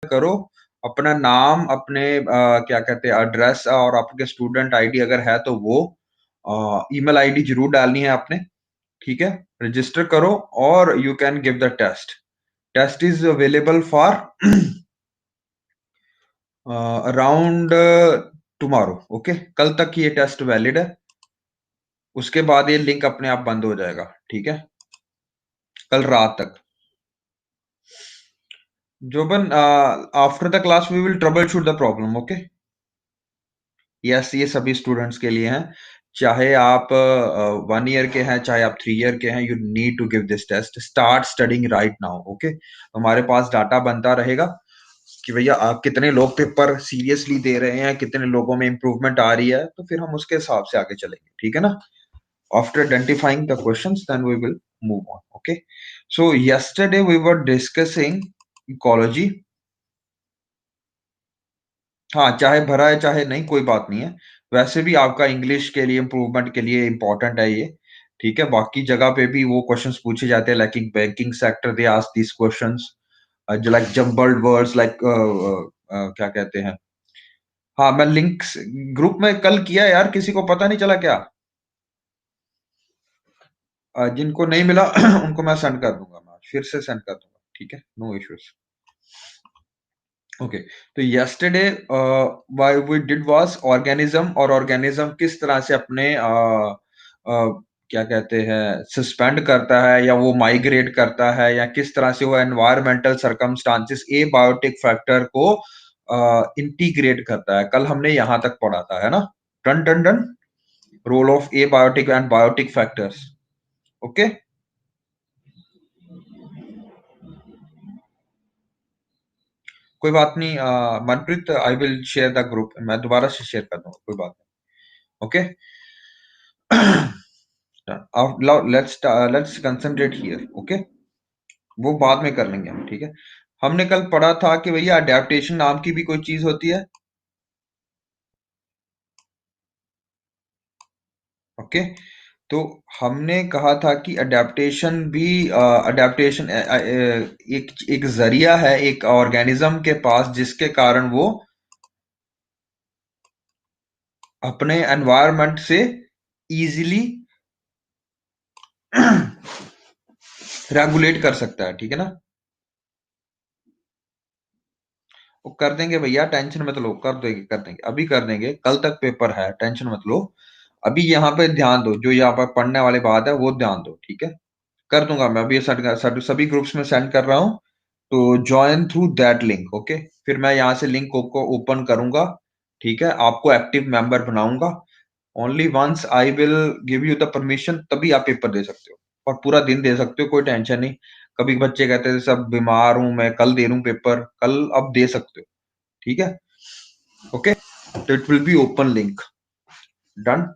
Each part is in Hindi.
करो, अपना नाम, अपने क्या कहते हैं एड्रेस और आपके स्टूडेंट आईडी अगर है तो वो, ईमेल आईडी जरूर डालनी है आपने, ठीक है? रजिस्टर करो और you can give the test. Test is available for around tomorrow, okay? कल तक ये टेस्ट वैलिड है, उसके बाद ये लिंक अपने आप बंद हो जाएगा, ठीक है? कल रात तक। Joban, after the class we will troubleshoot the problem, okay? Yes, ये सभी स्टूडेंट्स के लिए हैं, चाहे आप 1 ईयर के हैं, चाहे आप 3 ईयर के हैं, you need to give this test. Start studying right now, okay? हमारे पास डाटा बनता रहेगा कि भैया आप कितने लोग पेपर सीरियसली दे रहे हैं, कितने लोगों में इंप्रूवमेंट आ रही है, तो फिर हम उसके हिसाब से आगे चलेंगे, ठीक है ना? After identifying the questions, then we will move on, okay? So yesterday we were discussing ecology। हाँ, चाहे भरा है चाहे नहीं, कोई बात नहीं है। वैसे भी आपका इंग्लिश के लिए इम्प्रूवमेंट के लिए इम्पोर्टेंट है ये, ठीक है? बाकी जगह पे भी वो क्वेश्चंस पूछे जाते हैं, like in banking sector they ask this questions, जो लाइक जम्बल्ड वर्ड्स, लाइक क्या कहते हैं। हाँ, मैं लिंक्स ग्रुप में कल किया यार, किसी को पता नहीं चला क्या? जिनको नहीं मिला उनको मैं सेंड कर दूंगा, मैं फिर से सेंड कर दूंगा, ठीक है? No issues. ओके, तो yesterday why we did was organism, और ऑर्गेनिज्म किस तरह से अपने क्या कहते हैं सस्पेंड करता है, या वो माइग्रेट करता है, या किस तरह से वो एनवायरमेंटल सर्कमस्टांसेस ए बायोटिक फैक्टर को इंटीग्रेट करता है। कल हमने यहां तक पढ़ा था, है ना? Done done done. Role of abiotic and biotic factors, okay? कोई बात नहीं, Manpreet, I will share the group, मैं दोबारा से शेयर कर दूंगा, कोई बात नहीं, okay? Let's concentrate here, okay? वो बाद में कर लेंगे हम, ठीक है? हमने कल पढ़ा था कि भैया अडेप्टेशन नाम की भी कोई चीज होती है, ओके? तो हमने कहा था कि अडेप्टेशन भी, अडेप्टेशन एक एक जरिया है एक ऑर्गेनिज्म के पास, जिसके कारण वो अपने एनवायरनमेंट से इजीली रेगुलेट कर सकता है, ठीक है ना? वो कर देंगे भैया, टेंशन मत लो, कर देंगे कर देंगे, अभी कर देंगे, कल तक पेपर है, टेंशन मत लो। अभी यहाँ पे ध्यान दो, जो यहाँ पर पढ़ने वाली बात है वो ध्यान दो, ठीक है? कर दूंगा मैं अभी, सभी ग्रुप्स में सेंड कर रहा हूँ, तो join through that link, okay? फिर मैं यहाँ से लिंक को ओपन करूंगा, ठीक है? आपको एक्टिव मेंबर बनाऊंगा। Only once I will give you the permission, तभी आप पेपर दे सकते हो, और पूरा दिन दे सकते हो, कोई टेंशन नहीं। कभी बच्चे कहते थे सब बीमार हूं मैं, कल दे लूं पेपर, कल अब दे सकते हो, ठीक है? ओके, तो it will be open link. Done,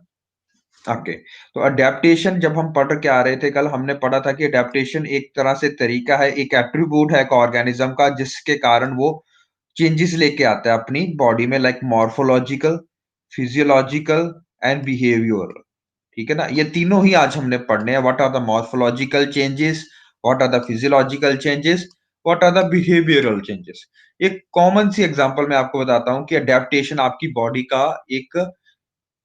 okay? तो अडेप्टेशन जब हम पढ़ के आ रहे थे कल, हमने पढ़ा था कि अडेप्टेशन एक तरह से तरीका है, एक एट्रीब्यूट है एक ऑर्गेनिज्म का, जिसके कारण वो चेंजेस लेके आता है अपनी बॉडी में, like morphological, physiological and behavioural, ठीक है ना? ये तीनों ही आज हमने पढ़ने हैं। What are the morphological changes, what are the physiological changes, what are the behavioural changes. एक कॉमन सी एग्जांपल मैं आपको बताता हूं कि अडेप्टेशन आपकी बॉडी का एक,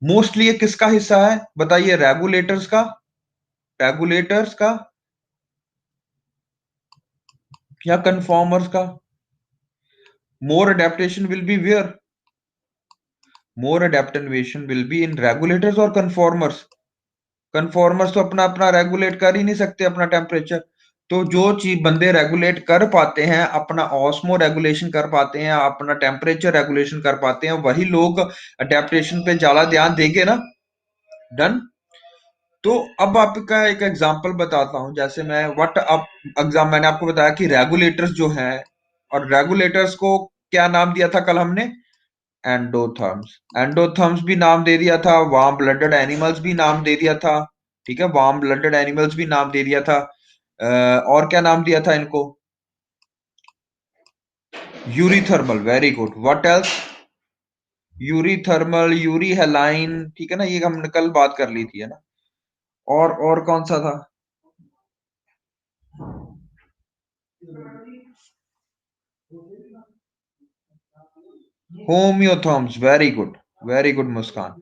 मोस्टली ये किसका हिस्सा है बताइए? रेगुलेटर्स का या कन्फॉर्मर्स का? More adaptation will be where? More adaptation will be in regulators और कन्फॉर्मर्स। कन्फॉर्मर्स तो अपना अपना रेगुलेट कर ही नहीं सकते अपना टेम्परेचर। तो जो चीज बंदे रेगुलेट कर पाते हैं, अपना ऑस्मो रेगुलेशन कर पाते हैं, अपना टेम्परेचर रेगुलेशन कर पाते हैं, वही लोग अडेप्टेशन पे ज्यादा ध्यान देंगे ना। डन। तो अब आपका एक एग्जांपल बताता हूं, जैसे मैं व्हाट अब एग्जाम, मैंने आपको बताया कि रेगुलेटर्स जो हैं, और रेगुलेटर्स को क्या नाम दिया था कल हमने? एंडोथर्म्स। एंडोथर्म्स भी नाम दे दिया था, वार्म ब्लडेड एनिमल्स भी नाम दे दिया था, ठीक है? वार्म ब्लडेड एनिमल्स भी नाम दे दिया था। और क्या नाम दिया था इनको? Eurythermal, very good. What else? Eurythermal, euryhaline, ठीक है ना? ये हमने कल बात कर ली थी, है ना? और कौन सा था? होम्योथर्म्स, वेरी गुड मुस्कान,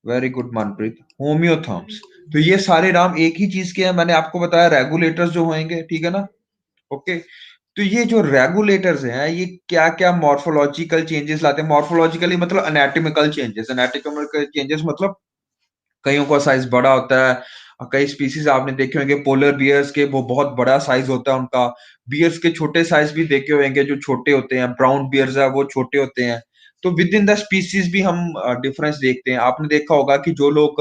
वेरी गुड मनप्रीत। होम्योथर्म्स, तो ये सारे नाम एक ही चीज के हैं, मैंने आपको बताया रेगुलेटर्स जो होंगे, ठीक है ना। ओके, तो ये जो रेगुलेटर्स हैं ये क्या क्या मॉर्फोलॉजिकल चेंजेस लाते हैं, मॉर्फोलॉजिकली मतलब एनाटॉमिकल चेंजेस, एनाटॉमिकल चेंजेस मतलब कईयों का साइज बड़ा होता है, और कई स्पीसीज आपने देखे होंगे पोलर बियर्स के, वो बहुत बड़ा साइज होता है उनका। बियर्स के छोटे साइज भी देखे होंगे जो छोटे होते हैं, ब्राउन बियर्स है वो छोटे होते हैं। तो विद इन द स्पीसीज भी हम डिफरेंस देखते हैं। आपने देखा होगा कि जो लोग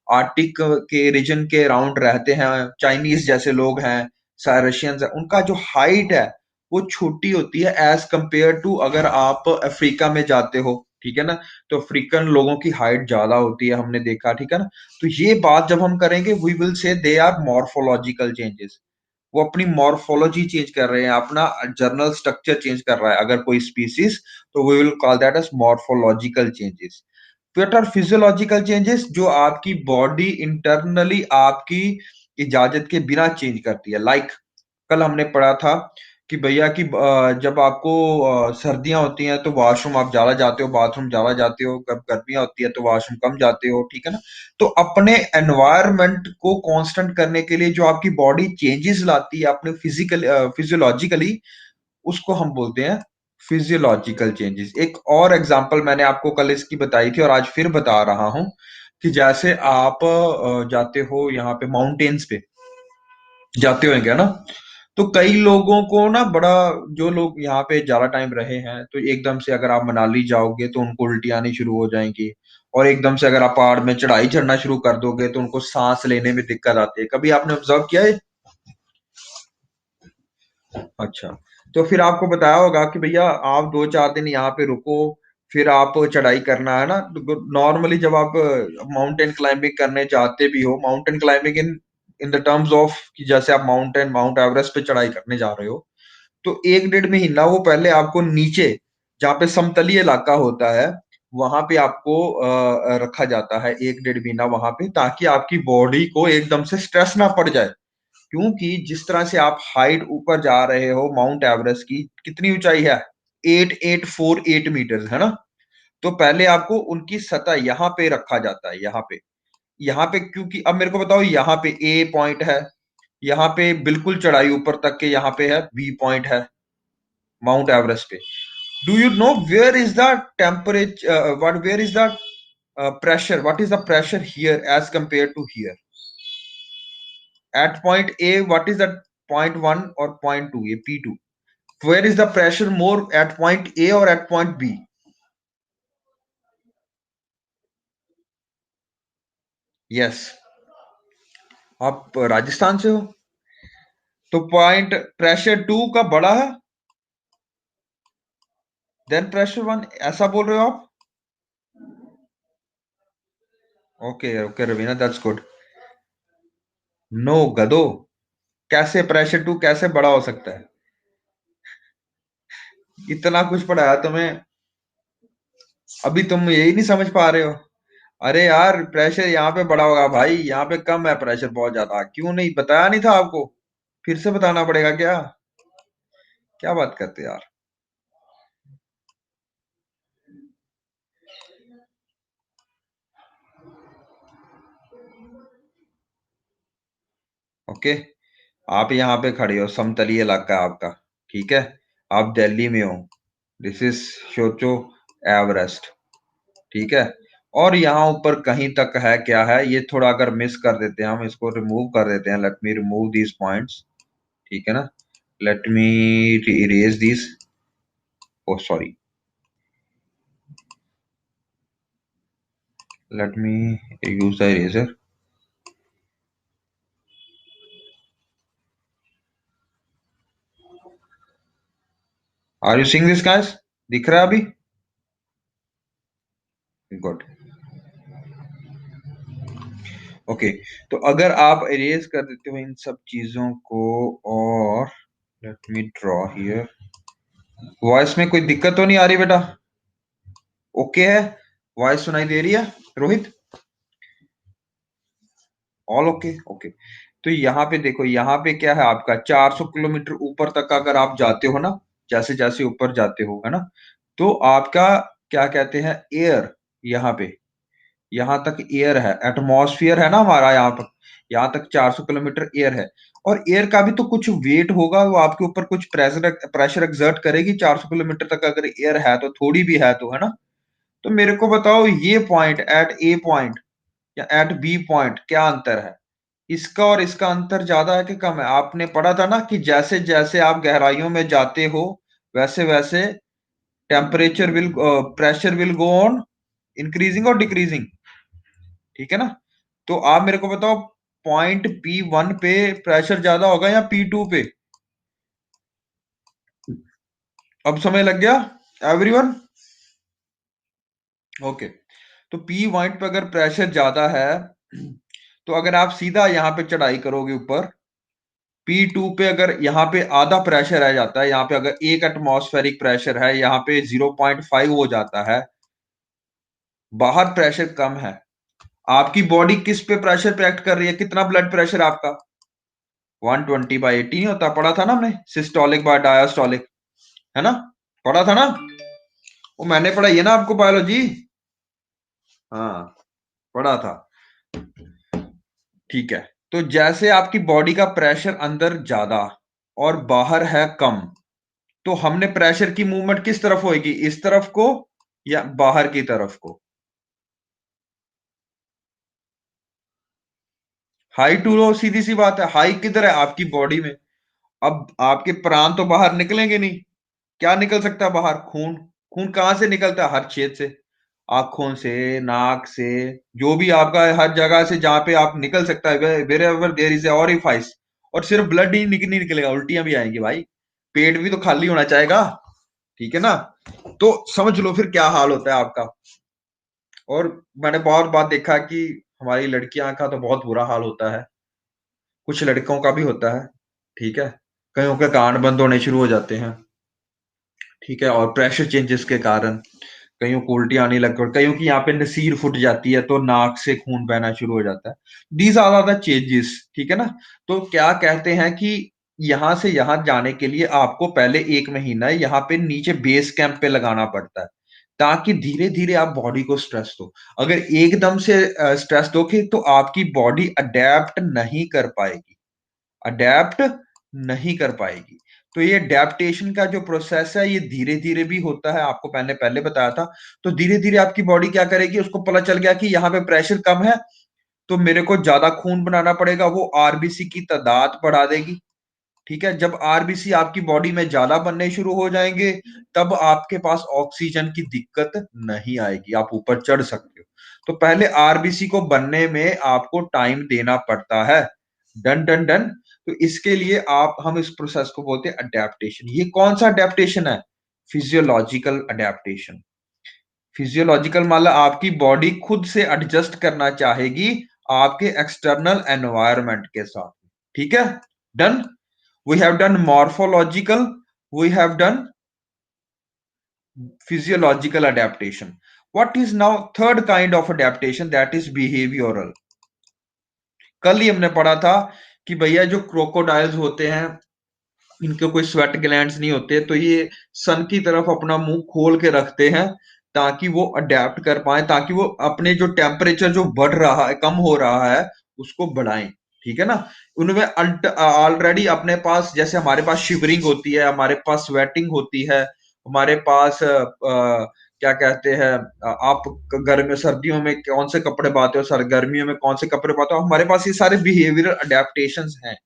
आर्टिक के रीजन के अराउंड रहते हैं, चाइनीज जैसे लोग हैं, रशियंस है, उनका जो हाइट है वो छोटी होती है एज कंपेयर टू अगर आप अफ्रीका में जाते हो, ठीक है ना। तो अफ्रीकन लोगों की हाइट ज्यादा होती है, हमने देखा, ठीक है ना। तो ये बात जब हम करेंगे we will say they are morphological changes. वो अपनी मॉर्फोलॉजी चेंज कर रहे हैं, अपना जर्नल स्ट्रक्चर चेंज कर रहा है अगर कोई स्पीसीज, तो we will call that as morphological changes. फिर आर फिजियोलॉजिकल चेंजेस जो आपकी बॉडी इंटरनली आपकी इजाजत के बिना चेंज करती है। लाइक कल हमने पढ़ा था कि भैया कि जब आपको सर्दियां होती हैं तो वॉशरूम आप ज्यादा जाते हो, बाथरूम ज्यादा जाते हो, कब गर्मियां होती है तो वॉशरूम कम जाते हो, ठीक है ना। तो अपने एनवायरनमेंट को कांस्टेंट करने के लिए जो आपकी बॉडी चेंजेस लाती है अपने फिजिकल फिजियोलॉजिकली, उसको हम बोलते हैं फिजियोलॉजिकल चेंजेस। एक और एग्जांपल मैंने आपको कल इसकी बताई थी और आज फिर बता रहा हूं कि जैसे आप जाते हो यहाँ पे माउंटेन्स पे जाते होंगे, है ना। तो कई लोगों को ना बड़ा, जो लोग यहाँ पे ज्यादा टाइम रहे हैं, तो एकदम से अगर आप मनाली जाओगे तो उनको उल्टी आनी शुरू हो जाएंगी। और एकदम से अगर आप पहाड़ में चढ़ाई चढ़ना शुरू कर दोगे तो उनको सांस लेने में दिक्कत आती है। कभी आपने ऑब्जर्व किया है? अच्छा, तो फिर आपको बताया होगा कि भैया आप 2-4 दिन यहाँ पे रुको, फिर आप चढ़ाई करना, है ना। नॉर्मली जब आप माउंटेन क्लाइंबिंग करने जाते भी हो, mountain climbing in in the terms of कि जैसे आप माउंट एवरेस्ट पे चढ़ाई करने जा रहे हो, तो 1-1.5 महीना वो पहले आपको नीचे, जहाँ पे समतलीय इलाका होता है, वहां पे आपको रखा जाता है 1-1.5 महीना वहां पे, ताकि आपकी बॉडी को एकदम से स्ट्रेस ना पड़ जाए। क्योंकि जिस तरह से आप हाइट ऊपर जा रहे हो, माउंट एवरेस्ट की कितनी ऊंचाई है, 8848 मीटर, है ना। तो पहले आपको उनकी सतह यहाँ पे रखा जाता है, यहाँ पे क्योंकि अब मेरे को बताओ, यहाँ पे ए पॉइंट है, यहाँ पे बिल्कुल चढ़ाई ऊपर तक के यहाँ पे है बी पॉइंट है, माउंट एवरेस्ट पे। Do you know where is the temperature, what where is the pressure, what is the pressure here as compared to here at point A? What is that point 1 or point 2, a P2? Where is the pressure more, at point A or at point B? Yes, आप राजस्थान से हो, तो पॉइंट प्रेशर 2 का बड़ा है देन प्रेशर 1, ऐसा बोल रहे हो आप? Okay okay Raveena, that's good. No गधो, कैसे प्रेशर 2 कैसे बड़ा हो सकता है? इतना कुछ पढ़ाया तुम्हें, अभी तुम यही नहीं समझ पा रहे हो? अरे यार, प्रेशर यहाँ पे बड़ा होगा भाई, यहाँ पे कम है प्रेशर, बहुत ज्यादा। क्यों नहीं बताया नहीं था आपको? फिर से बताना पड़ेगा क्या? क्या बात करते यार। ओके, आप यहाँ पे खड़े हो, समतलीय इलाका है आपका, ठीक है। आप दिल्ली में हो, दिस इज सोचो एवरेस्ट, ठीक है। और यहाँ ऊपर कहीं तक है, क्या है ये, थोड़ा अगर मिस कर देते हैं हम, इसको रिमूव कर देते हैं, let me remove these points, ठीक है ना। Let me erase this, oh sorry, let me use the eraser. Are you seeing this guys? दिख रहा है अभी? Good, okay. तो अगर आप इरेज कर देते हो इन सब चीजों को, और let me draw here, voice में कोई दिक्कत तो नहीं आ रही बेटा? ओके है, वॉइस सुनाई दे रही है रोहित? All okay, okay. तो यहाँ पे देखो, यहाँ पे क्या है आपका, 400 किलोमीटर ऊपर तक अगर आप जाते हो ना, जैसे जैसे ऊपर जाते हो, है ना, तो आपका क्या कहते हैं, एयर, यहाँ पे, यहाँ तक एयर है, एटमॉस्फेयर है ना हमारा, यहाँ पर यहाँ तक 400 किलोमीटर एयर है। और एयर का भी तो कुछ वेट होगा, वो आपके ऊपर कुछ प्रेशर प्रेशर एक्सर्ट करेगी 400 किलोमीटर तक, अगर एयर है तो, थोड़ी भी है तो, है ना। तो मेरे को बताओ, ये पॉइंट एट ए पॉइंट या एट बी पॉइंट क्या अंतर है? इसका और इसका अंतर ज्यादा है कि कम है? आपने पढ़ा था ना कि जैसे जैसे आप गहराइयों में जाते हो, वैसे वैसे temperature will pressure will go on increasing और डिक्रीजिंग, ठीक है ना। तो आप मेरे को बताओ, पॉइंट P1 पे प्रेशर ज्यादा होगा या P2 पे? अब समझ लग गया एवरीवन? ओके। तो P1 पे अगर प्रेशर ज्यादा है, तो अगर आप सीधा यहां पे चढ़ाई करोगे ऊपर, P2 पे अगर यहाँ पे आधा प्रेशर आ जाता है, यहाँ पे अगर एक एटमॉस्फेरिक प्रेशर है, यहाँ पे 0.5 हो जाता है, बाहर प्रेशर कम है, आपकी बॉडी किस पे प्रेशर पे एक्ट कर रही है? कितना ब्लड प्रेशर आपका? 120/80 होता, पढ़ा था ना हमने, सिस्टोलिक बाय डायस्टोलिक, है ना, पढ़ा था ना। वो मैंने पढ़ाई है ना आपको बायोलॉजी। हाँ, पढ़ा था। ठीक है। तो जैसे आपकी बॉडी का प्रेशर अंदर ज्यादा और बाहर है कम, तो हमने प्रेशर की मूवमेंट किस तरफ होगी, इस तरफ को या बाहर की तरफ को? हाई टू लो, सीधी सी बात है। हाई किधर है? आपकी बॉडी में। अब आपके प्राण तो बाहर निकलेंगे नहीं। क्या निकल सकता है बाहर? खून। खून कहां से निकलता है? हर छेद से, आंखों से, नाक से, जो भी आपका हर जगह से जहां पे आप निकल सकता है, wherever there is a orifice. और सिर्फ ब्लड ही नहीं निकलेगा, उल्टियां भी आएंगी भाई। पेट भी तो खाली होना चाहेगा, ठीक है ना। तो समझ लो फिर क्या हाल होता है आपका। और मैंने बहुत बार देखा कि हमारी लड़कियां का तो बहुत बुरा हाल होता है, कुछ लड़कों का भी होता है, ठीक है। कईयों के कान बंद होने शुरू हो जाते हैं, ठीक है, और प्रेशर चेंजेस के कारण कईयों को उल्टी आने लग गई, कईयों की यहाँ पे नसीर फूट जाती है, तो नाक से खून बहना शुरू हो जाता है। दीज आर द चेंजेस, ठीक है ना। तो क्या कहते हैं कि यहां से यहां जाने के लिए आपको पहले 1 महीना यहाँ पे नीचे बेस कैंप पे लगाना पड़ता है, ताकि धीरे धीरे आप बॉडी को स्ट्रेस दो। अगर एकदम से स्ट्रेस दोगे तो आपकी बॉडी अडेप्ट नहीं कर पाएगी, अडेप्ट नहीं कर पाएगी। तो ये अडेप्टेशन का जो प्रोसेस है, ये धीरे धीरे भी होता है, आपको मैंने पहले बताया था। तो धीरे धीरे आपकी बॉडी क्या करेगी, उसको पता चल गया कि यहाँ पे प्रेशर कम है, तो मेरे को ज्यादा खून बनाना पड़ेगा, वो आरबीसी की तादाद बढ़ा देगी, ठीक है। जब आरबीसी आपकी बॉडी में ज्यादा बनने शुरू हो जाएंगे, तब आपके पास ऑक्सीजन की दिक्कत नहीं आएगी, आप ऊपर चढ़ सकते हो। तो पहले आरबीसी को बनने में आपको टाइम देना पड़ता है। Done done done. तो इसके लिए आप, हम इस प्रोसेस को बोलते हैं अडेप्टेशन। ये कौन सा अडेप्टेशन है? Physiological adaptation. फिजियोलॉजिकल मतलब आपकी बॉडी खुद से एडजस्ट करना चाहेगी आपके एक्सटर्नल एनवायरनमेंट के साथ, ठीक है। Done. we have done morphological, we have done physiological adaptation. What is now third kind of adaptation, that is behavioral? कल ही हमने पढ़ा था कि भैया जो क्रोकोडाइल्स होते हैं, इनके कोई स्वेट ग्लैंड्स नहीं होते, तो ये सन की तरफ अपना मुंह खोल के रखते हैं, ताकि वो अडेप्ट कर पाए, ताकि वो अपने जो टेम्परेचर जो बढ़ रहा है, कम हो रहा है, उसको बढ़ाएं, ठीक है ना। उनमें ऑलरेडी अपने पास, जैसे हमारे पास शिवरिंग होती है, हमारे पास स्वेटिंग होती है, हमारे पास क्या कहते हैं, आप गर्मियों सर्दियों में कौन से कपड़े पाते हो, सर गर्मियों में कौन से कपड़े पाते हो, हमारे पास ये सारे बिहेवियरल अडेप्टेशंस हैं,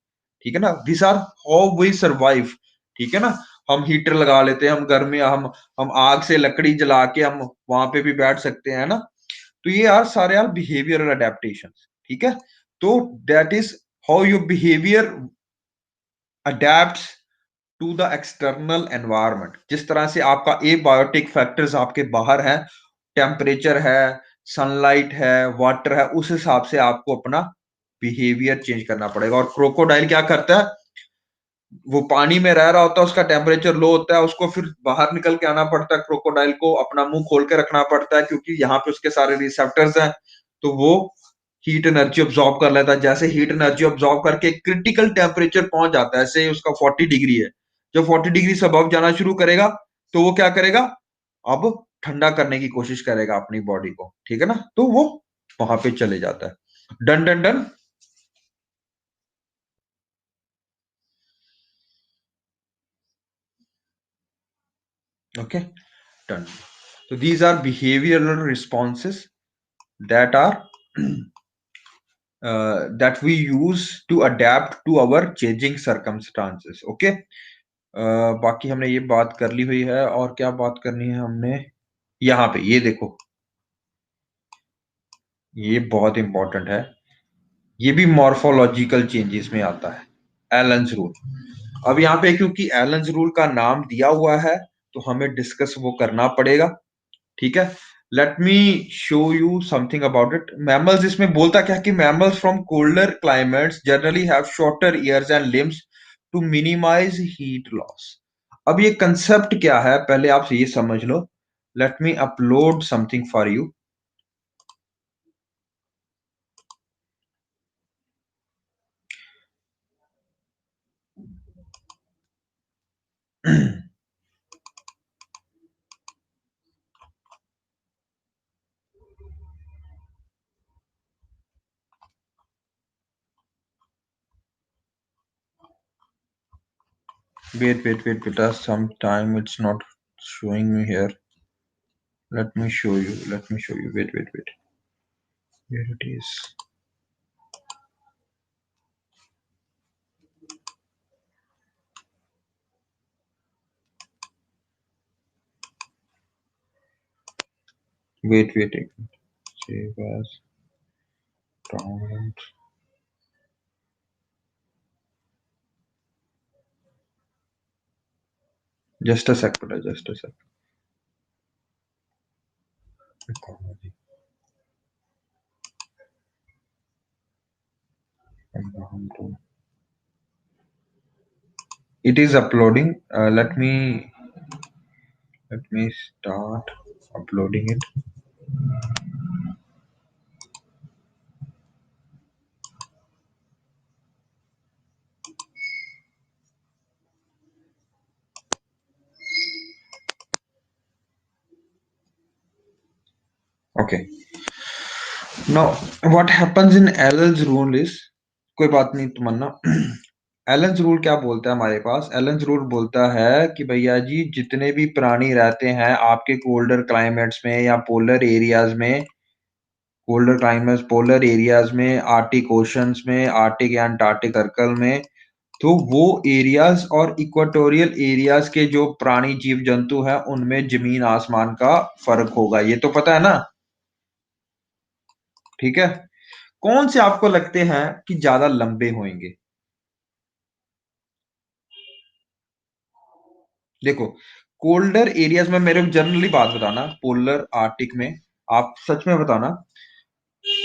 ठीक है ना। This are how we survive, ठीक है ना। हम हीटर लगा लेते हैं, हम गर्मी, हम आग से लकड़ी जला के हम वहां पे भी बैठ सकते हैं ना। तो ये यार सारे यार बिहेवियरल अडेप्टेशन, ठीक है। तो that is how your behaviour adapt to the external environment. जिस तरह से आपका एबायोटिक फैक्टर्स आपके बाहर हैं, टेम्परेचर है, सनलाइट है, वाटर है, उस हिसाब से आपको अपना बिहेवियर चेंज करना पड़ेगा। और क्रोकोडाइल क्या करता है, वो पानी में रह रहा होता है, उसका टेम्परेचर लो होता है, उसको फिर बाहर निकल के आना पड़ता है, क्रोकोडाइल को अपना मुंह खोल के रखना पड़ता है, क्योंकि यहाँ पे उसके सारे रिसेप्टर्स हैं, तो वो हीट एनर्जी ऑब्जॉर्व कर लेता है। जैसे हीट एनर्जी ऑब्जॉर्व करके क्रिटिकल टेम्परेचर पहुंच जाता है, ऐसे उसका 40 डिग्री है, जब 40 डिग्री से अबव जाना शुरू करेगा, तो वो क्या करेगा, अब ठंडा करने की कोशिश करेगा अपनी बॉडी को, ठीक है ना? तो वो वहां पे चले जाता है। Done done done. Okay, done. So these are behavioral responses that are that we use to adapt to our changing circumstances. Okay. बाकी हमने ये बात कर ली हुई है, और क्या बात करनी है हमने? यहाँ पे ये देखो, ये बहुत इंपॉर्टेंट है। ये भी मॉर्फोलॉजिकल चेंजेस में आता है, एलन्स रूल। अब यहाँ पे क्योंकि एलन्स रूल का नाम दिया हुआ है, तो हमें डिस्कस वो करना पड़ेगा, ठीक है? Let me show you something about it. Mammals, इसमें बोलता क्या कि mammals from colder climates generally have shorter ears and limbs to minimise heat loss. अब ये कंसेप्ट क्या है, पहले आप ये समझ लो। Let me upload something for you. wait beta, sometime it's not showing me here. Let me show you. Wait, here it is. Wait, save as download. Just a sec, beta, just a sec. Ecology. It is uploading. Let me start uploading it. Okay. Now, what happens in Allen's rule is, कोई बात नहीं तमन्ना। एलेंस रूल क्या बोलता है हमारे पास? एलेंस रूल बोलता है कि भैया जी, जितने भी प्राणी रहते हैं आपके कोल्डर क्लाइमेट्स में या पोलर एरियाज में, आर्टिक ओशंस में, आर्टिक या अंटार्कटिक सर्कल में, तो वो एरियाज और इक्वाटोरियल एरियाज के जो प्राणी जीव जंतु हैं उनमें जमीन आसमान का फर्क होगा। ये तो पता है ना? ठीक है। कौन से आपको लगते हैं कि ज्यादा लंबे होंगे? देखो, कोल्डर एरियाज में, मेरे जनरली बात बताना, पोलर आर्टिक में आप सच में बताना,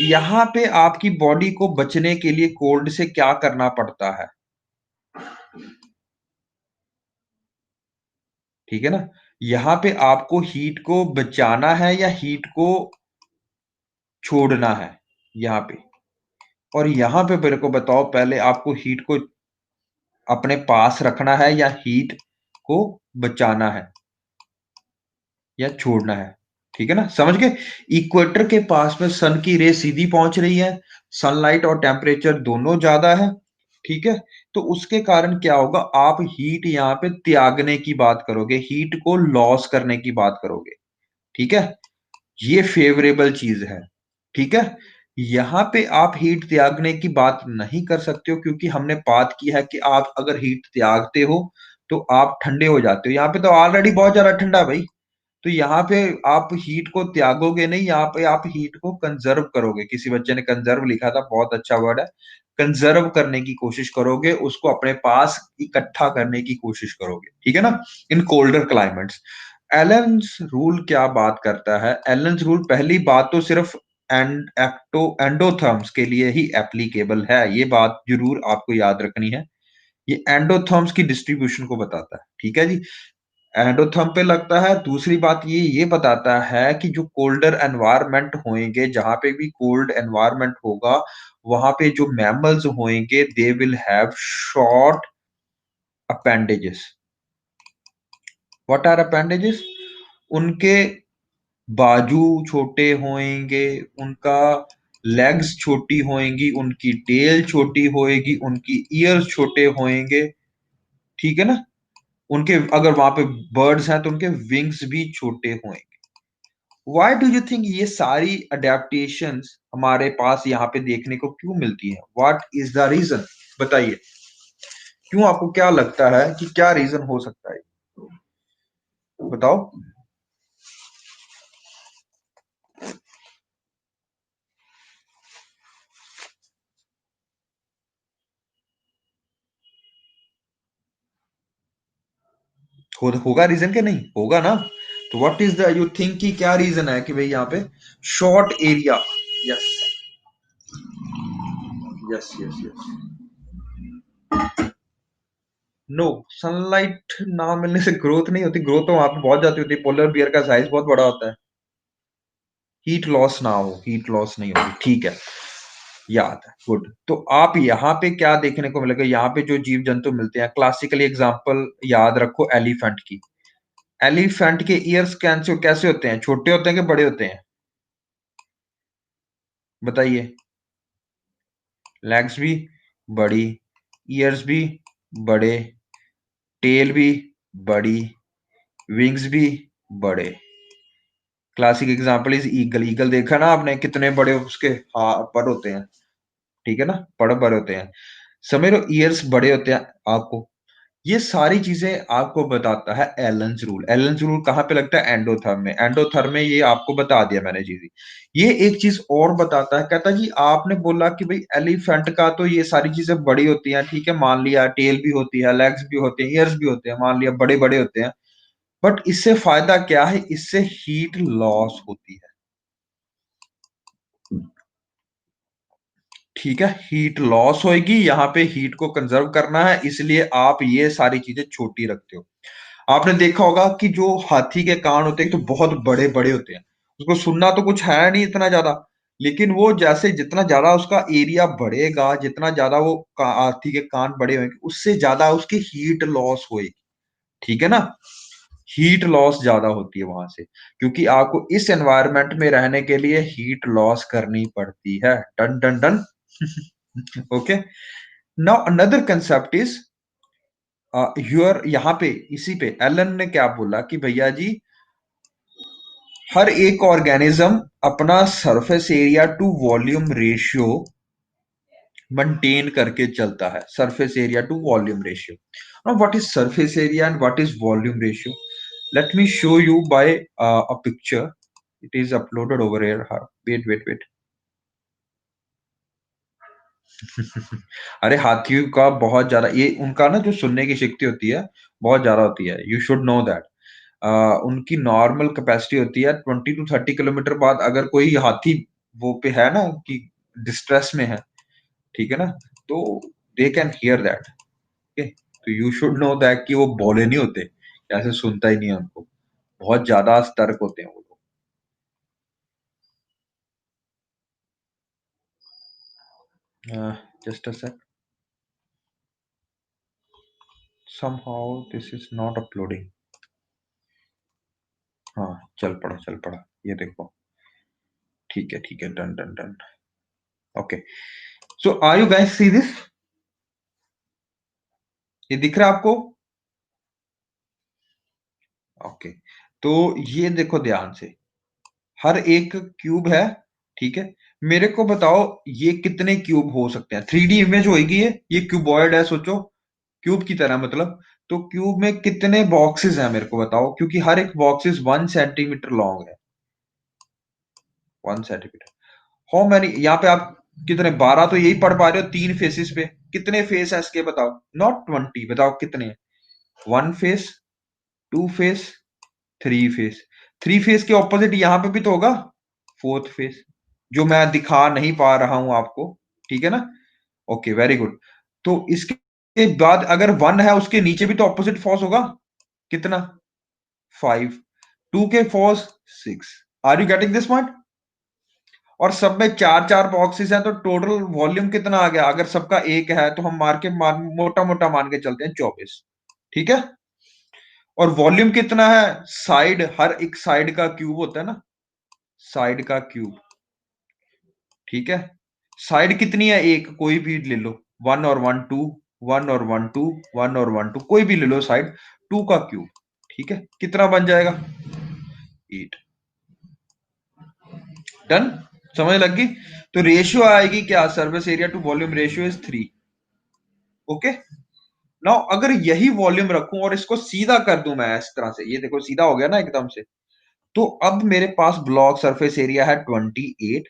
यहाँ पे आपकी बॉडी को बचने के लिए कोल्ड से क्या करना पड़ता है? ठीक है ना? यहाँ पे आपको हीट को बचाना है या हीट को छोड़ना है? यहाँ पे, और यहाँ पे मेरे को बताओ, पहले आपको हीट को अपने पास रखना है या हीट को बचाना है या छोड़ना है? ठीक है ना? समझ गए? इक्वेटर के पास में सन की रे सीधी पहुंच रही है, सनलाइट और टेम्परेचर दोनों ज्यादा है, ठीक है? तो उसके कारण क्या होगा, आप हीट यहाँ पे त्यागने की बात करोगे, हीट को लॉस करने की बात करोगे, ठीक है? ये फेवरेबल चीज है, ठीक है? यहाँ पे आप हीट त्यागने की बात नहीं कर सकते हो, क्योंकि हमने बात की है कि आप अगर हीट त्यागते हो तो आप ठंडे हो जाते हो। यहाँ पे तो ऑलरेडी बहुत ज्यादा ठंडा है भाई। तो यहाँ पे आप हीट को त्यागोगे नहीं, यहाँ पे आप हीट को कंजर्व करोगे। किसी बच्चे ने कंजर्व लिखा था, बहुत अच्छा वर्ड है। कंजर्व करने की कोशिश करोगे, उसको अपने पास इकट्ठा करने की कोशिश करोगे, ठीक है ना? इन कोल्डर क्लाइमेट्स। एलेंस रूल क्या बात करता है? एलेंस रूल पहली बात तो सिर्फ एंडोथर्म्स के लिए ही एप्लीकेबल है, ये बात जरूर आपको याद रखनी है। ये एंडोथर्म्स की डिस्ट्रीब्यूशन को बताता है, ठीक है जी? एंडोथर्म पे लगता है। दूसरी बात ये बताता है कि जो कोल्डर एनवायरनमेंट होंगे, जहां पे भी कोल्ड एनवायरनमेंट होगा, वहां पे जो मैमल्स होंगे, they will have short appendages. What are appendages? उनके बाजू छोटे होंगे, उनका लेग्स छोटी होंगी, उनकी टेल छोटी होएगी, उनकी ईयर्स छोटे होंगे, ठीक है ना। उनके अगर वहां पे बर्ड्स हैं तो उनके विंग्स भी छोटे होंगे। व्हाई डू यू थिंक ये सारी अडेप्टेशंस हमारे पास यहाँ पे देखने को क्यों मिलती है? What is the reason? बताइए, क्यों? आपको क्या लगता है कि क्या रीजन हो सकता है? बताओ। होगा रीजन के नहीं होगा ना? तो what is the you think कि क्या रीजन है कि भाई यहाँ पे short area? Yes, yes, yes, yes. No, sunlight ना मिलने से ग्रोथ नहीं होती। ग्रोथ तो वहां पे बहुत जाती होती है। पोलर बियर का साइज बहुत बड़ा होता है। हीट लॉस ना हो, हीट लॉस नहीं होगी, ठीक है। याद है, गुड। तो आप यहाँ पे क्या देखने को मिलेगा? यहाँ पे जो जीव जंतु मिलते हैं, क्लासिकली एग्जांपल याद रखो एलिफेंट की। एलिफेंट के ईयर्स कैसे कैसे होते हैं? छोटे होते हैं कि बड़े होते हैं? बताइए। लेग्स भी बड़ी, ईयर्स भी बड़े, टेल भी बड़ी, विंग्स भी बड़े। Classic example is eagle. Eagle देखा ना आपने? कितने बड़े उसके पर होते हैं, ठीक है ना, पर बड़े होते हैं। समझ ईयर्स बड़े होते हैं आपको। ये सारी चीजें आपको बताता है एलन्स रूल। एलन्स रूल कहाँ पे लगता है? एंडोथर्म में। एंडोथर्म में ये आपको बता दिया मैंने चीज। ये एक चीज और बताता है, कहता है जी आपने बोला कि भाई एलिफेंट का तो ये सारी चीजें बड़ी होती हैं, ठीक है, मान लिया। टेल भी होती है, लेग्स भी होते हैं, ईयर्स भी होते हैं, मान लिया बड़े बड़े होते हैं। बट इससे फायदा क्या है? इससे हीट लॉस होती है, ठीक है। हीट लॉस होगी। यहाँ पे हीट को कंजर्व करना है, इसलिए आप ये सारी चीजें छोटी रखते हो। आपने देखा होगा कि जो हाथी के कान होते हैं तो बहुत बड़े बड़े होते हैं। उसको सुनना तो कुछ है नहीं इतना ज्यादा, लेकिन वो जैसे जितना ज्यादा उसका एरिया बढ़ेगा, जितना ज्यादा वो हाथी के कान बड़े होंगे, उससे ज्यादा उसकी हीट लॉस होएगी, ठीक है ना। हीट लॉस ज्यादा होती है वहां से, क्योंकि आपको इस एनवायरनमेंट में रहने के लिए हीट लॉस करनी पड़ती है। Done done done. Okay. Now another concept is your. यहाँ पे इसी पे एलन ने क्या बोला कि भैया जी हर एक ऑर्गेनिज्म अपना surface area to volume ratio maintain करके चलता है। Surface area to volume ratio. Now what is surface area and what is volume ratio? Let me show you by a picture. It is uploaded over here. Wait wait wait. अरे हाथियों का बहुत ज्यादा, ये उनका ना जो सुनने की शक्ति होती है बहुत ज्यादा होती है। You should know that. उनकी नॉर्मल कैपेसिटी होती है 20 to 30 किलोमीटर बाद। अगर कोई हाथी वो पे है ना कि डिस्ट्रेस में है, ठीक है ना, तो they can hear that. Okay, तो यू शुड नो दैट कि वो बोले नहीं होते, ऐसे सुनता ही नहीं है उनको। बहुत ज्यादा सतर्क होते हैं वो लोग। Just a sec. somehow this is not uploading। हाँ, चल पड़ा चल पड़ा, ये देखो। ठीक है ठीक है, done done done. Okay, so are you guys see this? ये दिख रहा है आपको? ओके, तो ये देखो ध्यान से। हर एक क्यूब है, ठीक है। मेरे को बताओ ये कितने क्यूब हो सकते हैं? 3D इमेज होगी ये क्यूबॉइड है, सोचो क्यूब की तरह, मतलब। तो क्यूब में कितने बॉक्सेस हैं मेरे को बताओ, क्योंकि हर एक बॉक्सेस 1 सेंटीमीटर लॉन्ग है। 1 सेंटीमीटर। हाउ मैनी यहाँ पे आप कितने? 12 तो यही पढ़ पा रहे हो तीन फेसेस पे। कितने फेस है इसके बताओ? नॉट 20, बताओ कितने? 1 फेस, 2 फेस, 3 फेस। 3 फेस के ऑपोजिट यहाँ पे भी तो होगा 4th फेस, जो मैं दिखा नहीं पा रहा हूं आपको, ठीक है ना। Okay, very good. तो इसके बाद अगर 1 है उसके नीचे भी तो ऑपोजिट फोर्स होगा। कितना? 5। 2 के fours 6। Are you getting this point? और सब में चार चार बॉक्सेस हैं, तो टोटल वॉल्यूम कितना आ गया? अगर सबका एक है तो हम मोटा मोटा मान के चलते हैं 24, ठीक है। और वॉल्यूम कितना है, साइड, हर एक साइड का क्यूब होता है ना, साइड का क्यूब, ठीक है। साइड कितनी है, एक कोई भी ले लो, 1 और 1 2, 1 और 1 2, 1 और 1 2, कोई भी ले लो साइड, 2 का क्यूब, ठीक है, कितना बन जाएगा, 8। डन, समझ लग गई। तो रेशियो आएगी क्या, surface area to volume ratio is 3। Okay, now अगर यही वॉल्यूम रखूं और इसको सीधा कर दूं मैं इस तरह से, ये देखो सीधा हो गया ना एकदम से, तो अब मेरे पास ब्लॉक सरफेस एरिया है 28,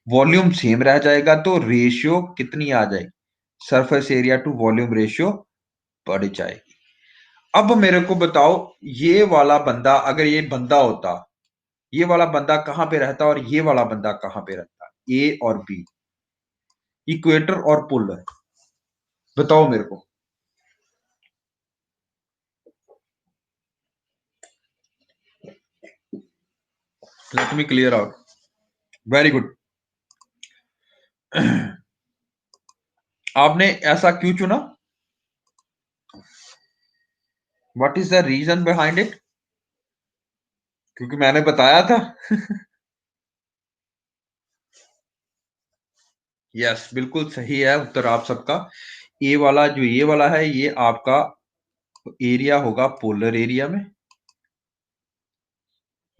वॉल्यूम सेम रह जाएगा, तो रेशियो कितनी आ जाएगी, surface area to volume ratio बढ़ जाएगी। अब मेरे को बताओ, ये वाला बंदा अगर ये बंदा होता, ये वाला बंदा कहां पे रहता और ये वाला बंदा कहां पे रहता, ए और बी, इक्वेटर और पोलर, बताओ मेरे को। Let me clear out, very good. आपने ऐसा क्यों चुना, what is the reason behind it, क्योंकि मैंने बताया था। यस, बिल्कुल सही है उत्तर आप सबका। ए वाला जो ये वाला है, ये आपका एरिया होगा पोलर एरिया में,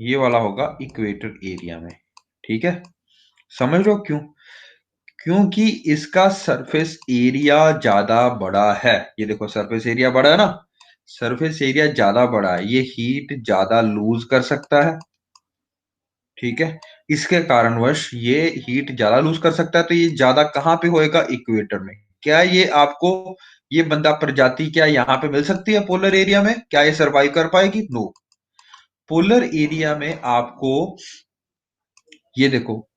ये वाला होगा इक्वेटर एरिया में, ठीक है। समझ लो क्यों, क्योंकि इसका सरफेस एरिया ज्यादा बड़ा है, ये देखो सरफेस एरिया बड़ा है ना, सरफेस एरिया ज्यादा बड़ा है, ये हीट ज्यादा लूज कर सकता है, ठीक है। इसके कारणवश ये हीट ज्यादा लूज कर सकता है, तो ये ज्यादा कहां पे होएगा, इक्वेटर में। क्या ये आपको, ये बंदा प्रजाति क्या यहाँ पे मिल सकती है पोलर एरिया में, क्या ये सरवाइव कर पाएगी, नो। पोलर एरिया में आपको, ये देखो,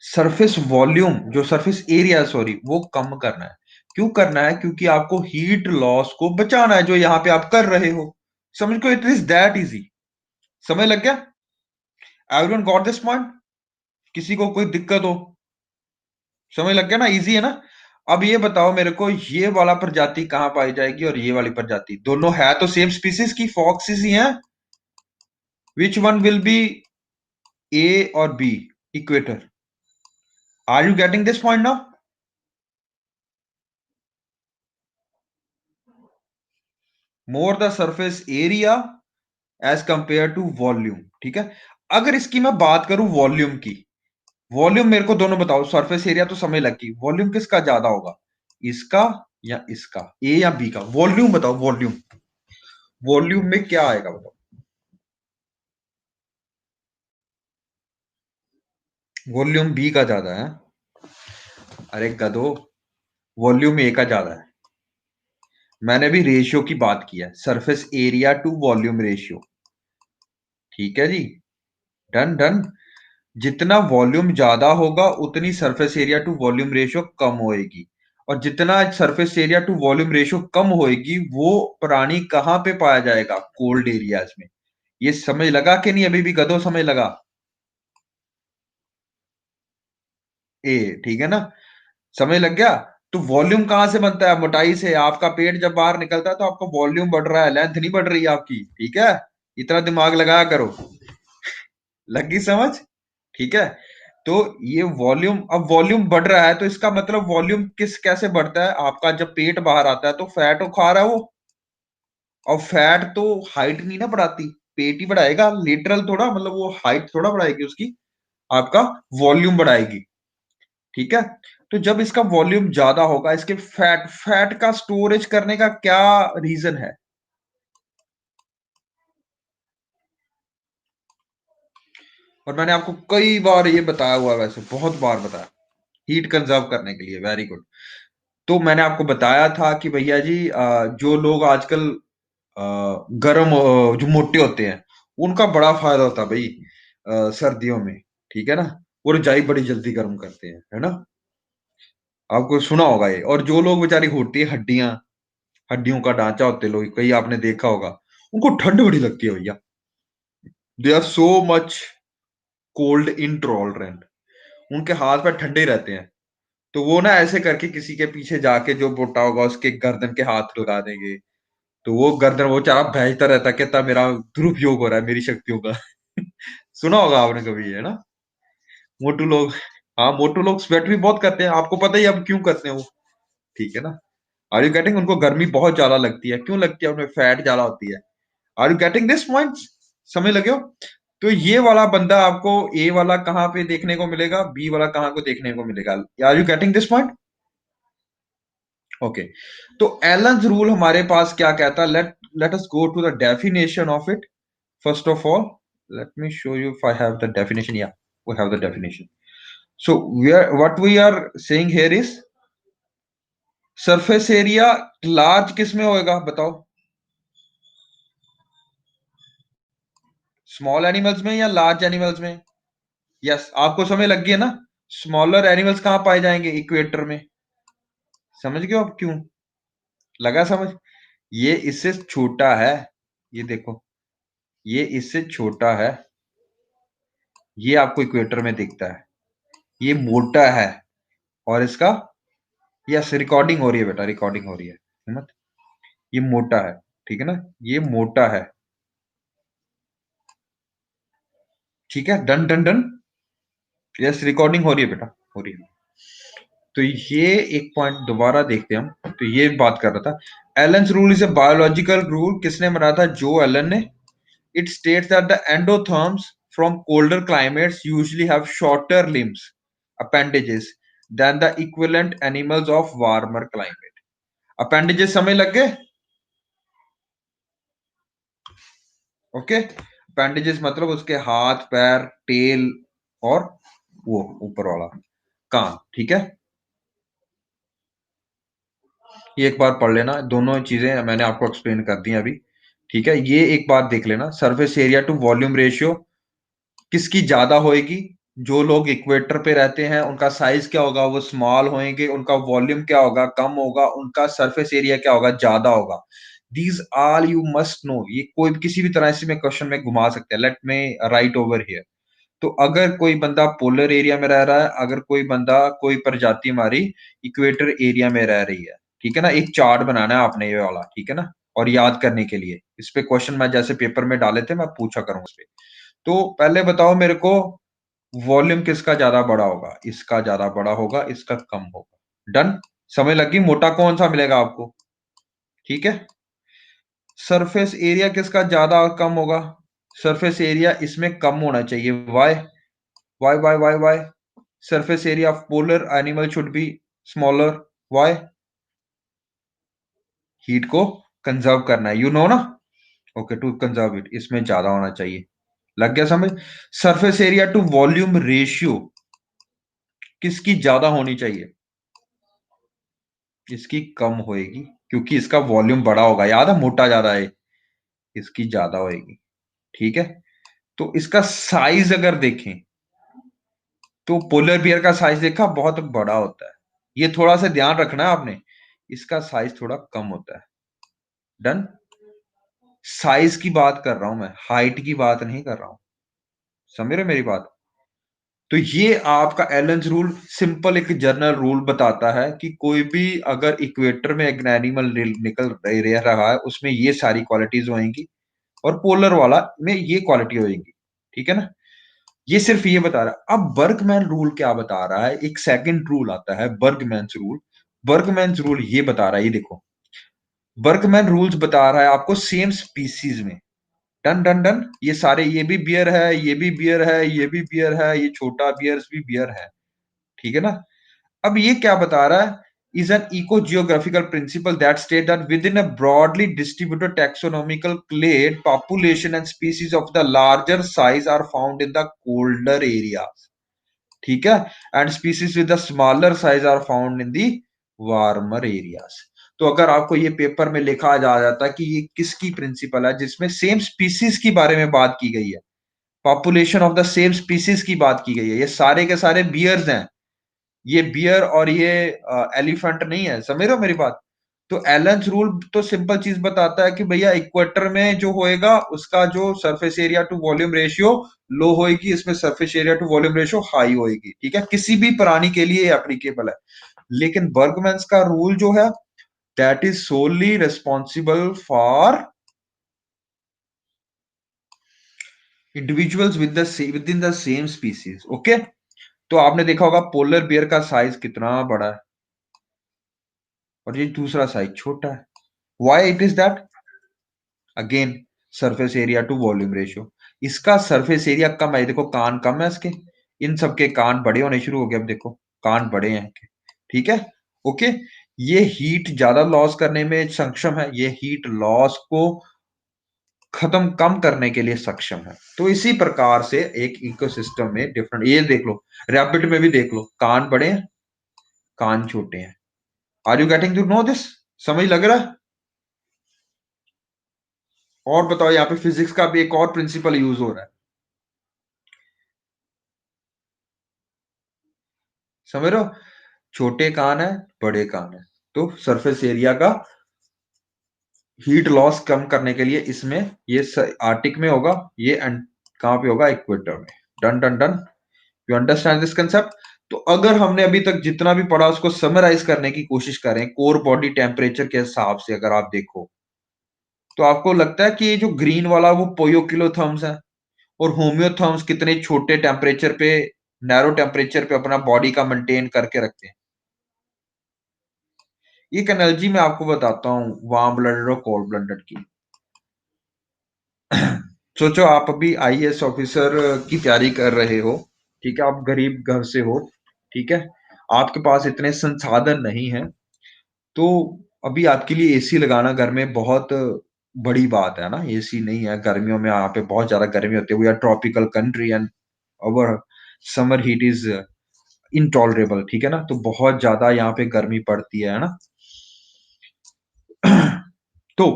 सरफेस वॉल्यूम, जो सरफेस एरिया सॉरी, वो कम करना है। क्यों करना है, क्योंकि आपको हीट लॉस को बचाना है, जो यहाँ पे आप कर रहे हो। समझ को, इट इज दैट इजी। समझ लग गया, एवरीवन गॉट दिस पॉइंट, किसी को कोई दिक्कत हो, समझ लग गया ना, इजी है ना। अब ये बताओ मेरे को, ये वाला प्रजाति कहां पाई जाएगी और ये वाली प्रजाति, दोनों है तो सेम स्पीसीज की, फॉक्सिस ही हैं, which one will be A और B, equator, are you getting this point now. More the surface area as compare to volume, ठीक है। अगर इसकी मैं बात करूं वॉल्यूम की, वॉल्यूम मेरे को दोनों बताओ, सरफेस एरिया तो समय लगी, वॉल्यूम किसका ज्यादा होगा, इसका या इसका, ए या बी का, वॉल्यूम बताओ, वॉल्यूम, वॉल्यूम में क्या आएगा बताओ, वॉल्यूम बी का ज्यादा है, अरे गधो, वॉल्यूम ए का ज्यादा है। मैंने भी रेशियो की बात की है, surface area to volume ratio, ठीक है जी, डन डन। जितना वॉल्यूम ज्यादा होगा उतनी surface area to volume ratio कम होएगी, और जितना surface area to volume ratio कम होएगी, वो प्राणी कहां पे पाया जाएगा, कोल्ड एरियाज में। ये समझ लगा कि नहीं, अभी भी गधो समझ लगा, ए, ठीक है ना, समझ लग गया। तो वॉल्यूम कहां से बनता है, मोटाई से, आपका पेट जब बाहर निकलता है तो आपका वॉल्यूम बढ़ रहा है, लेंथ नहीं बढ़ रही है आपकी, ठीक है। इतना दिमाग लगाया करो, लगी समझ, ठीक है। तो ये वॉल्यूम, अब वॉल्यूम बढ़ रहा है तो इसका मतलब वॉल्यूम किस कैसे बढ़ता है, आपका जब पेट बाहर आता है तो फैट को खा रहा है वो, और फैट तो हाइट नहीं ना बढ़ाती, पेट ही बढ़ाएगा, लिटरल थोड़ा, मतलब वो हाइट थोड़ा बढ़ाएगी उसकी, आपका वॉल्यूम बढ़ाएगी, ठीक है। तो जब इसका वॉल्यूम ज्यादा होगा, इसके फैट, फैट का स्टोरेज करने का क्या रीजन है, और मैंने आपको कई बार ये बताया हुआ है, वैसे बहुत बार बताया, हीट कंजर्व करने के लिए, वेरी गुड। तो मैंने आपको बताया था कि भैया जी, जो लोग आजकल गर्म, जो मोटे होते हैं, उनका बड़ा फायदा होता है भाई, सर्दियों में, ठीक है ना, वो रजाई बड़ी जल्दी गर्म करते हैं, है ना, आपको सुना होगा ये। और जो लोग बेचारी होती है हड्डियां, हड्डियों का ढांचा होते लोग, कहीं आपने देखा होगा, उनको ठंड बड़ी लगती है भैया, they are so much cold intolerant, उनके हाथ पैर ठंडे ही रहते हैं। तो वो ना ऐसे करके किसी के पीछे जाके, जो मोटा होगा उसके गर्दन के हाथ लगा देंगे, तो वो गर्दन वो चारा भेजता रहता, कहता मेरा दुरुपयोग हो रहा है मेरी शक्तियों का। सुना होगा आपने कभी, है ना? मोटू लोग, हाँ मोटू लोग स्वेट भी बहुत करते हैं, आपको पता ही है अब क्यों करते हैं वो, ठीक है ना? Are you getting? उनको गर्मी बहुत ज्यादा लगती है, क्यों लगती है? उनमें फैट ज्यादा होती है। Are you getting this point? समझ लगे हो? तो ये वाला बंदा आपको ए वाला कहाँ पे देखने को मिलेगा, बी वाला कहाँ को देखने को मिलेगा? Are you getting this point? Okay. तो एलन्स रूल हमारे पास क्या कहता है? Let us go to the definition of it. First of all, let me show you if I have the definition. Yeah, we have the definition. So what we are saying here is surface area large किस में होएगा बताओ? स्मॉल एनिमल्स में या लार्ज एनिमल्स में? यस, आपको समझ लग गई है ना? स्मॉलर एनिमल्स कहां पाए जाएंगे? इक्वेटर में। समझ गए आप क्यों? लगा समझ? ये इससे छोटा है, ये देखो, ये इससे छोटा है, ये आपको इक्वेटर में दिखता है, ये मोटा है, और इसका, यस रिकॉर्डिंग हो रही है बेटा, रिकॉर्डिंग हो रही है मत, ये मोटा है, ठीक है ना? ये मोटा है, ठीक है? Done done done. Yes recording हो रही है बेटा, हो रही है। तो ये एक पॉइंट दोबारा देखते हैं हम। तो ये बात कर रहा था, Allen's rule is a biological rule. किसने बनाया था? जो एलन ने। It states that the endotherms from colder climates usually have shorter limbs appendages than the equivalent animals of warmer climate. appendages समझ लग गए? ओके, appendages मतलब उसके हाथ पैर टेल और वो ऊपर वाला कान, ठीक है? ये एक बार पढ़ लेना, दोनों चीजें मैंने आपको एक्सप्लेन कर दी अभी, ठीक है? ये एक बात देख लेना, surface area to volume ratio किसकी ज्यादा होएगी? जो लोग इक्वेटर पे रहते हैं उनका साइज क्या होगा? वो स्मॉल होएंगे। उनका वॉल्यूम क्या होगा? कम होगा। उनका सरफेस एरिया क्या होगा? ज्यादा होगा। These all you must know. ये कोई किसी भी तरह से में क्वेश्चन में घुमा सकते हैं। लेट में राइट ओवर हियर। तो अगर कोई बंदा पोलर एरिया में रह रहा है, अगर कोई बंदा, कोई प्रजाति हमारी इक्वेटर एरिया में रह रही है, ठीक है ना? एक चार्ट बनाना है आपने ये वाला, ठीक है ना? और याद करने के लिए इस पे क्वेश्चन मैं जैसे पेपर में डाले थे मैं पूछा करूंगा इस पे। तो पहले बताओ मेरे को, वॉल्यूम किसका ज्यादा बड़ा होगा? इसका ज्यादा बड़ा होगा, इसका कम होगा। डन। समझ लगी? मोटा कौन सा मिलेगा आपको, ठीक है? सरफेस एरिया किसका ज्यादा और कम होगा? सरफेस एरिया इसमें कम होना चाहिए। Why? Why? Surface area of polar animal should be smaller. Why? Heat को कंजर्व करना है, यू नो ना? ओके, टू कंजर्व इट, इसमें ज्यादा होना चाहिए। लग गया समझ? Surface area to volume ratio किसकी ज्यादा होनी चाहिए? इसकी कम होएगी, क्योंकि इसका वॉल्यूम बड़ा होगा। याद है, मोटा ज्यादा है, इसकी ज्यादा होएगी, ठीक है? तो इसका साइज अगर देखें तो पोलर बियर का साइज देखा, बहुत बड़ा होता है। ये थोड़ा सा ध्यान रखना है आपने, इसका साइज थोड़ा कम होता है। डन। साइज की बात कर रहा हूं मैं, हाइट की बात नहीं कर रहा हूं। समझ रहे मेरी बात? तो ये आपका एलन्स रूल सिंपल एक जनरल रूल बताता है कि कोई भी अगर इक्वेटर में एक एनिमल निकल रह रहा है, उसमें ये सारी क्वालिटीज होंगी, और पोलर वाला में ये क्वालिटी होगी, ठीक है ना? ये सिर्फ ये बता रहा है। अब बर्गमैन रूल क्या बता रहा है? एक सेकंड रूल आता है, बर्गमैन रूल। बर्गमैन रूल ये बता रहा है, ये देखो, बर्गमैन रूल्स बता रहा है आपको सेम स्पीसीज में। Done done done. ये सारे, ये भी बियर है, ये भी बियर है, ये भी बियर है, ये छोटा बियर्स भी बियर है, ठीक है ना? अब ये क्या बता रहा है? is an eco-geographical principle that states that within a broadly distributed taxonomical clade population and species of the larger size are found in the colder areas, ठीक है? And species with the smaller size are found in the warmer areas. तो अगर आपको ये पेपर में लिखा जा जाता कि ये किसकी प्रिंसिपल है, जिसमें सेम स्पीसीज के बारे में बात की गई है, population of the same species की बात की गई है, ये सारे के सारे बियर्स हैं, ये बियर और ये एलिफेंट नहीं है। समझ रहे हो मेरी बात? तो एलन्स रूल तो सिंपल चीज बताता है कि भैया इक्वेटर में जो होएगा उसका जो surface area to volume ratio low होएगी, इसमें surface area to volume ratio high होएगी, ठीक है? किसी भी प्राणी के लिए एप्लीकेबल है। लेकिन बर्गमैन का रूल जो है that is solely responsible for individuals within the same species. Okay, तो आपने देखा होगा पोलर बियर का साइज कितना बड़ा है और ये दूसरा साइज छोटा है. Why it is that? Again, surface area to volume ratio. इसका सरफेस एरिया कम है, देखो कान कम है इसके, इन सबके कान बड़े होने शुरू हो गए. अब देखो कान बड़े हैं इनके. ठीक है. ओके. ये हीट ज्यादा लॉस करने में सक्षम है, ये हीट लॉस को खत्म कम करने के लिए सक्षम है. तो इसी प्रकार से एक इकोसिस्टम में डिफरेंट, ये देख लो रैबिट में भी देख लो, कान बड़े हैं कान छोटे हैं. Are you getting to know this? समझ लग रहा है? और बताओ, यहाँ पे फिजिक्स का भी एक और प्रिंसिपल यूज हो रहा है. समझ रहे हो? छोटे कान है बड़े कान है, तो सरफेस एरिया का हीट लॉस कम करने के लिए इसमें ये आर्टिक में होगा, ये कहां पे होगा? इक्वेटर में. Done done done. You understand this concept? तो अगर हमने अभी तक जितना भी पढ़ा उसको समराइज करने की कोशिश करें कोर बॉडी टेम्परेचर के हिसाब से, अगर आप देखो तो आपको लगता है कि ये जो ग्रीन वाला वो पोयो किलो थर्म्स है और होम्योथर्म्स कितने छोटे टेम्परेचर पे, नैरो टेम्परेचर पे अपना बॉडी का मेंटेन करके रखते हैं. एक एनर्जी मैं आपको बताता हूँ वार्म ब्लडेड और कोल्ड ब्लडेड की. सोचो आप अभी आईएएस ऑफिसर की तैयारी कर रहे हो. ठीक है, आप गरीब घर से हो. ठीक है, आपके पास इतने संसाधन नहीं है, तो अभी आपके लिए एसी लगाना घर में बहुत बड़ी बात है ना. एसी नहीं है गर्मियों में, यहाँ पे बहुत ज्यादा गर्मी होती है. We are tropical country and our summer heat is intolerable. ठीक है ना, तो बहुत ज्यादा यहाँ पे गर्मी पड़ती है ना. तो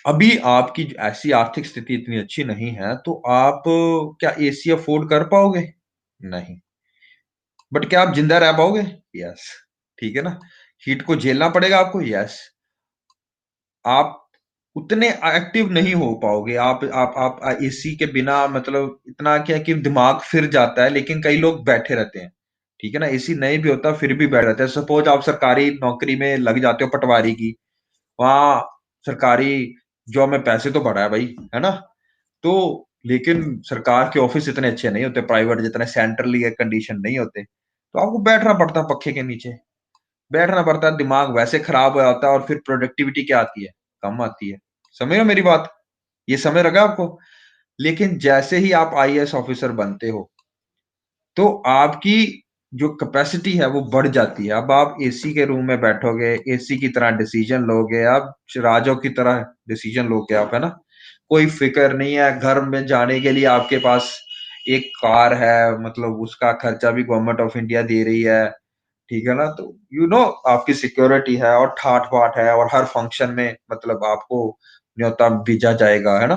अभी आपकी ऐसी आर्थिक स्थिति इतनी अच्छी नहीं है, तो आप क्या एसी अफोर्ड कर पाओगे? नहीं. बट क्या आप जिंदा रह पाओगे? यस. ठीक है ना. हीट को झेलना पड़ेगा आपको. यस. आप उतने एक्टिव नहीं हो पाओगे. आप एसी के बिना, मतलब इतना क्या कि दिमाग फिर जाता है, लेकिन कई लोग बैठे रहते हैं. ठीक है ना, एसी नहीं भी होता फिर भी बैठ रहते हैं. सपोज आप सरकारी नौकरी में लग जाते हो पटवारी की, वहां सरकारी जॉब में पैसे तो बढ़ा है भाई, है ना. तो लेकिन सरकार के ऑफिस इतने अच्छे नहीं होते, प्राइवेट जितने सेंट्रली कंडीशन नहीं होते, तो आपको बैठना पड़ता है पक्खे के नीचे. बैठना पड़ता है, दिमाग वैसे खराब हो जाता है और फिर प्रोडक्टिविटी क्या आती है? कम आती है. समझ रहे हो मेरी बात? ये समय लगा आपको. लेकिन जैसे ही आप आईएएस ऑफिसर बनते हो तो आपकी जो कैपेसिटी है वो बढ़ जाती है. अब आप एसी के रूम में बैठोगे, एसी की तरह डिसीजन लोगे, आप राजों की तरह डिसीजन लोगे आप, है ना. कोई फिक्र नहीं है, घर में जाने के लिए आपके पास एक कार है, मतलब उसका खर्चा भी गवर्नमेंट ऑफ इंडिया दे रही है. ठीक है ना, तो आपकी सिक्योरिटी है और ठाट बाट है और हर फंक्शन में मतलब आपको न्योता भेजा जाएगा, है ना.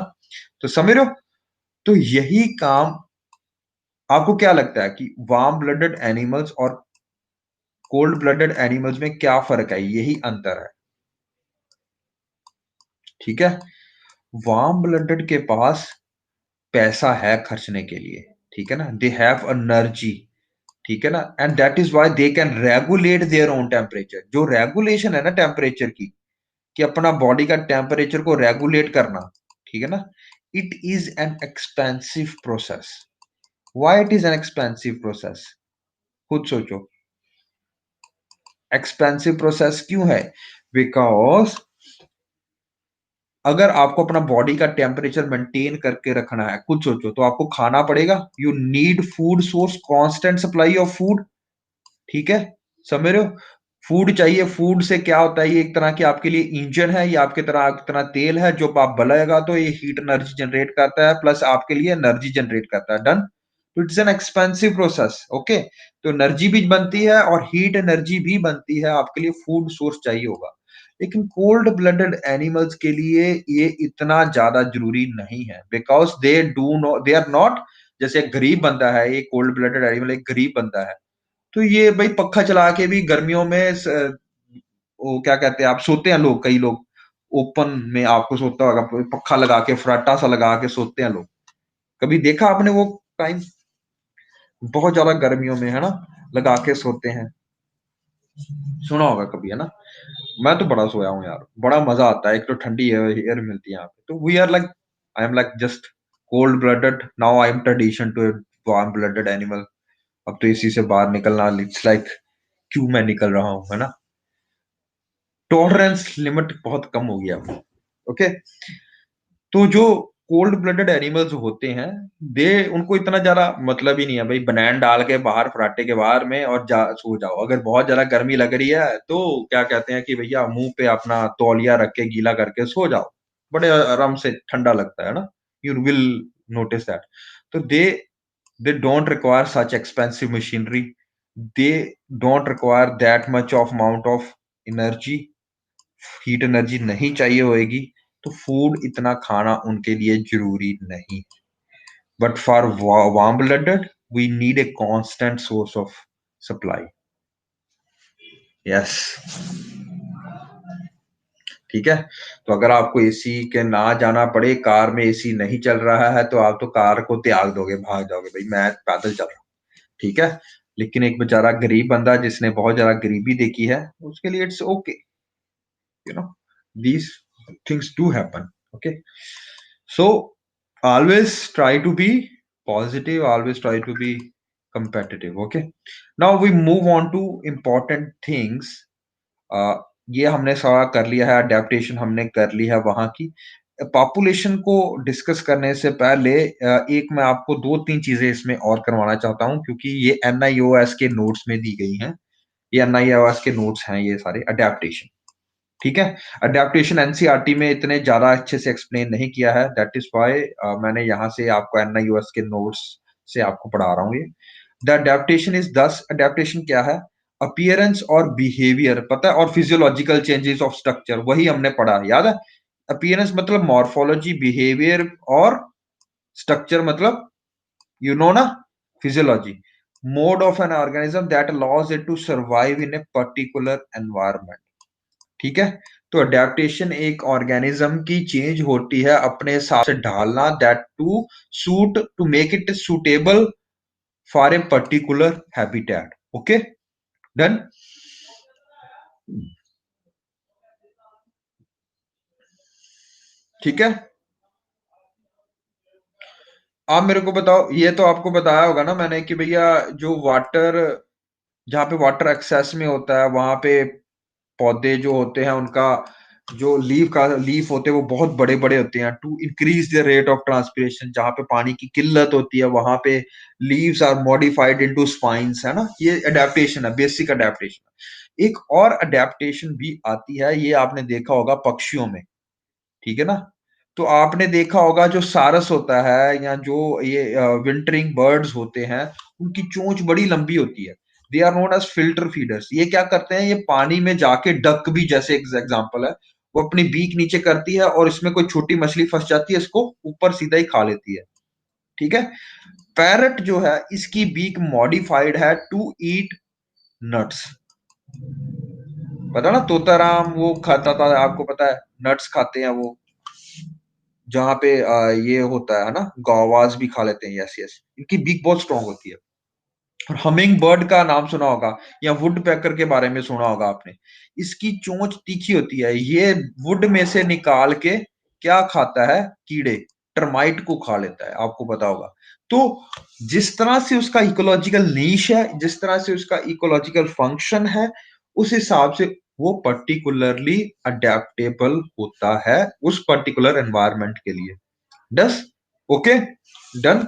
तो समझ रहे हो? तो यही काम, आपको क्या लगता है कि वार्म ब्लडेड एनिमल्स और कोल्ड ब्लडेड एनिमल्स में क्या फर्क है? यही अंतर है. ठीक है. वार्म ब्लडेड के पास पैसा है खर्चने के लिए. ठीक है ना, दे हैव एनर्जी. ठीक है ना, and that is why they can regulate their own temperature. जो रेगुलेशन है ना टेम्परेचर की, कि अपना बॉडी का टेम्परेचर को रेगुलेट करना. ठीक है ना, it is an expensive process. Why it is an expensive process? खुद सोचो. एक्सपेंसिव प्रोसेस क्यों है? बिकॉज अगर आपको अपना बॉडी का टेम्परेचर मेंटेन करके रखना है, खुद सोचो, तो आपको खाना पड़ेगा. You need food source, constant supply of food. ठीक है, समझ रहे हो? फूड चाहिए. फूड से क्या होता है, ये एक तरह की आपके लिए इंजन है, ये आपके तरह तेल है, जो आप बलेगा तो ये हीट एनर्जी जनरेट करता है, प्लस आपके लिए एनर्जी जनरेट करता है. डन. तो it's an expensive process. Okay. तो एनर्जी भी बनती है और हीट एनर्जी भी बनती है, आपके लिए फूड सोर्स चाहिए होगा. लेकिन कोल्ड ब्लडेड एनिमल्स के लिए ये इतना ज्यादा जरूरी नहीं है, बिकॉज दे आर नॉट, जैसे एक गरीब बंदा है, ये कोल्ड ब्लडेड एनिमल एक गरीब बंदा है, तो ये भाई पक्खा चला के भी गर्मियों में वो क्या कहते हैं, आप सोते हैं लोग, कई लोग ओपन में, आपको सोता होगा पक्खा लगा के, फराटा सा लगा के सोते हैं लोग. कभी देखा आपने वो टाइम? बहुत ज्यादा गर्मियों में, है ना, लगा के सोते हैं. सुना होगा कभी, है ना? मैं तो बड़ा सोया हूँ यार, बड़ा मजा आता है, एक तो ठंडी एयर मिलती है यहाँ पे, तो we are like, I am like just cold blooded, now I am tradition to warm blooded animal. अब तो इसी से बाहर निकलना, इट्स लाइक क्यों मैं निकल रहा हूँ, है ना? टॉलरेंस लिमिट बहुत कम हो गया। ओके, तो जो कोल्ड ब्लडेड एनिमल्स होते हैं, दे उनको इतना ज्यादा मतलब ही नहीं है भाई, बनैन डाल के बाहर फराटे के बाहर में और जा सो जाओ। अगर बहुत ज्यादा गर्मी लग रही है तो क्या कहते हैं कि भैया मुंह पे अपना तौलिया रख के गीला करके सो जाओ, बड़े आराम से ठंडा लगता है ना। You will notice that. तो they don't require such expensive machinery, they don't require that much of amount of energy, heat energy नहीं चाहिए होएगी, तो फूड इतना खाना उनके लिए जरूरी नहीं। But for warm blooded we need a constant source of supply. Yes, ठीक है। तो अगर आपको एसी के ना जाना पड़े, कार में एसी नहीं चल रहा है, तो आप तो कार को त्याग दोगे, भाग जाओगे भाई, मैं पैदल चल रहा हूँ, ठीक है। लेकिन एक बेचारा गरीब बंदा जिसने बहुत ज्यादा गरीबी देखी है, उसके लिए it's okay, you know, these things do happen. Okay, so always try to be positive, always try to be competitive. Okay, now we move on to important things. ये हमने सारा कर लिया है, अडेप्टेशन हमने कर ली है वहां की। पॉपुलेशन को डिस्कस करने से पहले एक मैं आपको दो तीन चीजें इसमें और करवाना चाहता हूं, क्योंकि ये एनआईओएस के नोट्स में दी गई हैं। ये एनआईओएस के नोट्स हैं ये सारे, अडेप्टेशन, ठीक है। अडेप्टेशन एनसीईआरटी में इतने ज्यादा अच्छे से एक्सप्लेन नहीं किया है, दैट इज व्हाई मैंने यहाँ से आपको एनआईओएस के नोट्स से आपको पढ़ा रहा हूँ ये। द अडेप्टेशन इज दस, अडेप्टेशन क्या है? अपीयरेंस और बिहेवियर, पता है, और फिजियोलॉजिकल चेंजेस ऑफ स्ट्रक्चर, वही हमने पढ़ा, याद है? अपीयरेंस मतलब मॉर्फोलॉजी, बिहेवियर और स्ट्रक्चर मतलब यू नो ना, physiology. Mode of an organism that allows it to survive in a particular environment, ठीक है। तो अडेप्टेशन एक ऑर्गेनिज्म की चेंज होती है अपने हिसाब से ढालना, that to suit, to make it suitable for a particular habitat. Okay, done. ठीक है, आप मेरे को बताओ, ये तो आपको बताया होगा ना मैंने कि भैया जो वाटर, जहां पे वाटर एक्सेस में होता है वहां पे पौधे जो होते हैं उनका जो लीफ होते हैं वो बहुत बड़े बड़े होते हैं, to increase the rate of transpiration. जहां पे पानी की किल्लत होती है वहां पे leaves are modified into spines, है ना, ये अडेप्टेशन है, बेसिक अडेप्टेशन। एक और अडेप्टेशन भी आती है, ये आपने देखा होगा पक्षियों में, ठीक है ना। तो आपने देखा होगा जो सारस होता है या जो ये विंटरिंग बर्ड्स होते हैं, उनकी चोंच बड़ी लंबी होती है। They are known as filter feeders. ये क्या करते हैं, ये पानी में जाके, डक भी जैसे एग्जांपल है, वो अपनी बीक नीचे करती है और इसमें कोई छोटी मछली फंस जाती है, इसको ऊपर सीधा ही खा लेती है, ठीक है। पैरट जो है इसकी बीक मॉडिफाइड है टू ईट नट्स। पता ना, तोताराम वो खाता था, आपको पता है, नट्स खाते हैं वो, जहाँ पे ये होता है ना, गौवास भी खा लेते हैं, यस यस, इनकी बीक बहुत स्ट्रांग होती है। और हमिंग बर्ड का नाम सुना होगा, या वुड पैकर के बारे में सुना होगा आपने, इसकी चोंच तीखी होती है, ये वुड में से निकाल के क्या खाता है, कीड़े, टर्माइट को खा लेता है, आपको पता होगा। तो जिस तरह से उसका इकोलॉजिकल नीश है, जिस तरह से उसका इकोलॉजिकल फंक्शन है, उस हिसाब से वो पर्टिकुलरली अडेप्टेबल होता है उस पर्टिकुलर एनवायरनमेंट के लिए। डस, ओके, डन।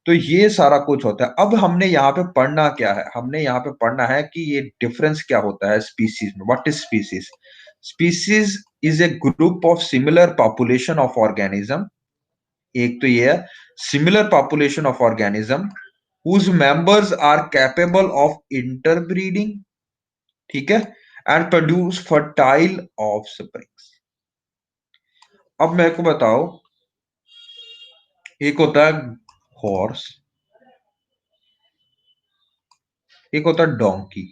तो ये सारा कुछ होता है। अब हमने यहाँ पे पढ़ना क्या है, हमने यहाँ पे पढ़ना है कि ये डिफरेंस क्या होता है स्पीसीज में। What is species? Species is a group of similar population of organism. एक तो ये है similar population of organism whose members are capable of interbreeding, ठीक है, एंड प्रोड्यूस फर्टाइल ऑफस्प्रिंग्स। अब मेरे को बताओ, एक होता है हॉर्स, एक होता है डोंकी,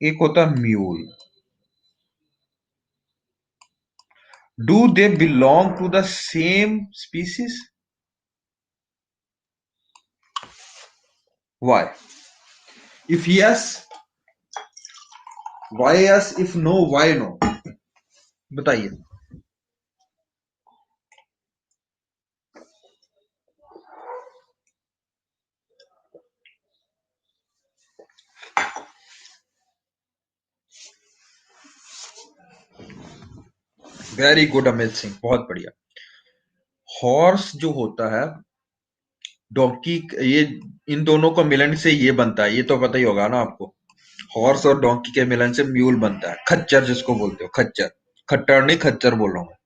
एक होता है mule. Do they belong to the same species? Why? If yes, why yes, if no why no, बताइए। वेरी गुड अमित सिंह, बहुत बढ़िया। हॉर्स जो होता है, डोंकी, ये इन दोनों का मिलन से ये बनता है, ये तो पता ही होगा ना आपको। हॉर्स और डोंकी के मिलन से म्यूल बनता है, खच्चर जिसको बोलते हो, खच्चर। खट्टर नहीं, खच्चर बोल रहा हूँ मैं।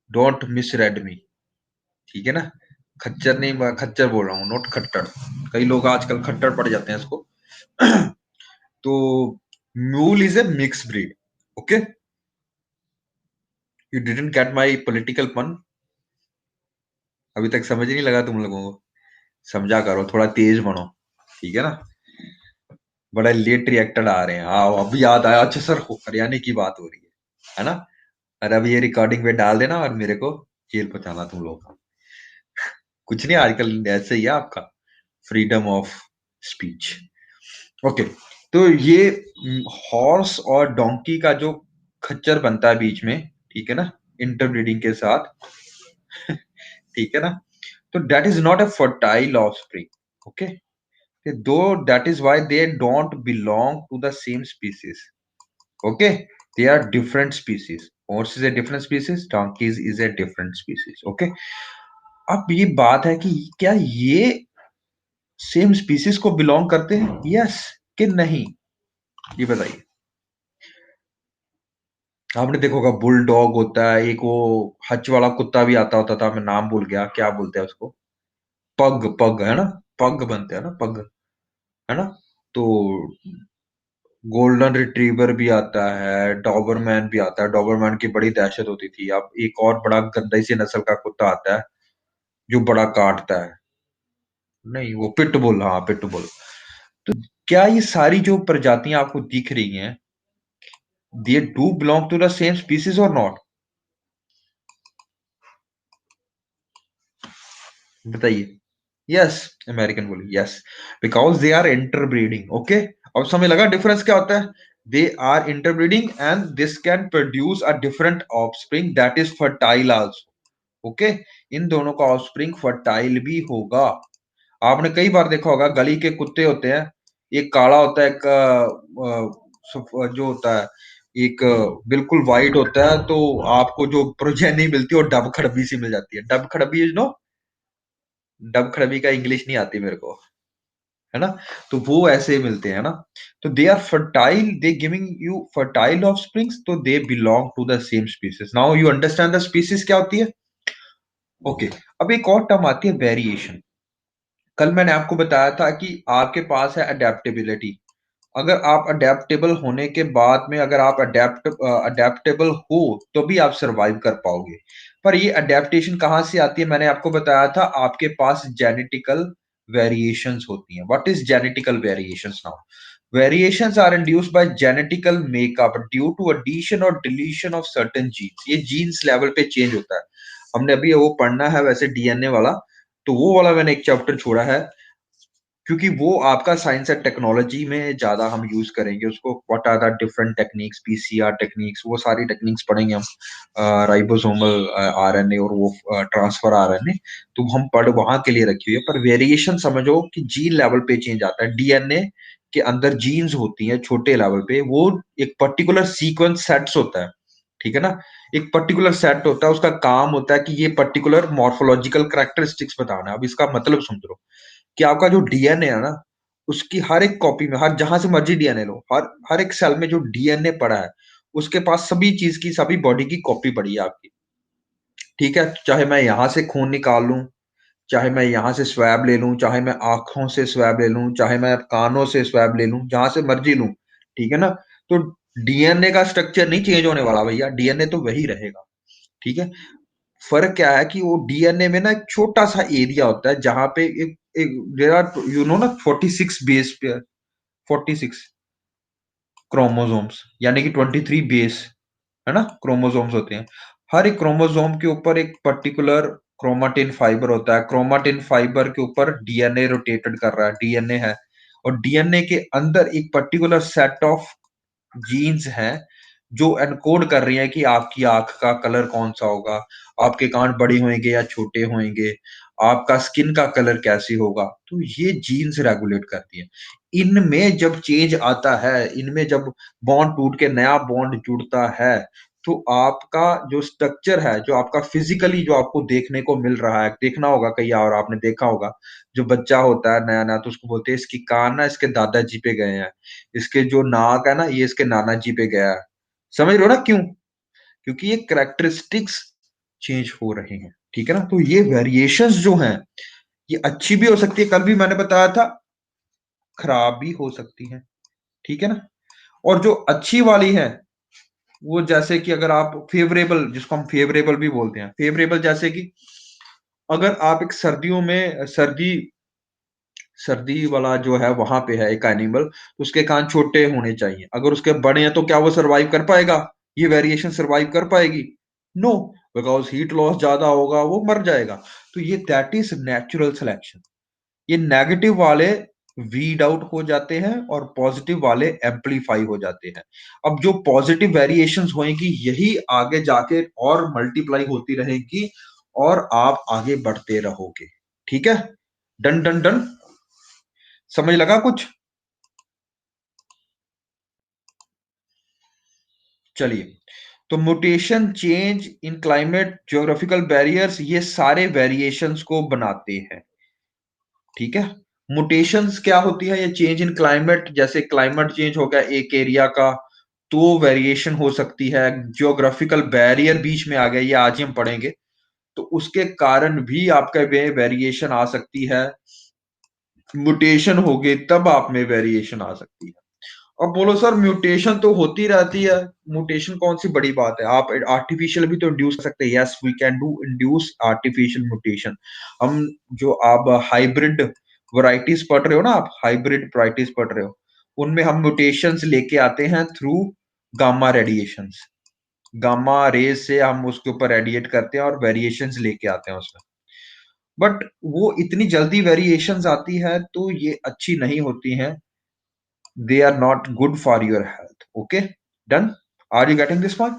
डोंट मिस रेड मी, ठीक है ना। खच्चर नहीं, मैं खच्चर बोल रहा हूँ, नोट खट्टर। कई लोग आजकल खट्टर पड़ जाते हैं इसको। तो mule is a mix breed. Okay, you didn't get my political पन। अभी तक समझ ही नहीं लगा तुम लोगों को। समझा करो, थोड़ा तेज बनो, ठीक है ना। बड़ा लेट रिएक्टेड आ रहे हैं। हाँ, अभी याद आया, अच्छा सर हरियाणा की बात हो रही है ना। अरे अभी ये रिकॉर्डिंग पे डाल देना और मेरे को जेल पहुंचाना तुम लोग। कुछ नहीं, आजकल ऐसे ही है आपका, फ्रीडम ऑफ स्पीच। ओके, तो ये हॉर्स और डोंकी का जो खच्चर बनता है बीच में, ठीक है ना, इंटरब्रीडिंग के साथ, ठीक है ना, तो that is not a fertile offspring. Okay, दो, that is why they don't belong to the same species. Okay, they are different species. Horse is a different species, donkeys is a different species. Okay, अब ये बात है कि क्या ये सेम स्पीसीज को बिलोंग करते हैं, यस कि नहीं, ये बताइए। आपने देखा होगा बुल डॉग होता है, एक वो हच वाला कुत्ता भी आता होता था, मैं नाम भूल गया, क्या बोलते हैं उसको, पग, पग है ना, पग बनते हैं ना, पग, है ना। तो गोल्डन रिट्रीवर भी आता है, डॉबरमैन भी आता है। डॉबरमैन की बड़ी दहशत होती थी। अब एक और बड़ा गंदी सी नस्ल का कुत्ता आता है जो बड़ा काटता है, नहीं वो पिटबुल, हाँ पिटबुल। तो क्या ये सारी जो प्रजातियां आपको दिख रही हैं, they do belong to the same species और नॉट, बताइए। यस, अमेरिकन बोली yes, because they are interbreeding. Okay, अब समय लगा डिफरेंस क्या होता है। They are interbreeding and this can produce a different offspring that is fertile also. Okay, इन दोनों का ऑफस्प्रिंग फर्टाइल भी होगा। आपने कई बार देखा होगा, गली के कुत्ते होते हैं, एक काला होता है, एक जो होता है, एक बिल्कुल व्हाइट होता है। तो आपको जो प्रोजेनी मिलती है वो डब खड़बी सी मिल जाती है। डब खड़बी इज नो, डब खड़बी का इंग्लिश नहीं आती मेरे को, है ना। तो वो ऐसे मिलते हैं ना। तो they are fertile, they giving you fertile offsprings, तो they belong to the same species. Now you understand the species क्या होती है। ओके, अब एक और टर्म आती है, वेरिएशन। कल मैंने आपको बताया था कि आपके पास है अडेप्टेबिलिटी। अगर आप अडेप्टेबल होने के बाद में, अगर आप अडेप्टेबल हो तो भी आप सरवाइव कर पाओगे। पर ये अडेप्टेशन कहाँ से आती है, मैंने आपको बताया था, आपके पास जेनेटिकल वेरिएशंस होती हैं। What is genetical variations now. Variations are induced by genetical makeup due to addition और डिलीशन ऑफ सर्टेन जीन्स। ये जीन्स लेवल पे चेंज होता है। हमने अभी वो पढ़ना है वैसे डीएनए वाला, तो वो वाला मैंने एक चैप्टर छोड़ा है, क्योंकि वो आपका साइंस एंड टेक्नोलॉजी में ज्यादा हम यूज करेंगे उसको। What are the different techniques, PCR techniques, वो सारी टेक्निक्स पढ़ेंगे हम। राइबोसोमल आरएनए और वो ट्रांसफर आरएनए, तो हम पढ़ वहां के लिए रखी हुई है। पर वेरिएशन समझो कि जीन लेवल पे चेंज आता है। डीएनए के अंदर जीन्स होती हैं छोटे लेवल पे, वो एक पर्टिकुलर सीक्वेंस सेट्स होता है, ठीक है ना। एक पर्टिकुलर सेट होता है, उसका काम होता है कि ये पर्टिकुलर मॉर्फोलॉजिकल कैरेक्टरिस्टिक्स बताना है। अब इसका मतलब समझ लो कि आपका जो डीएनए है ना, उसकी हर एक कॉपी में, हर जहां से मर्जी डीएनए लो, हर हर एक सेल में जो डीएनए पड़ा है, उसके पास सभी चीज की, सभी बॉडी की कॉपी पड़ी है आपकी, ठीक है। चाहे मैं यहां से खून निकाल लूं, चाहे मैं यहां से स्वैब ले लूं, चाहे मैं आंखों से स्वैब ले लूं, चाहे मैं कानों से स्वैब ले लूं, जहां से मर्जी लूं, ठीक है ना। तो डीएनए का स्ट्रक्चर नहीं चेंज होने वाला भैया, डीएनए तो वही रहेगा, ठीक है। फर्क क्या है कि वो डीएनए में ना एक छोटा सा एरिया होता है जहां पे एक देयर आर, यू नो ना, 46 बेस पे, 46 क्रोमोसोम्स, यानी कि 23 बेस, है ना, क्रोमोसोम्स होते हैं। हर एक क्रोमोसोम के ऊपर एक पर्टिकुलर क्रोमाटिन फाइबर होता है। क्रोमाटिन फाइबर के ऊपर डीएनए रोटेटेड कर रहा है, डीएनए है। और डीएनए के अंदर एक पर्टिकुलर सेट ऑफ जीन्स हैं जो एनकोड कर रही हैं कि आपकी आंख का कलर कौन सा होगा, आपके कान बड़े होंगे या छोटे होंगे, आपका स्किन का कलर कैसे होगा, तो ये जीन्स रेगुलेट करती है। इनमें जब चेंज आता है, इनमें जब बॉन्ड टूट के नया बॉन्ड जुड़ता है, तो आपका जो स्ट्रक्चर है, जो आपका फिजिकली जो आपको देखने को मिल रहा है, देखना होगा कहीं और आपने देखा होगा, जो बच्चा होता है नया नया तो उसको बोलते हैं इसकी कान ना इसके दादाजी पे गए हैं, इसके जो नाक है ना ये इसके नाना जी पे गया है। समझ रहे हो ना क्यों? क्योंकि ये कैरेक्टरिस्टिक्स चेंज हो रहे हैं, ठीक है ना? तो ये वेरिएशंस जो हैं, ये अच्छी भी हो सकती है, कल भी मैंने बताया था, खराब भी हो सकती है, ठीक है ना? और जो अच्छी वाली है, वो जैसे कि अगर आप फेवरेबल, जिसको हम फेवरेबल भी बोलते हैं, फेवरेबल जैसे कि अगर आप एक सर्दियों में सर्दी वाला जो है वहां पे है एक एनिमल, तो उसके कान छोटे होने चाहिए। अगर उसके बड़े हैं तो क्या वो सरवाइव कर पाएगा? ये वेरिएशन सरवाइव कर पाएगी? नो, बिकॉज हीट लॉस ज्यादा होगा, वो मर जाएगा। तो ये दैट इज नेचुरल सिलेक्शन। ये नेगेटिव वाले वीड आउट हो जाते हैं और पॉजिटिव वाले एम्पलीफाई हो जाते हैं। अब जो पॉजिटिव वेरिएशंस होंगी यही आगे जाके और मल्टीप्लाई होती रहेगी और आप आगे बढ़ते रहोगे, ठीक है? Done done done. समझ लगा कुछ? चलिए, तो mutation, change in climate, geographical barriers, ये सारे वेरिएशंस को बनाते हैं, ठीक है? म्यूटेशंस क्या होती है? ये चेंज इन क्लाइमेट, जैसे क्लाइमेट चेंज हो गया एक एरिया का, तो वेरिएशन हो सकती है। ज्योग्राफिकल बैरियर बीच में आ गया, ये आज ही हम पढ़ेंगे, तो उसके कारण भी आपका वेरिएशन आ सकती है। म्यूटेशन हो गई तब आप में वेरिएशन आ सकती है। अब बोलो सर म्यूटेशन तो होती रहती है, म्यूटेशन कौन सी बड़ी बात है? आप आर्टिफिशियल भी तो इंड्यूस कर सकते हैं। Yes, we can do induce artificial mutation. हम जो आप हाइब्रिड वैरायटीज पढ़ रहे हो ना, आप हाइब्रिड वैरायटीज पढ़ रहे हो, उनमें हम म्यूटेशंस लेके आते हैं through gamma radiations. Gamma rays से हम उसके ऊपर रेडिएट करते हैं और वेरिएशंस लेके आते हैं उसमें। बट वो इतनी जल्दी वेरिएशंस आती है तो ये अच्छी नहीं होती हैं। They are not good for your health. Okay, done. Are you getting this one?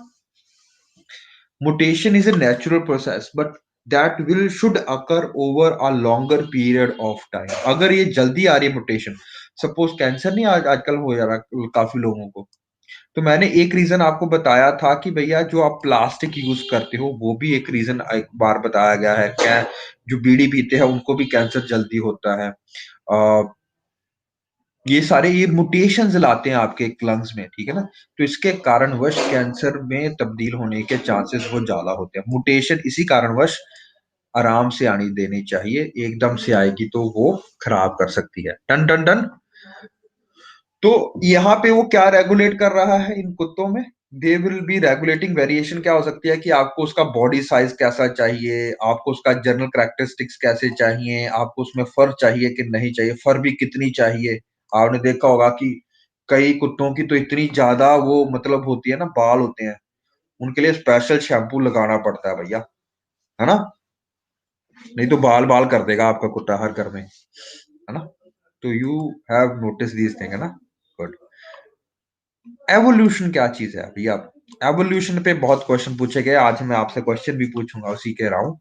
Mutation is a natural process, but that will should occur over a longer period of time. अगर ये जल्दी आ रही है mutation, सपोज कैंसर नहीं आज आजकल हो जा रहा काफी लोगों को, तो मैंने एक रीजन आपको बताया था कि भैया जो आप प्लास्टिक यूज करते हो वो भी एक रीजन एक बार बताया गया है। क्या? जो बीड़ी पीते हैं उनको भी कैंसर जल्दी होता है। ये सारे ये म्यूटेशंस लाते हैं आपके लंग्स में, ठीक है ना? तो इसके कारणवश कैंसर में तब्दील होने के चांसेस वो ज्यादा होते हैं। म्यूटेशन इसी कारणवश आराम से आनी देनी चाहिए, एकदम से आएगी तो वो खराब कर सकती है। Done done done. तो यहाँ पे वो क्या रेगुलेट कर रहा है इन कुत्तों में? They will be regulating variation. क्या हो सकती है कि आपको उसका बॉडी साइज कैसा चाहिए, आपको उसका जनरल कैरेक्टरिस्टिक्स कैसे चाहिए, आपको उसमें फर चाहिए कि नहीं चाहिए, फर भी कितनी चाहिए। आपने देखा होगा कि कई कुत्तों की तो इतनी ज्यादा वो मतलब होती है ना, बाल होते हैं, उनके लिए स्पेशल शैम्पू लगाना पड़ता है भैया, है ना? नहीं तो बाल बाल कर देगा आपका कुत्ता हर घर में, है ना? तो you have notice these thing, है ना? गुड। एवोल्यूशन क्या चीज है भैया? एवोल्यूशन पे बहुत क्वेश्चन पूछे गए, आज मैं आपसे क्वेश्चन भी पूछूंगा उसी के around.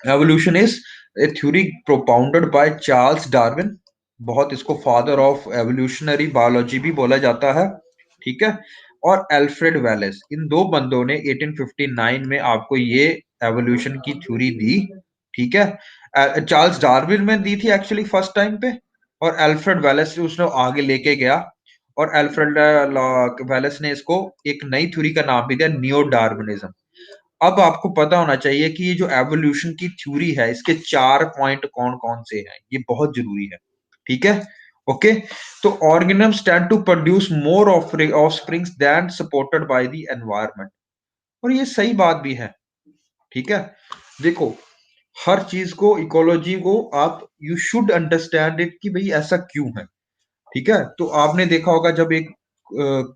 Evolution is a theory propounded by Charles Darwin. बहुत इसको फादर ऑफ एवोल्यूशनरी बायोलॉजी भी बोला जाता है, ठीक है? और एल्फ्रेड वेलेस, इन दो बंदों ने 1859 में आपको ये एवोल्यूशन की थ्योरी दी, ठीक है? चार्ल्स डार्विन में दी थी एक्चुअली फर्स्ट टाइम पे, और एल्फ्रेड वेलेस से उसने आगे लेके गया, और एल्फ्रेड वेलेस ने इसको एक नई थ्योरी का नाम भी दिया, नियो डार्विनिज्म। अब आपको पता होना चाहिए कि ये जो एवोल्यूशन की थ्योरी है इसके 4 पॉइंट कौन कौन से हैं, ये बहुत जरूरी है, ठीक है? ओके। तो organisms tend to produce more offsprings than supported by the environment. और ये सही बात भी है, ठीक है? देखो, हर चीज को, इकोलॉजी को आप यू शुड अंडरस्टैंड इट कि भाई ऐसा क्यों है, ठीक है? तो आपने देखा होगा जब एक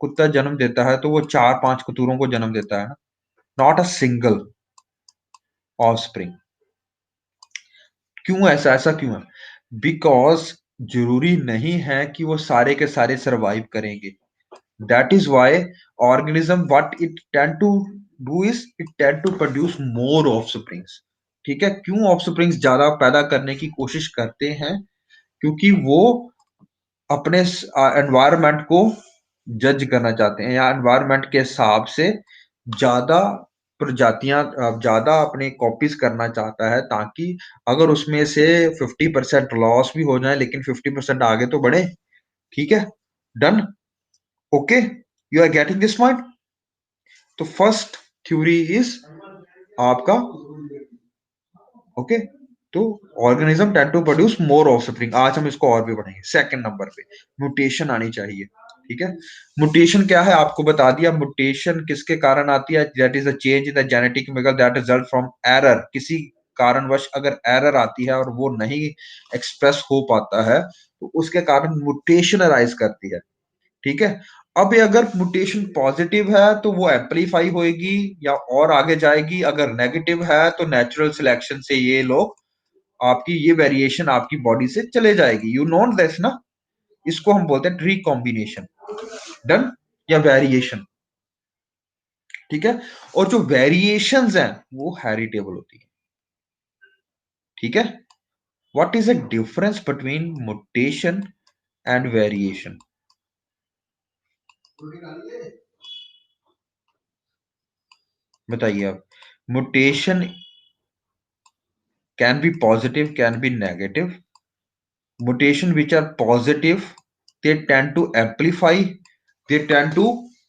कुत्ता जन्म देता है तो वो 4-5 कतूरों को जन्म देता है, नॉट अ सिंगल ऑफस्प्रिंग। क्यों ऐसा, ऐसा क्यों है? बिकॉज जरूरी नहीं है कि वो सारे के सारे सरवाइव करेंगे। That is why organism what it tend to do is it tend to produce more offsprings. ठीक है, क्यों ऑफस्प्रिंग्स ज्यादा पैदा करने की कोशिश करते हैं? क्योंकि वो अपने एनवायरनमेंट को जज करना चाहते हैं, या एनवायरनमेंट के हिसाब से ज्यादा प्रजातियां ज्यादा अपने कॉपीज करना चाहता है, ताकि अगर उसमें से 50% लॉस भी हो जाए लेकिन 50% आगे तो बढ़े। ठीक है, done, okay, you are getting this point? तो फर्स्ट थ्योरी इज आपका ओके। तो organism tend to produce more offspring, आज हम इसको और भी बढ़ाएंगे। सेकंड नंबर पे म्यूटेशन आनी चाहिए। ठीक है, म्यूटेशन क्या है आपको बता दिया। म्यूटेशन किसके कारण आती है? That is a change in the genetic makeup that result from error. किसी कारणवश अगर एरर आती है और वो नहीं एक्सप्रेस हो पाता है तो उसके कारण म्यूटेशन अराइज करती है। ठीक है, अब ये अगर म्यूटेशन पॉजिटिव है तो वो एम्पलीफाई होएगी या और आगे जाएगी, अगर नेगेटिव है तो नेचुरल सिलेक्शन से ये लोग आपकी ये वेरिएशन आपकी बॉडी से चले जाएगी। यू नो दिस ना, इसको हम बोलते हैं रिकॉम्बिनेशन, डन, या वेरिएशन। ठीक है, और जो वेरिएशंस हैं वो हेरिटेबल होती है। ठीक है, what is the difference between mutation and variation? बताइए आप। Mutation can be positive, can be negative. Mutation which are positive, they tend to amplify, they tend to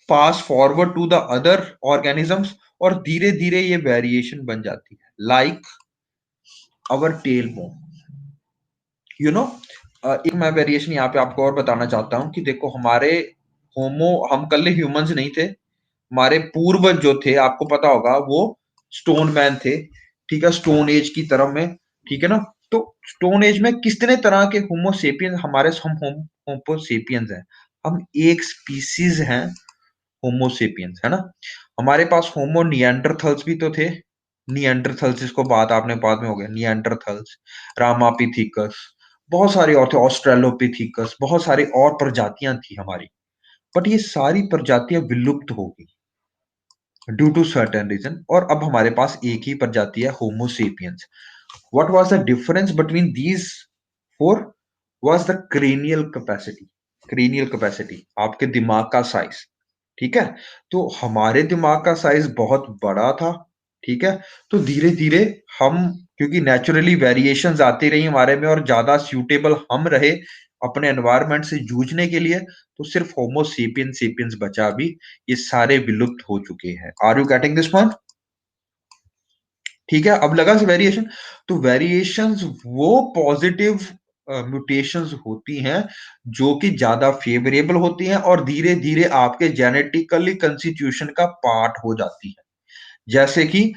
pass forward to the other organisms, और धीरे धीरे ये वेरिएशन बन जाती है, like our tail bone. You know, एक मैं वेरिएशन यहाँ पे आपको और बताना चाहता हूँ कि देखो हमारे होमो, हम कल ह्यूमंस नहीं थे, हमारे पूर्वज जो थे आपको पता होगा वो स्टोन मैन थे। ठीक है, स्टोन एज की तरफ में। ठीक है ना, तो स्टोन एज में कितने तरह के होमोसेपियंस हमारे, हम होमोसेपियंस हैं, हम एक स्पीसीज हैं होमोसेपियंस, है ना। हमारे पास होमो निएंडरथल्स भी तो थे। निएंडरथल्स, इसको बात आपने बाद में हो गया, निएंडरथल्स, रामापिथिकस, बहुत सारे और थे, ऑस्ट्रेलोपिथिकस, बहुत सारी और प्रजातियां थी हमारी। बट ये सारी प्रजातियां विलुप्त हो गई ड्यू टू सर्टेन रीजन, और अब हमारे पास एक ही प्रजाति है, Homo sapiens. What was the difference between these four? Was the cranial capacity. Cranial capacity, आपके दिमाग का साइज। ठीक है, तो हमारे दिमाग का साइज बहुत बड़ा था। ठीक है, तो धीरे धीरे हम, क्योंकि नेचुरली वेरिएशंस आती रही हमारे में और ज्यादा सूटेबल हम रहे अपने एनवायरनमेंट से जूझने के लिए, तो सिर्फ होमोसेपियंस सेपियंस बचा। अभी ये सारे विलुप्त हो चुके हैं। Are you getting this point? ठीक है, अब लगा से वेरिएशन। तो वेरिएशंस वो पॉजिटिव म्यूटेशंस होती हैं जो कि ज्यादा फेवरेबल होती हैं और धीरे धीरे आपके जेनेटिकली कंस्टिट्यूशन का पार्ट हो जाती है। जैसे कि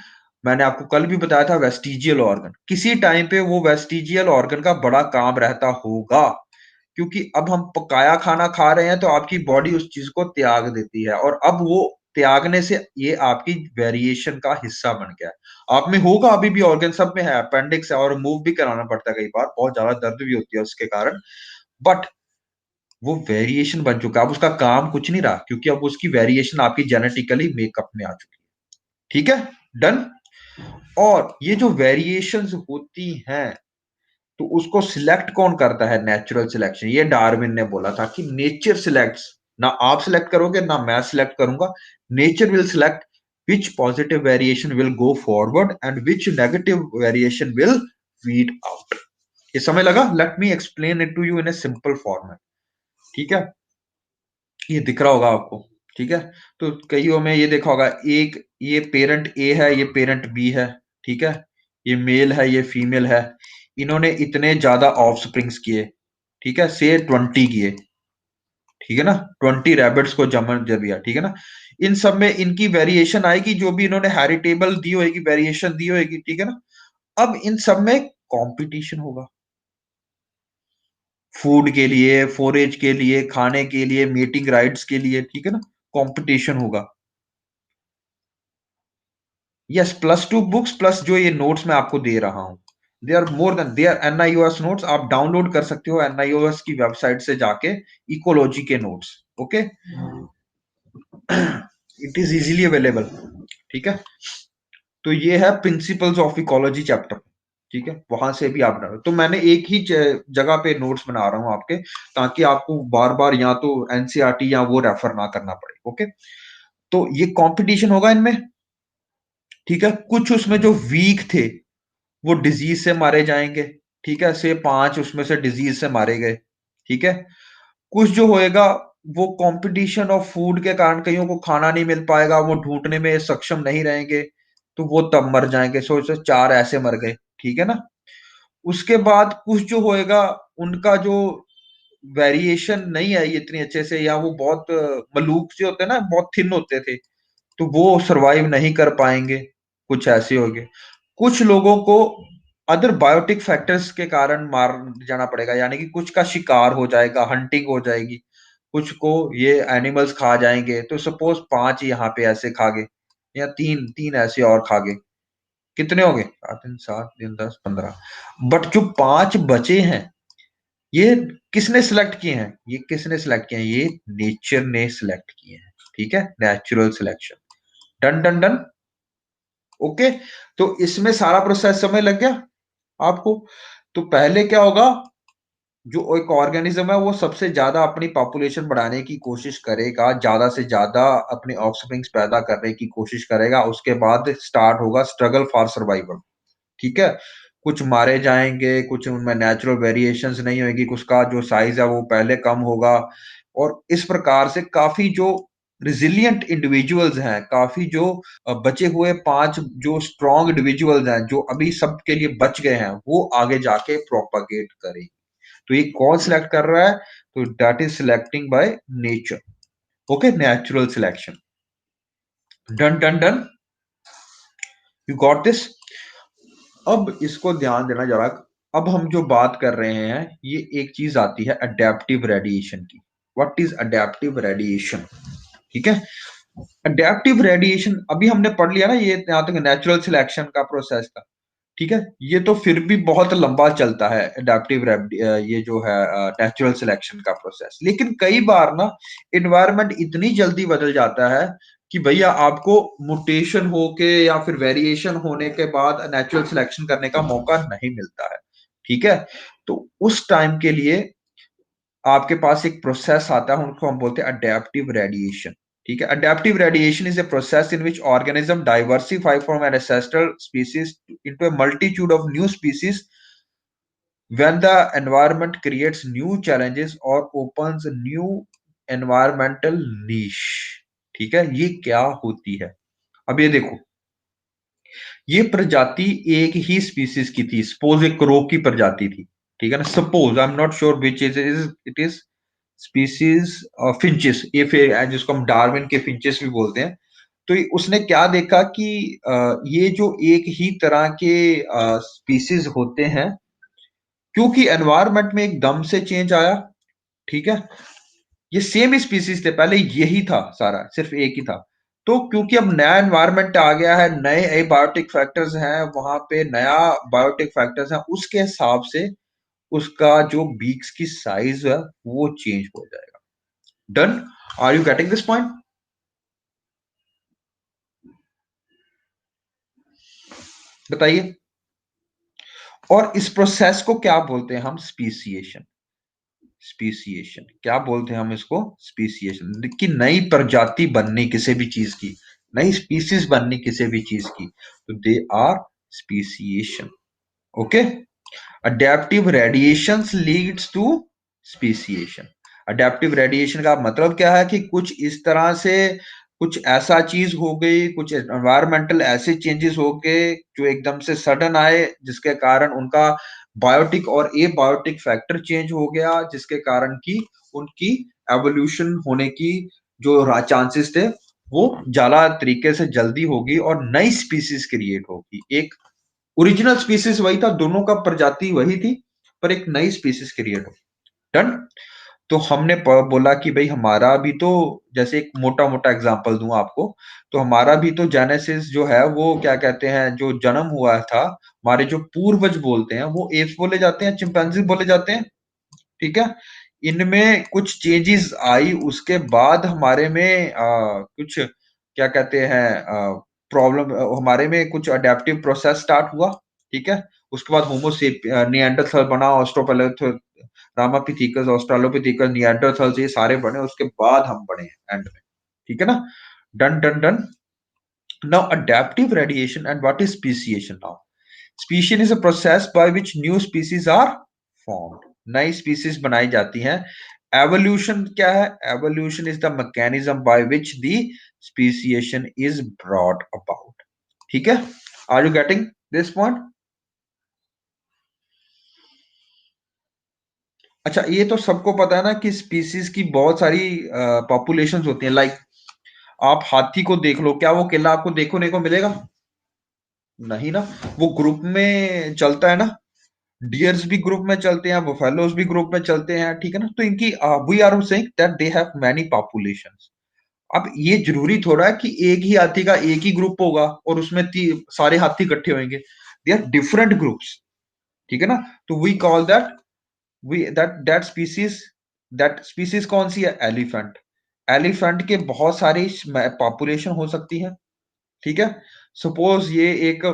मैंने आपको कल भी बताया था, वेस्टिजियल ऑर्गन, किसी टाइम पे वो वेस्टिजियल ऑर्गन का बड़ा काम रहता होगा, क्योंकि अब हम पकाया खाना खा रहे हैं तो आपकी बॉडी उस चीज को त्याग देती है, और अब वो त्यागने से ये आपकी वेरिएशन का हिस्सा बन गया है। आप में होगा, अभी भी ऑर्गन सब में है, अपेंडिक्स है, और मूव भी कराना पड़ता है कई बार, बहुत ज्यादा दर्द भी होती है उसके कारण। बट वो वेरिएशन बन चुका है, अब उसका काम कुछ नहीं रहा, क्योंकि अब उसकी वेरिएशन आपकी जेनेटिकली मेकअप में आ चुकी है। ठीक है, डन। और ये जो वेरिएशंस होती हैं तो उसको सिलेक्ट कौन करता है? Natural selection. ये डार्विन ने बोला था कि नेचर सिलेक्ट्स, ना आप सिलेक्ट करोगे ना मैं सिलेक्ट करूंगा, nature will select which positive variation will go forward and which negative variation will weed out। ये समय लगा? Let me explain it to you in a simple format. ठीक है, ये दिख रहा होगा आपको। ठीक है, तो कईयों में ये देखा होगा, एक ये पेरेंट ए है, ये पेरेंट बी है। ठीक है, ये मेल है, ये फीमेल है, इन्होंने इतने ज्यादा ऑफ स्प्रिंग्स किए। ठीक है, से 20 किए। ठीक है ना, 20 रैबिट्स को जन्म दिया। ठीक है ना, इन सब में इनकी वेरिएशन आएगी, जो भी इन्होंने हेरिटेबल दी होगी, वेरिएशन दी होगी। ठीक है ना, अब इन सब में कंपटीशन होगा, फूड के लिए, फोरेज के लिए, खाने के लिए, मीटिंग राइट्स के लिए। ठीक है ना, कंपटीशन होगा। Yes, plus two books plus जो ये नोट्स मैं आपको दे रहा हूं, they are more than, they are NIOS notes. आप डाउनलोड कर सकते हो एनआईओएस की वेबसाइट से जाके, इकोलॉजी के notes. Okay, it is easily available. ठीक है, तो ये है प्रिंसिपल्स ऑफ इकोलॉजी चैप्टर। ठीक है, वहां से भी आप डालो, तो मैंने एक ही जगह पे नोट्स बना रहा हूं आपके, ताकि आपको बार बार या तो एनसीईआरटी या वो रेफर ना करना पड़े। ओके, तो ये कंपटीशन होगा इनमें। ठीक है, कुछ उसमें जो वीक थे वो डिजीज से मारे जाएंगे। ठीक है, से 5 उसमें से डिजीज से मारे गए। ठीक है, कुछ जो होएगा वो कंपटीशन ऑफ फूड के कारण कईयों को खाना नहीं मिल पाएगा, वो ढूंढने में सक्षम नहीं रहेंगे, तो वो तब मर जाएंगे। सोचो 4 ऐसे मर गए। ठीक है ना। उसके बाद कुछ जो होएगा उनका जो वेरिएशन नहीं आई इतनी अच्छे से, या वो बहुत मलूक से होते हैं ना, बहुत थिन होते थे, तो वो सरवाइव नहीं कर पाएंगे। कुछ ऐसे हो गए। कुछ लोगों को अदर बायोटिक फैक्टर्स के कारण मार जाना पड़ेगा, यानी कि कुछ का शिकार हो जाएगा, हंटिंग हो जाएगी, कुछ को ये एनिमल्स खा जाएंगे। तो सपोज 5 यहाँ पे ऐसे खा गए, या तीन तीन ऐसे और खा गए, कितने हो गए? 7 3 7 3 10 15। बट जो 5 बचे हैं, ये किसने सिलेक्ट किए हैं? ये किसने सिलेक्ट किए हैं? ये नेचर ने सिलेक्ट किए हैं। ठीक है, natural selection. Done done done. Okay, तो इसमें सारा प्रोसेस समय लग गया आपको। तो पहले क्या होगा, जो एक ऑर्गेनिज्म है वो सबसे ज्यादा अपनी पॉपुलेशन बढ़ाने की कोशिश करेगा, ज्यादा से ज्यादा अपने ऑफस्प्रिंग्स पैदा करने की कोशिश करेगा। उसके बाद स्टार्ट होगा स्ट्रगल फॉर सर्वाइवल। ठीक है, कुछ मारे जाएंगे, कुछ उनमें नेचुरल वेरिएशंस नहीं होगी, कुछ का जो साइज है वो पहले कम होगा। और इस प्रकार से काफी जो रिजिलियंट इंडिविजुअल्स हैं, काफी जो बचे हुए 5 जो स्ट्रॉन्ग इंडिविजुअल्स हैं, जो अभी सबके लिए बच गए हैं, वो आगे जाके प्रोपागेट करें। तो ये कौन सिलेक्ट कर रहा है? तो that is selecting by nature. Okay, natural selection. Done done done. You got this. अब इसको ध्यान देना जरा। अब हम जो बात कर रहे हैं, ये एक चीज आती है अडेप्टिव रेडिएशन की। What is adaptive radiation? ठीक है, अडेप्टिव रेडिएशन अभी हमने पढ़ लिया ना, ये यहां तक नेचुरल सिलेक्शन का प्रोसेस था। ठीक है, ये तो फिर भी बहुत लंबा चलता है अडेप्टिव, ये जो है नेचुरल सिलेक्शन का प्रोसेस। लेकिन कई बार ना एनवायरनमेंट इतनी जल्दी बदल जाता है कि भैया आपको मुटेशन होके या फिर वेरिएशन होने के बाद नेचुरल सिलेक्शन करने का मौका नहीं मिलता है। ठीक है, तो उस टाइम के लिए आपके पास एक प्रोसेस आता है, उनको हम बोलते हैं अडेप्टिव रेडिएशन। ठीक है, adaptive radiation is a process in which organism diversify from an ancestral species into a multitude of new species when the environment creates new challenges or opens a new environmental niche। ठीक है, ये क्या होती है? अब ये देखो, ये प्रजाति एक ही स्पीसीज की थी। सपोज एक क्रो की प्रजाति थी। ठीक है ना, suppose, I am not sure which is it is species finches, ये फिर जिसको हम डार्विन के फिंचेस भी बोलते हैं। तो उसने क्या देखा कि ये जो एक ही तरह के स्पीसीज होते हैं, क्योंकि एनवायरनमेंट में एकदम से चेंज आया। ठीक है, ये सेम ही स्पीसीज थे पहले, यही था सारा, सिर्फ एक ही था। तो क्योंकि अब नया एनवायरनमेंट आ गया है, नए नए बायोटिक फैक्टर्स हैं वहां पे, नया बायोटिक फैक्टर्स हैं, उसके हिसाब से उसका जो बीक्स की साइज है वो चेंज हो जाएगा। Done. Are you getting this point? बताइए। और इस प्रोसेस को क्या बोलते हैं हम? स्पीसिएशन। स्पीसिएशन क्या बोलते हैं हम इसको? स्पीसिएशन, कि नई प्रजाति बननी किसी भी चीज की, नई स्पीसीज बननी किसी भी चीज की, तो they are speciation. Okay, adaptive radiations leads to speciation. Adaptive radiation का मतलब क्या है कि कुछ इस तरह से कुछ ऐसा चीज हो गई, कुछ एनवायरमेंटल ऐसे चेंजेस हो गए जो एकदम से सडन आए, जिसके कारण उनका बायोटिक और ए बायोटिक फैक्टर चेंज हो गया, जिसके कारण की उनकी एवोल्यूशन होने की जो चांसेस थे वो ज्यादा तरीके से जल्दी होगी और नई स्पीसीज क्रिएट होगी। एक ओरिजिनल स्पीसीज वही था, दोनों का प्रजाति वही थी, पर एक नई स्पीसीज क्रिएट हो। डन। तो हमने बोला कि भाई हमारा भी तो, जैसे एक मोटा मोटा एग्जांपल दूं आपको, तो हमारा भी तो जेनेसिस जो है वो क्या कहते हैं, जो जन्म हुआ था, हमारे जो पूर्वज बोलते हैं वो एप्स बोले जाते हैं, चिंपैंजी बोले जाते हैं। ठीक है, इनमें कुछ चेंजेस आई, उसके बाद हमारे में कुछ क्या कहते हैं प्रॉब्लम, हमारे में कुछ अडेप्टिव प्रोसेस स्टार्ट हुआ, ठीक है। उसके बाद निएंडरथल बना, रामापिथिकस, ऑस्ट्रालोपिथिकस, निएंडरथल्स, ये सारे बने, उसके बाद हम बने एंड में, ठीक है ना। Done done done. Now, adaptive radiation and what is speciation now? Speciation is a process by which new species are formed. नई species बनाई जाती हैं. Evolution क्या है? Evolution is the mechanism by which the speciation is brought about. ठीक है? Are you getting this point? अच्छा, ये तो सबको पता है ना कि स्पीसीज की बहुत सारी पॉपुलेशंस होती हैं। लाइक आप हाथी को देख लो, क्या वो अकेला आपको देखने को मिलेगा? नहीं ना, वो ग्रुप में चलता है ना। डियर्स भी ग्रुप में चलते हैं, बुफेलोज भी ग्रुप में चलते हैं, ठीक है ना। तो इनकी we are saying that they have many populations. अब ये जरूरी थोड़ा है कि एक ही हाथी का एक ही ग्रुप होगा और उसमें सारे हाथी इकट्ठे होंगे। दे आर डिफरेंट ग्रुप्स, ठीक है ना। तो we call that, we that species कौन सी है? एलिफेंट। एलिफेंट के बहुत सारी पॉपुलेशन हो सकती है, ठीक है। सपोज ये एक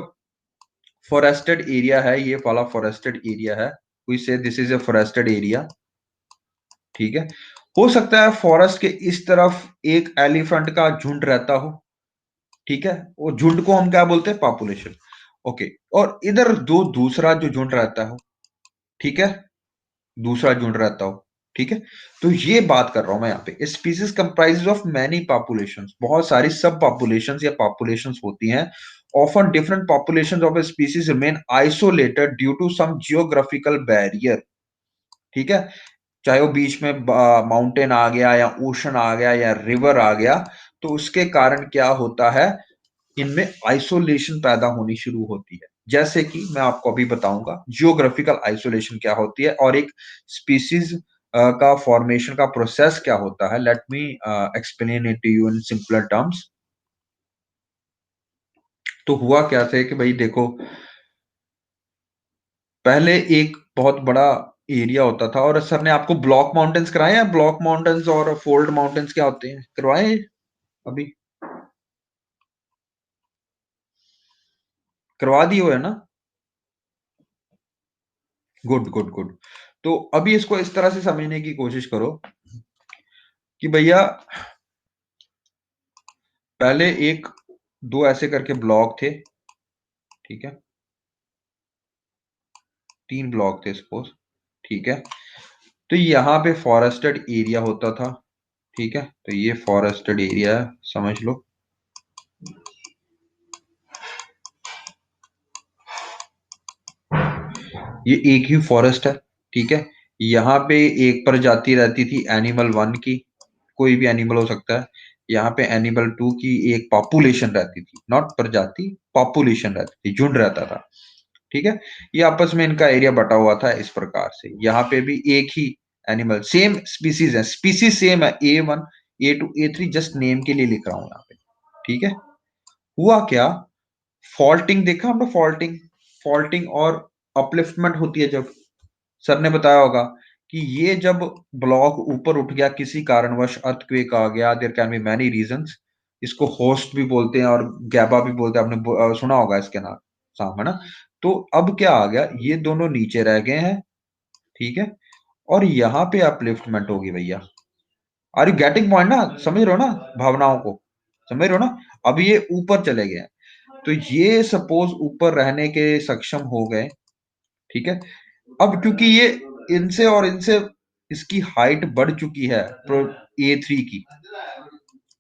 फॉरेस्टेड एरिया है, ये वाला फॉरेस्टेड एरिया है, वी से this is a forested area, ठीक है। हो सकता है फॉरेस्ट के इस तरफ एक एलिफेंट का झुंड रहता हो, ठीक है। वो झुंड को हम क्या बोलते हैं? पॉपुलेशन। ओके। और इधर दो दूसरा जो झुंड रहता है, ठीक है, दूसरा झुंड रहता हो, ठीक है। तो ये बात कर रहा हूं मैं यहाँ पे, species comprise of many populations, बहुत सारी सब पॉपुलेशंस या पॉपुलेशंस होती हैं। Often different populations of a species remain isolated due to some geographical barrier, ठीक है। चाहे वो बीच में माउंटेन आ गया या ओशन आ गया या रिवर आ गया, तो उसके कारण क्या होता है, इनमें आइसोलेशन पैदा होनी शुरू होती है। जैसे कि मैं आपको अभी बताऊंगा जियोग्राफिकल आइसोलेशन क्या होती है और एक स्पीसीज का फॉर्मेशन का प्रोसेस क्या होता है। Let me explain it to you in simpler terms. तो हुआ क्या था कि भाई देखो, पहले एक बहुत बड़ा एरिया होता था, और सर ने आपको ब्लॉक माउंटेन्स कराए हैं? ब्लॉक माउंटेन्स और फोल्ड माउंटेन्स क्या होते हैं, करवाए अभी? करवा दिए हुए है ना? Good good good. तो अभी इसको इस तरह से समझने की कोशिश करो कि भैया पहले एक दो ऐसे करके ब्लॉक थे, ठीक है, तीन ब्लॉक थे सपोज, ठीक है। तो यहाँ पे फॉरेस्टेड एरिया होता था, ठीक है। तो ये फॉरेस्टेड एरिया है, समझ लो। ये एक ही फॉरेस्ट है, ठीक है। यहाँ पे एक प्रजाति रहती थी एनिमल वन की, कोई भी एनिमल हो सकता है। यहाँ पे एनिमल टू की एक पॉपुलेशन रहती थी, नॉट प्रजाति, पॉपुलेशन रहती थी, झुंड रहता था, ठीक है। ये आपस में इनका एरिया बटा हुआ था इस प्रकार से। यहाँ पे भी एक ही एनिमल, सेम स्पीसीज है, स्पीसीज सेम है, A1 A2 A3, just name के लिए लिख रहा हूँ यहाँ पे, ठीक है। हुआ क्या, फॉल्टिंग देखा हमने, फॉल्टिंग, फॉल्टिंग और अपलिफ्टमेंट होती है जब, सर ने बताया होगा कि ये जब ब्लॉक ऊपर उठ गया किसी कारणवश, अर्थक्वेक आ गया, there can be many reasons, इसको होस्ट भी बोलते हैं और गैबा भी बोलते हैं, आपने सुना होगा इसके नाम साम, है ना। तो अब क्या आ गया, ये दोनों नीचे रह गए हैं, ठीक है, और यहाँ पे अपलिफ्टमेंट होगी भैया। आर यू गेटिंग पॉइंट ना, समझ रहे हो ना भावनाओं को, समझ रहे हो ना। अब ये ऊपर चले गए हैं, तो ये सपोज ऊपर रहने के सक्षम हो गए, ठीक है। अब क्योंकि ये इनसे और इनसे इसकी हाइट बढ़ चुकी है, A3 की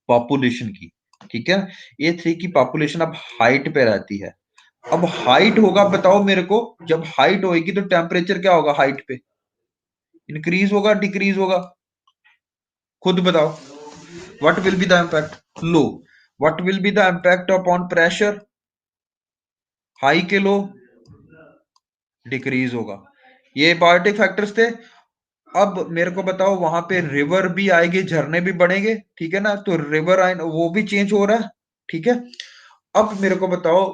पॉपुलेशन की, ठीक है। A3 की पॉपुलेशन अब हाइट पे रहती है। अब हाइट होगा, बताओ मेरे को, जब हाइट होगी तो टेम्परेचर क्या होगा हाइट पे? इंक्रीज होगा डिक्रीज होगा? खुद बताओ। What will be the impact? Low. What will be the impact upon pressure? High के लो, डिक्रीज होगा। ये बायोटिक फैक्टर्स थे। अब मेरे को बताओ, वहां पे रिवर भी आएगी, झरने भी बढ़ेंगे, ठीक है ना। तो रिवर आए वो भी चेंज हो रहा है, ठीक है। अब मेरे को बताओ,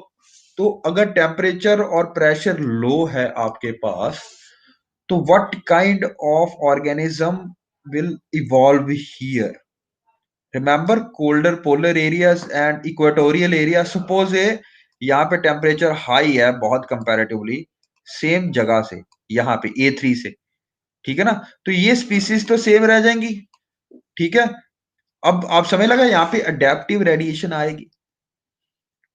तो अगर टेम्परेचर और प्रेशर लो है आपके पास, तो what kind of organism will evolve here? Remember colder polar areas and equatorial areas. Suppose यहाँ पे टेम्परेचर हाई है बहुत कंपैरेटिवली सेम जगह से, यहाँ पे A3 से, ठीक है ना, तो ये स्पीसीज तो सेम रह जाएंगी, ठीक है। अब आप समझ लगा यहाँ पे अडेप्टिव रेडिएशन आएगी,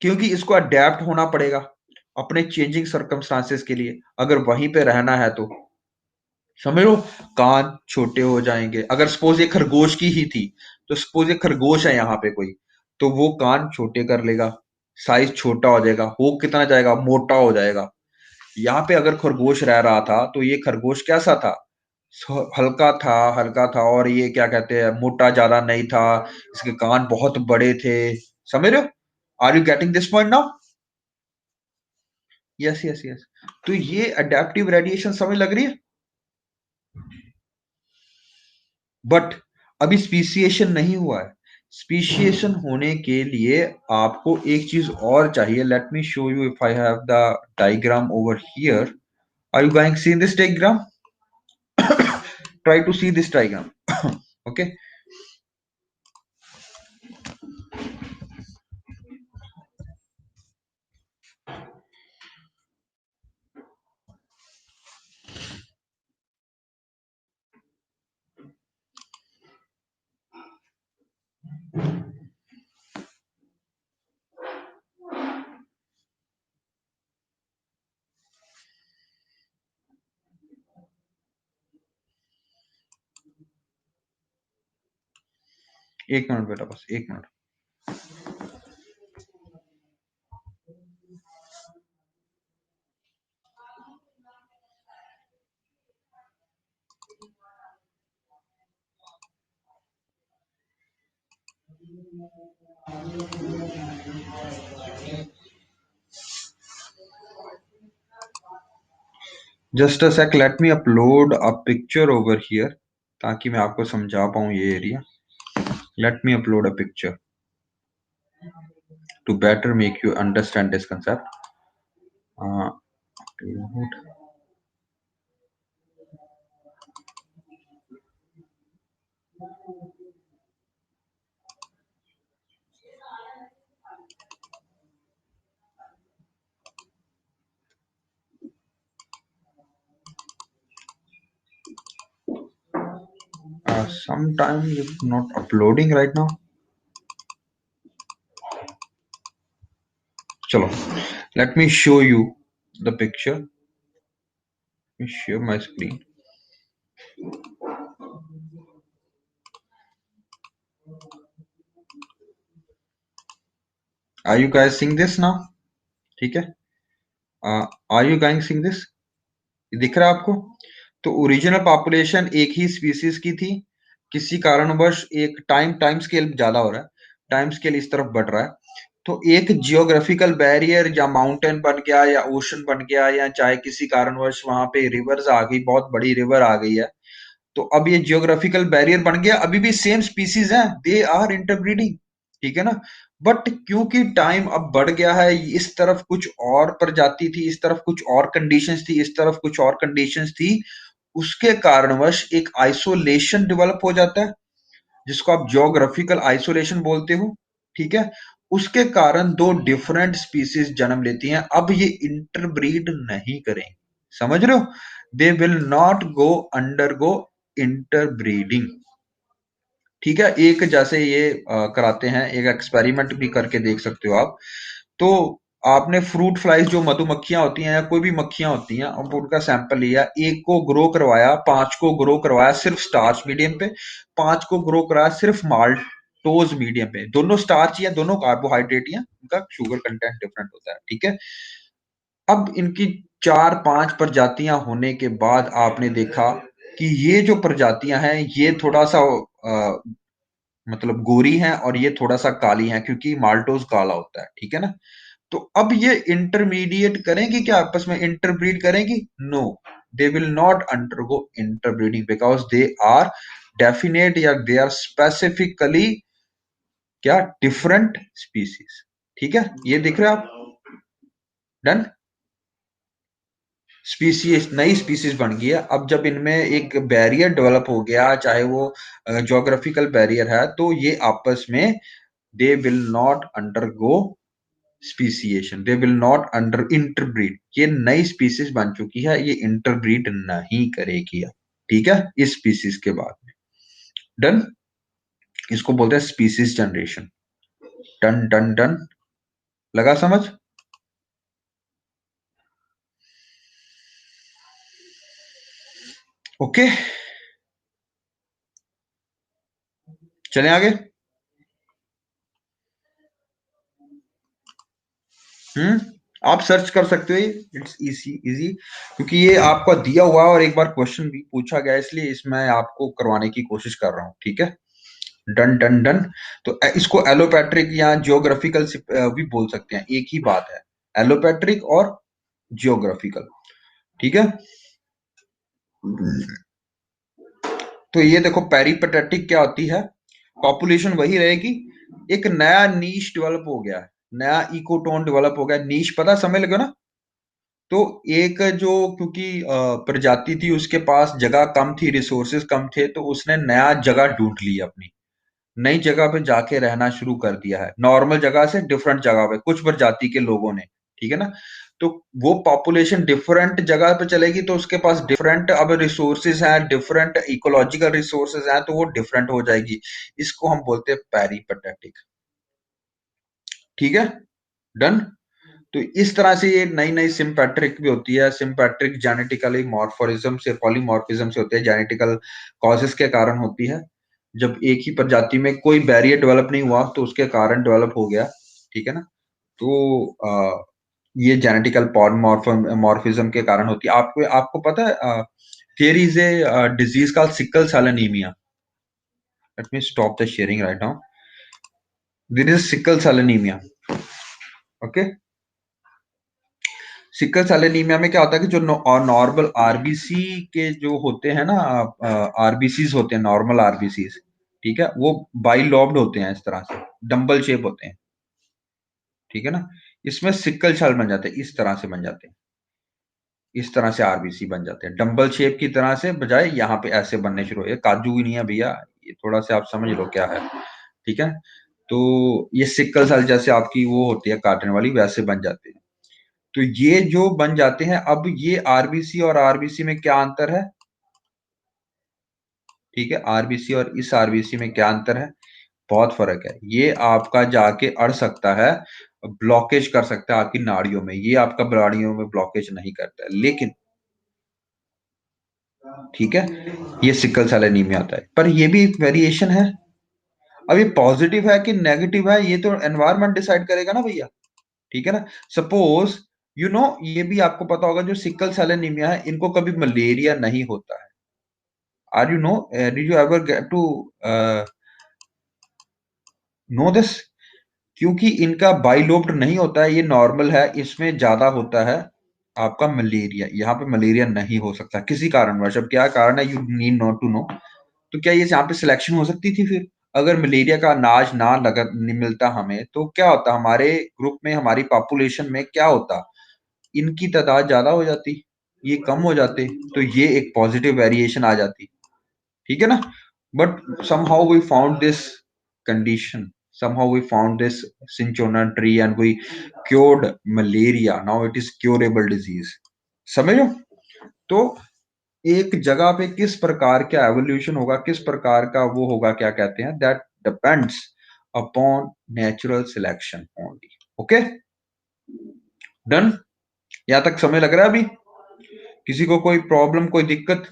क्योंकि इसको अडेप्ट होना पड़ेगा अपने चेंजिंग सर्कमस्टांसेस के लिए, अगर वहीं पे रहना है तो समझ लो, कान छोटे हो जाएंगे। अगर सपोज ये खरगोश की ही थी, तो सपोज ये खरगोश है यहाँ पे कोई, तो वो कान छोटे कर लेगा, साइज छोटा हो जाएगा, वो कितना जाएगा, मोटा हो जाएगा। यहाँ पे अगर खरगोश रह रहा था तो ये खरगोश कैसा था, हल्का था, हल्का था, और ये क्या कहते हैं, मोटा ज्यादा नहीं था, इसके कान बहुत बड़े थे। समझ रहे हो? Are you getting this point now? Yes yes yes. तो ये अडेप्टिव रेडिएशन समझ लग रही है। बट अभी स्पीसिएशन नहीं हुआ है। स्पीशिएशन होने के लिए आपको एक चीज और चाहिए। Let me show you if I have the diagram over here. Are you going see this diagram? Try to see this diagram. Okay, एक मिनट बेटा, बस एक minute. Just a sec, let me upload a picture over here, ताकि मैं आपको समझा पाऊं ये area. Let me upload a picture to better make you understand this concept. Upload. Sometimes it's not uploading right now. Chalo, let me show you the picture. Let me share my screen. Are you guys seeing this now? ठीक है? Are you guys seeing this? ये दिख रहा है आपको? तो ओरिजिनल पॉपुलेशन एक ही स्पीसीज की थी, किसी कारणवश एक टाइम स्केल ज्यादा हो रहा है, टाइम स्केल इस तरफ बढ़ रहा है, तो एक जियोग्राफिकल बैरियर या माउंटेन बन गया या ओशन बन गया, या चाहे किसी कारणवश वहां पे रिवर्स आ गई, बहुत बड़ी रिवर आ गई है, तो अब ये जियोग्राफिकल बैरियर बन गया। अभी भी सेम स्पीसीज हैं, दे आर इंटरब्रीडिंग, ठीक है ना। बट क्योंकि टाइम अब बढ़ गया है, इस तरफ कुछ और प्रजाति थी, इस तरफ कुछ और कंडीशंस थी, इस तरफ कुछ और कंडीशंस थी, उसके कारणवश एक आइसोलेशन डेवलप हो जाता है, जिसको आप जियोग्राफिकल आइसोलेशन बोलते हो, ठीक है। उसके कारण दो डिफरेंट स्पीसीज जन्म लेती हैं। अब ये इंटरब्रीड नहीं करेंगे, समझ रहे हो? दे will not go undergo interbreeding, ठीक है। एक जैसे ये कराते हैं, एक एक्सपेरिमेंट भी करके देख सकते हो आप। तो आपने फ्रूट फ्लाइज, जो मधुमक्खियां होती हैं या कोई भी मक्खियां होती हैं, अब उनका सैंपल लिया, एक को ग्रो करवाया, 5 को ग्रो करवाया सिर्फ स्टार्च मीडियम पे, 5 को ग्रो कराया सिर्फ माल्टोज मीडियम पे। दोनों स्टार्च ही है, दोनों कार्बोहाइड्रेट ही है, उनका शुगर कंटेंट डिफरेंट होता है, ठीक है। अब इनकी 4-5 प्रजातियां होने के बाद आपने देखा कि ये जो प्रजातियां हैं, ये थोड़ा सा मतलब गोरी हैं, और ये थोड़ा सा काली हैं, क्योंकि माल्टोज काला होता है, ठीक है ना। तो अब ये इंटरमीडिएट करेंगी क्या, आपस में इंटरब्रीड करेंगी? No, they will not undergo interbreeding, because they are definite, या दे आर स्पेसिफिकली क्या, डिफरेंट स्पीसीज, ठीक है। ये दिख रहा है आप? डन? स्पीसीज, नई स्पीसीज बन गई है। अब जब इनमें एक बैरियर डेवलप हो गया, चाहे वो ज्योग्राफिकल बैरियर है, तो ये आपस में दे will not undergo speciation, they will not under interbreed. ये नई स्पीसीज बन चुकी है, ये इंटरब्रीड नहीं करेगी। ठीक है, इस स्पीसीज के बाद में डन। इसको बोलते हैं species generation. Done done done, लगा समझ? ओके, चलें आगे। हम्म, आप सर्च कर सकते हो, इट्स इजी इजी, क्योंकि ये आपका दिया हुआ है और एक बार क्वेश्चन भी पूछा गया, इसलिए इसमें आपको करवाने की कोशिश कर रहा हूँ। ठीक है, डन डन डन। तो इसको एलोपैट्रिक या जियोग्राफिकल भी बोल सकते हैं, एक ही बात है, एलोपैट्रिक और जियोग्राफिकल। ठीक है, तो ये देखो पेरिपेटेटिक क्या होती है, पॉपुलेशन वही रहेगी, एक नया नीश डेवलप हो गया है, नया इकोटोन डेवलप हो गया। नीश पता समय लगे ना? तो एक जो, क्योंकि प्रजाति थी, उसके पास जगह कम थी, रिसोर्सेज कम थे, तो उसने नया जगह ढूंढ ली, अपनी नई जगह पे जाके रहना शुरू कर दिया है, नॉर्मल जगह से डिफरेंट जगह पे, कुछ प्रजाति के लोगों ने। ठीक है ना? तो वो पॉपुलेशन डिफरेंट जगह पे चलेगी, तो उसके पास डिफरेंट अब रिसोर्सेज हैं, डिफरेंट इकोलॉजिकल रिसोर्सेज हैं, तो वो डिफरेंट हो जाएगी। इसको हम बोलते हैं पेरिपेटेटिक। ठीक है, डन। तो इस तरह से ये नई नई सिम्पैट्रिक भी होती है। सिम्पैट्रिक जेनेटिकली मॉर्फोरिज्म से, पॉलीमॉर्फिज्म से होते हैं, जेनेटिकल कॉजेस के कारण होती है। जब एक ही प्रजाति में कोई बैरियर डेवलप नहीं हुआ, तो उसके कारण डेवलप हो गया। ठीक है ना? तो ये जेनेटिकल पॉलीमॉर्फिज्म के कारण होती है। आपको आपको पता है, there is a disease called sickle cell anaemia. Let me stop the sharing right now. There is sickle cell anaemia. Okay, sickle cell anaemia में क्या होता है कि जो नॉर्मल आरबीसी के जो होते हैं ना, आरबीसीज होते हैं, नॉर्मल आरबीसीज, ठीक है, वो बाइलॉब्ड होते हैं, इस तरह से डंबल शेप होते हैं। ठीक है ना? इसमें सिकल सेल बन जाते हैं, इस तरह से बन जाते हैं, इस तरह से आरबीसी बन जाते हैं, डंबल शेप की तरह से, बजाय यहाँ पे ऐसे बनने शुरू हुए। काजू भी नहीं है भैया, ये थोड़ा सा आप समझ लो क्या है। ठीक है, तो ये सिकल सेल जैसे आपकी वो होती है काटने वाली, वैसे बन जाते हैं। तो ये जो बन जाते हैं, अब ये आरबीसी और आरबीसी में क्या अंतर है? ठीक है, आरबीसी और इस आरबीसी में क्या अंतर है? बहुत फर्क है। ये आपका जाके अड़ सकता है, ब्लॉकेज कर सकता है आपकी नाड़ियों में, ये आपका नाड़ियों में ब्लॉकेज नहीं करता है, लेकिन ठीक है, ये सिकल सेल एनीमिया आता है। पर ये भी एक वेरिएशन है। अब ये पॉजिटिव है कि नेगेटिव है, ये तो एनवायरनमेंट डिसाइड करेगा ना भैया। ठीक है ना? सपोज ये भी आपको पता होगा, जो सिकल सेल एनीमिया है, इनको कभी मलेरिया नहीं होता है। Are you know, did you ever get to know this? क्योंकि इनका बाइलोब्ड नहीं होता है, ये नॉर्मल है, इसमें ज्यादा होता है आपका मलेरिया। यहाँ पे मलेरिया नहीं हो सकता किसी कारणवश। अब क्या कारण है, you need not to know. तो क्या ये यहाँ पे सिलेक्शन हो सकती थी फिर? अगर मलेरिया का अनाज ना लगा, नहीं मिलता हमें, तो क्या होता, हमारे ग्रुप में, हमारी पॉपुलेशन में क्या होता? इनकी तादाद ज्यादा हो जाती, ये कम हो जाते, तो ये एक पॉजिटिव वेरिएशन आ जाती। ठीक है ना? But somehow we found this condition, somehow we found this cinchona tree and we cured malaria. Now it is curable disease. समझो? तो एक जगह पे किस प्रकार का एवोल्यूशन होगा, किस प्रकार का वो होगा, क्या कहते हैं, that depends upon natural selection only. Okay, done. यहां तक समय लग रहा है अभी? किसी को कोई प्रॉब्लम, कोई दिक्कत,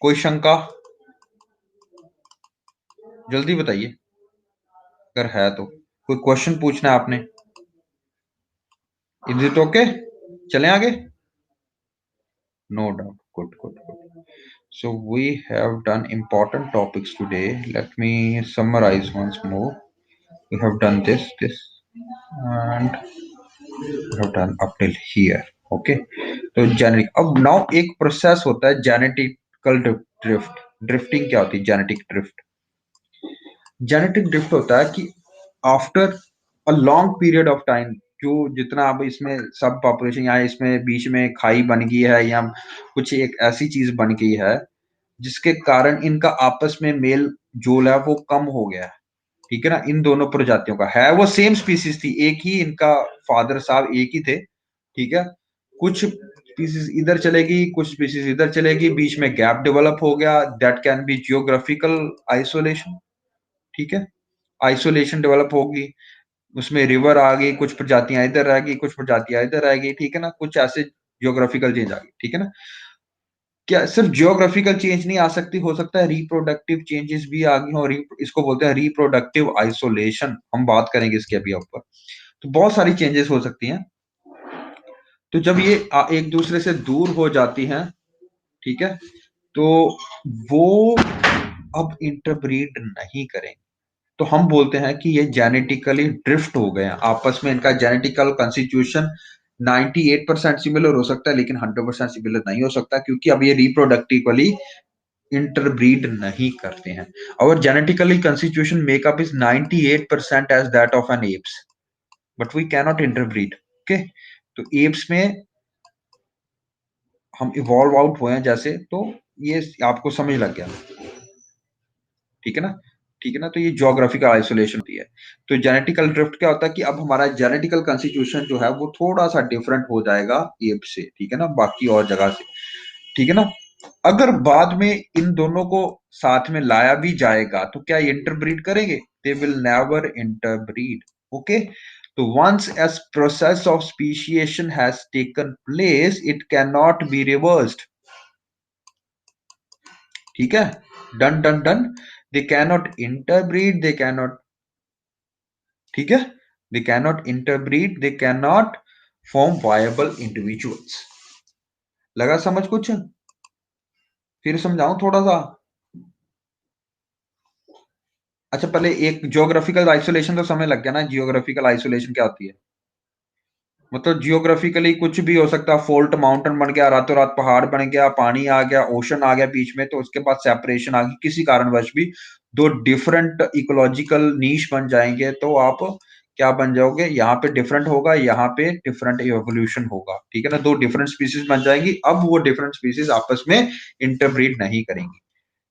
कोई शंका? जल्दी बताइए, अगर है तो। कोई क्वेश्चन पूछना है आपने? Is it okay? चलें आगे? No doubt, good good good. So we have done important topics today. Let me summarize once more. We have done this, and we have done up till here. Okay. तो जेनेटिक, अब नाउ एक प्रोसेस होता है जेनेटिकल ड्रिफ्ट। ड्रिफ्टिंग क्या होती है? जेनेटिक ड्रिफ्ट, जेनेटिक ड्रिफ्ट होता है कि after a long period of time, जो जितना अब इसमें सब पॉपुलेशन यहाँ इसमें बीच में खाई बन गई है या कुछ एक ऐसी चीज बन गई है जिसके कारण इनका आपस में मेल जोल है वो कम हो गया है। ठीक है ना, इन दोनों प्रजातियों का है वो सेम स्पीसीज थी, एक ही इनका फादर साहब एक ही थे। ठीक है, कुछ स्पीसीज इधर चलेगी कुछ स्पीसीज इधर चलेगी, बीच में गैप डेवलप हो गया, that can be geographical isolation. ठीक है, आइसोलेशन डेवलप होगी, उसमें रिवर आ गई, कुछ प्रजातियां इधर आ गई कुछ प्रजातियां इधर आ गई। ठीक है ना, कुछ ऐसे जियोग्राफिकल चेंज आ गई। ठीक है ना, क्या सिर्फ जियोग्राफिकल चेंज नहीं आ सकती, हो सकता है रिप्रोडक्टिव चेंजेस भी आ गई हो, इसको बोलते हैं रिप्रोडक्टिव आइसोलेशन, हम बात करेंगे इसके अभी ऊपर। तो बहुत सारी चेंजेस हो सकती हैं। तो जब ये एक दूसरे से दूर हो जाती हैं, ठीक है, तो वो अब इंटरब्रीड नहीं करेंगे, तो हम बोलते हैं कि ये जेनेटिकली ड्रिफ्ट हो गए हैं आपस में, इनका जेनेटिकल कंस्टिट्यूशन 98% सिमिलर हो सकता है लेकिन 100% सिमिलर नहीं हो सकता, क्योंकि अब ये रिप्रोडक्टिवली इंटरब्रीड नहीं करते हैं। Our genetically constitution makeup is 98% as that of an apes, but we cannot interbreed. Okay, तो apes में हम इवॉल्व आउट हुए हैं जैसे, तो ये आपको समझ लग गया। ठीक है ना, ठीक है ना, तो ये ज्योग्राफिकल आइसोलेशन होती है। तो जेनेटिकल ड्रिफ्ट क्या होता है कि अब हमारा जेनेटिकल कंस्टिट्यूशन जो है वो थोड़ा सा डिफरेंट हो जाएगा एप से, ठीक है ना, बाकी और जगह से। ठीक है ना, अगर बाद में इन दोनों को साथ में लाया भी जाएगा तो क्या इंटरब्रीड करेंगे? They will never interbreed. Okay, तो once as process of speciation has taken place it can not be reversed. ठीक है, done done done, they can not interbreed, they can not, ठीक है, they can not interbreed, they can not form viable individuals. लगा समझ कुछ? फिर समझाऊं थोड़ा सा? अच्छा, पहले एक जियोग्राफिकल आइसोलेशन तो समझ लग गया ना, जियोग्राफिकल आइसोलेशन क्या होती है? मतलब जियोग्राफिकली कुछ भी हो सकता है, फोल्ट माउंटेन बन गया, रातों रात पहाड़ बन गया, पानी आ गया, ओशन आ गया बीच में, तो उसके बाद सेपरेशन आ गई किसी कारणवश भी, दो डिफरेंट इकोलॉजिकल नीश बन जाएंगे, तो आप क्या बन जाओगे, यहाँ पे डिफरेंट होगा, यहाँ पे डिफरेंट एवोल्यूशन होगा। ठीक है ना, दो डिफरेंट स्पीसीज बन जाएंगी, अब वो डिफरेंट स्पीसीज आपस में इंटरब्रीड नहीं करेंगी।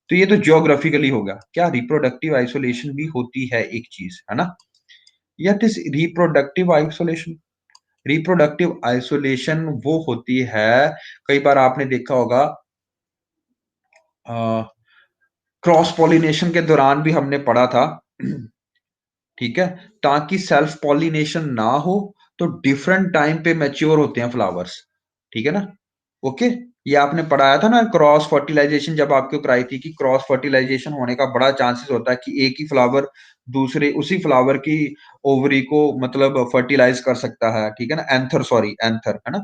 तो ये तो जियोग्राफिकली होगा। क्या रिप्रोडक्टिव आइसोलेशन भी होती है एक चीज, है ना? यह इस रिप्रोडक्टिव आइसोलेशन, रिप्रोडक्टिव आइसोलेशन वो होती है, कई बार आपने देखा होगा क्रॉस पॉलिनेशन के दौरान भी हमने पढ़ा था। ठीक है, ताकि सेल्फ पॉलिनेशन ना हो तो डिफरेंट टाइम पे मैच्योर होते हैं फ्लावर्स। ठीक है ना, ओके, ये आपने पढ़ाया था ना क्रॉस फर्टिलाइजेशन, जब आपको कराई थी कि क्रॉस फर्टिलाइजेशन होने का बड़ा चांसेस होता है कि एक ही फ्लावर दूसरे उसी फ्लावर की ओवरी को मतलब फर्टिलाइज कर सकता है। ठीक है ना, एंथर, सॉरी एंथर, है ना,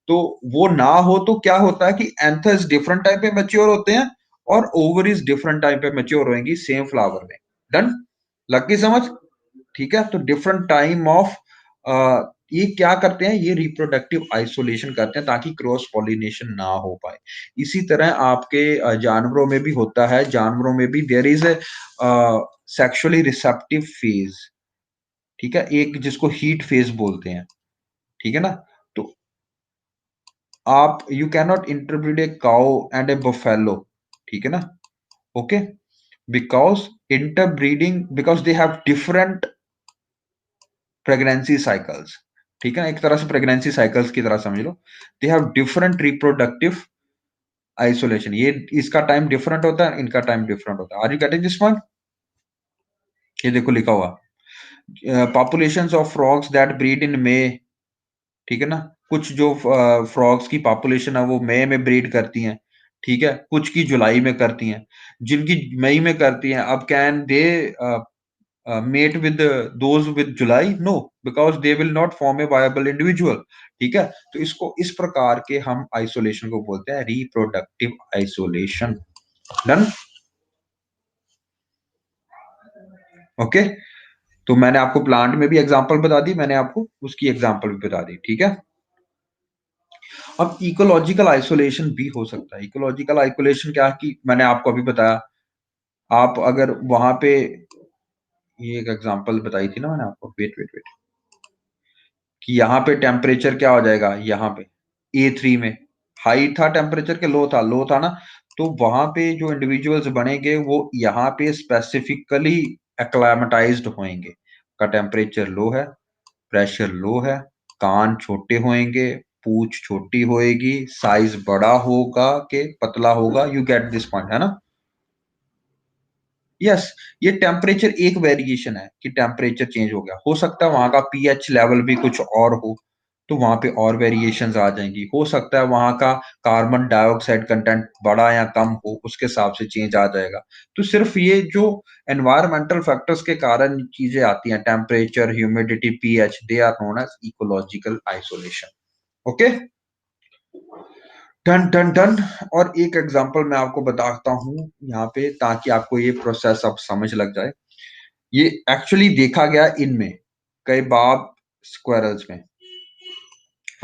तो वो ना हो तो क्या होता है कि एंथर्स डिफरेंट टाइम पे मैच्योर होते हैं और ओवरीज डिफरेंट टाइम पे मैच्योर होंगी सेम फ्लावर में। डन, लग गई समझ? ठीक है, तो डिफरेंट टाइम ऑफ ये क्या करते हैं, ये रिप्रोडक्टिव आइसोलेशन करते हैं ताकि क्रॉस पॉलिनेशन ना हो पाए। इसी तरह आपके जानवरों में भी होता है, जानवरों में भी there is a sexually receptive phase. ठीक है, एक जिसको हीट फेज बोलते हैं। ठीक है ना, तो आप you can not interbreed a cow and A buffalo. ठीक है ना, okay, because interbreeding, because they have different pregnancy cycles. ठीक है ना, एक तरह से प्रेगनेंसी साइकिल्स की तरह समझ लो, they have different reproductive isolation, ये इसका टाइम डिफरेंट होता है, इनका टाइम डिफरेंट होता है। Are you getting this point? ये देखो लिखा हुआ, populations of frogs that breed in May. ठीक है ना, कुछ जो फ्रॉग्स की पॉपुलेशन है वो मई में ब्रीड करती हैं। ठीक है, कुछ की जुलाई में करती हैं, जिनकी मई में करती हैं, अब can they mate with those with July? No, because they will not form a viable individual। ठीक है, तो इसको इस प्रकार के हम आइसोलेशन को बोलते हैं रिप्रोडक्टिव आइसोलेशन। डन, ओके, तो मैंने आपको प्लांट में भी एग्जांपल बता दी, मैंने आपको उसकी एग्जांपल भी बता दी। ठीक है, अब इकोलॉजिकल आइसोलेशन भी हो सकता है। इकोलॉजिकल आइसोलेशन क्या है कि मैंने आपको अभी बताया, आप अगर वहां पे, ये एक एग्जांपल बताई थी ना मैंने आपको, वेट वेट वेट, कि यहाँ पे टेम्परेचर क्या हो जाएगा, यहाँ पे A3 में हाई था टेम्परेचर के लो था ना, तो वहां पे जो इंडिविजुअल्स बनेंगे वो यहाँ पे स्पेसिफिकली एक्लामेटाइज्ड होंगे। का टेम्परेचर लो है, प्रेशर लो है, कान छोटे होंगे, पूंछ छोटी होएगी, साइज बड़ा होगा कि पतला होगा, यू गेट दिस पॉइंट है ना। यस, ये टेम्परेचर एक वेरिएशन है कि टेम्परेचर चेंज हो गया, हो सकता है वहां का पीएच लेवल भी कुछ और हो, तो वहां पे और वेरिएशंस आ जाएंगी। हो सकता है वहां का कार्बन डाइऑक्साइड कंटेंट बड़ा या कम हो, उसके हिसाब से चेंज आ जाएगा। तो सिर्फ ये जो एनवायरमेंटल फैक्टर्स के कारण चीजें आती हैं, temperature, humidity, pH, they are known as ecological isolation. Okay, done done done. और एक एग्जांपल मैं आपको बताता हूं यहाँ पे, ताकि आपको ये प्रोसेस अब समझ लग जाए। ये एक्चुअली देखा गया इनमें, कई बाब स्क्वायरल्स में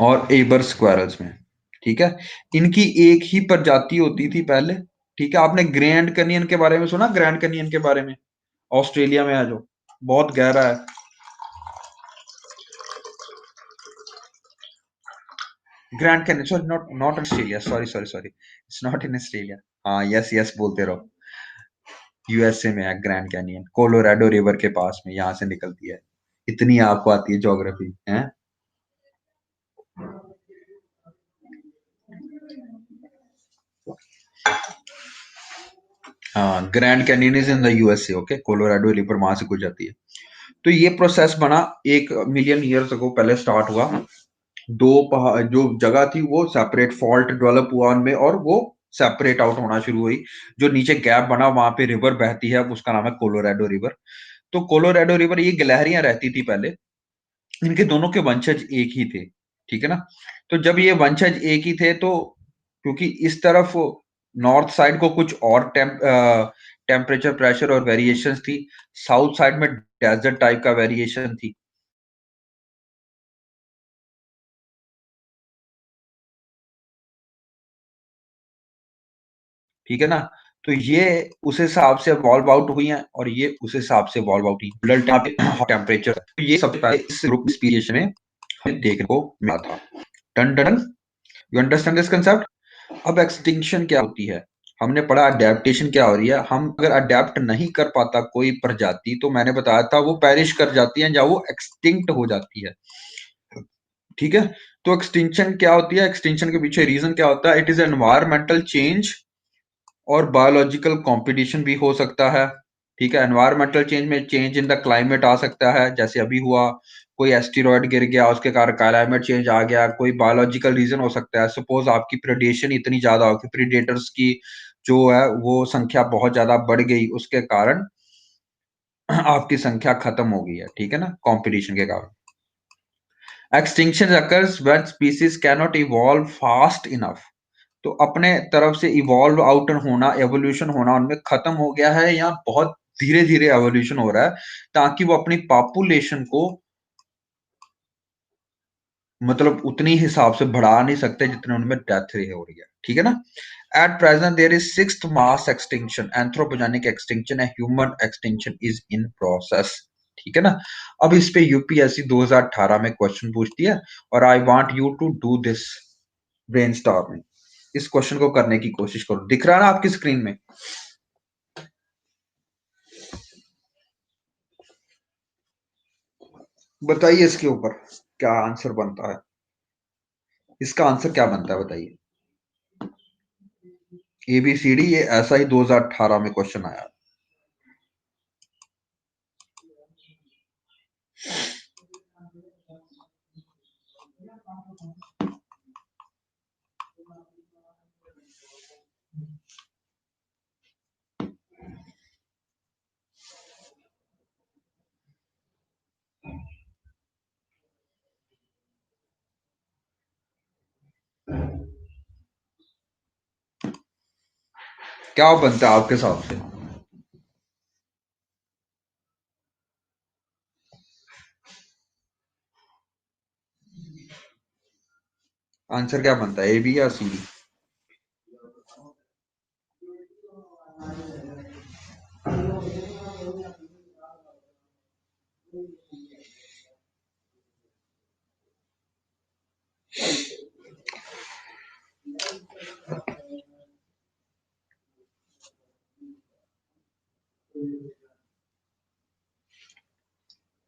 और एबर स्क्वायरल्स में। ठीक है, इनकी एक ही प्रजाति होती थी पहले। ठीक है, आपने ग्रैंड कैनियन के बारे में सुना, ग्रैंड कैनियन के बारे में, ऑस्ट्रेलिया में है जो बहुत गहरा है। Grand canyon, sorry, not not in Australia, sorry sorry sorry, it's not in Australia. हाँ, यस यस बोलते रहो। यूएसए में है ग्रैंड कैनियन, कोलोराडो रिवर के पास में, यहाँ से निकलती है। इतनी आपको आती है ज्योग्राफी है। हाँ, grand canyon is in the USA. Okay, Colorado river वहां से गुजरती है। तो ये प्रोसेस बना 1 मिलियन ईयर्स अगो, पहले स्टार्ट हुआ। दो पहाड़ जो जगह थी वो सेपरेट, फॉल्ट डेवलप हुआ उनमें और वो सेपरेट आउट होना शुरू हुई। जो नीचे गैप बना वहां पे रिवर बहती है, उसका नाम है कोलोराडो रिवर। तो कोलोराडो रिवर, ये गिलहरियां रहती थी पहले, इनके दोनों के वंशज एक ही थे। ठीक है ना। तो जब ये वंशज एक ही थे, तो क्योंकि इस तरफ नॉर्थ साइड को कुछ और टेम्परेचर, प्रेशर और वेरिएशंस थी, साउथ साइड में डेजर्ट टाइप का वेरिएशन थी। ठीक है ना। तो ये उस हिसाब से वॉल्व आउट हुई हैं और ये उस हिसाब से वॉल्व आउट हुई। टेम्परेचर, तो ये सबसे पहले इस ग्रुप स्पीसीज में हमें देखने को मिला था। Done done, you understand this concept. अब एक्सटिंक्शन क्या होती है, हमने पढ़ा अडेप्टेशन क्या हो रही है। हम अगर अडेप्ट नहीं कर पाता कोई प्रजाति, तो मैंने बताया था वो पेरिश कर जाती है या वो एक्सटिंक्ट हो जाती है। ठीक है, तो एक्सटिंक्शन क्या होती है, एक्सटिंक्शन के पीछे रीजन क्या होता है, इट इज एनवायरमेंटल चेंज और बायोलॉजिकल कंपटीशन भी हो सकता है। ठीक है, एनवायरमेंटल चेंज में चेंज इन द क्लाइमेट आ सकता है, जैसे अभी हुआ, कोई एस्टेरॉयड गिर गया उसके कारण क्लाइमेट चेंज आ गया। कोई बायोलॉजिकल रीजन हो सकता है, सपोज आपकी प्रेडेशन इतनी ज्यादा हो कि प्रीडेटर्स की जो है वो संख्या बहुत ज्यादा बढ़ गई, उसके कारण आपकी संख्या खत्म हो गई है। ठीक है ना, कंपटीशन के कारण। Extinction occurs when species cannot evolve fast enough, तो अपने तरफ से इवॉल्व आउट होना, एवोल्यूशन होना उनमें खत्म हो गया है, या बहुत धीरे धीरे एवोल्यूशन हो रहा है, ताकि वो अपनी पॉपुलेशन को मतलब उतनी हिसाब से बढ़ा नहीं सकते जितने उनमें डेथ रही हो रही है। ठीक है ना। At present there is sixth mass extinction, anthropogenic extinction है, human extinction is in process. ठीक है ना। अब इस पे यूपीएससी 2018 में क्वेश्चन पूछती है, और I want you to do this brainstorming. इस क्वेश्चन को करने की कोशिश करो, दिख रहा है ना आपकी स्क्रीन में। बताइए इसके ऊपर क्या आंसर बनता है, इसका आंसर क्या बनता है बताइए। ABCD, ये ऐसा ही 2018 में क्वेश्चन आया। क्या बनता है आपके हिसाब से, आंसर क्या बनता है, AB या CD?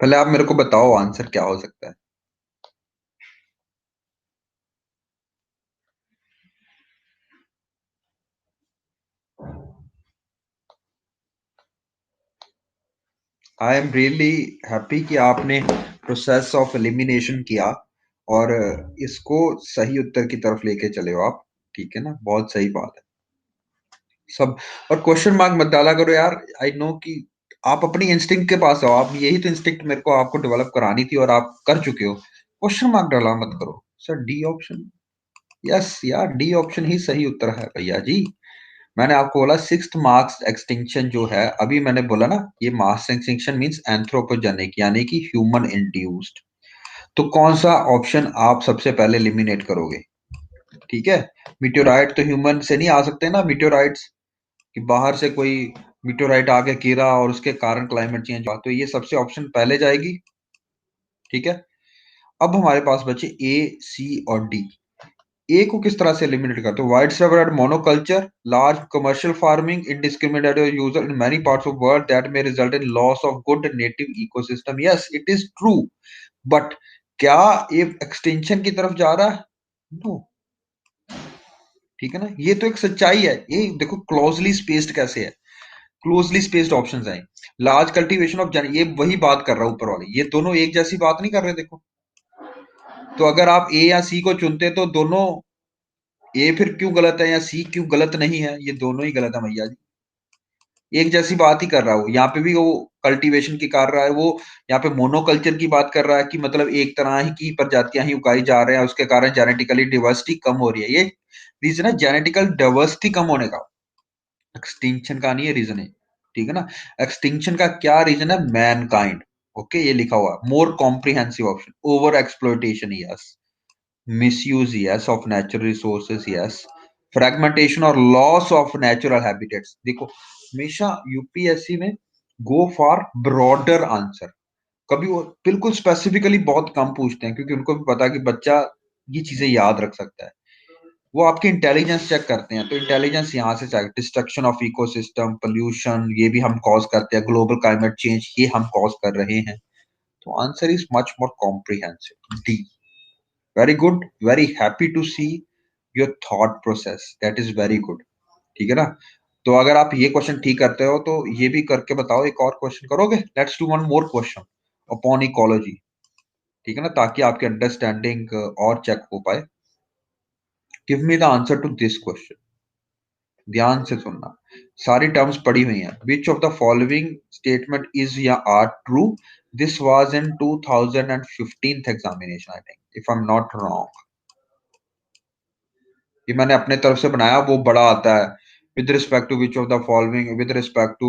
पहले आप मेरे को बताओ आंसर क्या हो सकता है। आई एम रियली हैप्पी कि आपने प्रोसेस ऑफ एलिमिनेशन किया और इसको सही उत्तर की तरफ लेके चले हो आप। ठीक है ना, बहुत सही बात है सब। और क्वेश्चन मार्क मत डाला करो यार। आई नो कि आप अपनी इंस्टिंक्ट के पास हो, आप यही तो इंस्टिंक्ट मेरे को आपको डेवलप करानी थी और आप कर चुके हो। क्वेश्चन मार्क डाला मत करो सर। डी ऑप्शन, यस यार, डी ऑप्शन ही सही उत्तर है भैया जी। मैंने आपको बोला सिक्स्थ मार्क्स एक्सटिंक्शन जो है, अभी मैंने बोला ना, ये मास एक्सटिंक्शन मींस एंथ्रोपोजेनिक यानी कि ह्यूमन इंड्यूस्ड। तो कौन सा ऑप्शन आप सबसे पहले एलिमिनेट करोगे? ठीक है, मीटेोराइट तो ह्यूमन से नहीं आ सकते ना, मीटेोराइट्स कि बाहर से कोई मीटेोराइट आके गिरा और उसके कारण क्लाइमेट चेंज हुआ, तो ये सबसे ऑप्शन पहले जाएगी। ठीक है, अब हमारे पास बचे ए, सी और डी। ए को किस तरह से एलिमिनेट करते हो? Wide spread monoculture, large commercial farming, indiscriminate user in many parts of world that may result in loss of good native ecosystem. Yes it is true, but क्या ये एक्सटेंशन की तरफ जा रहा है? नो। ठीक है ना, ये तो एक सच्चाई है। ये देखो क्लोजली स्पेस्ड कैसे है, क्लोजली स्पेस्ड ऑप्शंस हैं। लार्ज कल्टीवेशन ऑफ ये वही बात कर रहा हूं ऊपर वाली, ये दोनों एक जैसी बात नहीं कर रहे। देखो, तो अगर आप ए या सी को चुनते तो दोनों, ए फिर क्यों गलत है या सी क्यों गलत नहीं है? ये दोनों ही गलत है भैया जी। एक जैसी बात ही कर रहा हूँ, यहाँ पे भी वो कल्टीवेशन की कर रहा है वो। यहाँ पे मोनोकल्चर की बात कर रहा है कि मतलब एक तरह ही की प्रजातियां ही उगाई जा रहे हैं, उसके कारण जेनेटिकली डिवर्सिटी कम हो रही है। ये रीजन है जेनेटिकल डाइवर्सिटी कम होने का, एक्सटिंक्शन का नहीं है रीजन है। ठीक है ना, एक्सटिंक्शन का क्या रीजन है? मैनकाइंड। ओके, ये लिखा हुआ मोर comprehensive option. Over exploitation, yes. Misuse, yes, of natural resources, yes. Fragmentation और लॉस ऑफ नेचुरल हैबिटेट्स। देखो, हमेशा यूपीएससी में गो फॉर ब्रॉडर आंसर। कभी वो बिल्कुल स्पेसिफिकली बहुत कम पूछते हैं, क्योंकि उनको भी पता है कि बच्चा ये चीजें याद रख सकता है। वो आपकी इंटेलिजेंस चेक करते हैं, तो इंटेलिजेंस यहाँ से check, destruction of ecosystem, pollution, ये भी हम कॉज करते हैं, ग्लोबल क्लाइमेट चेंज ये हम कॉज कर रहे हैं। तो answer is much more comprehensive, D. Very good, very happy to see your thought process, that is very good. ठीक है ना, तो अगर आप ये क्वेश्चन ठीक करते हो तो ये भी करके बताओ, एक और क्वेश्चन करोगे? Let's do one more question upon ecology. ठीक है ना, ताकि आपकी अंडरस्टैंडिंग और चेक हो पाए। Give me the answer to this question. ध्यान से सुनना, सारी टर्म्स पड़ी हुई हैं। Which of the following statement is या are true? This was in 2015 examination, I think, if I am not wrong. ये मैंने अपने तरफ से बनाया, वो बड़ा आता है। With respect to which of the following, with respect to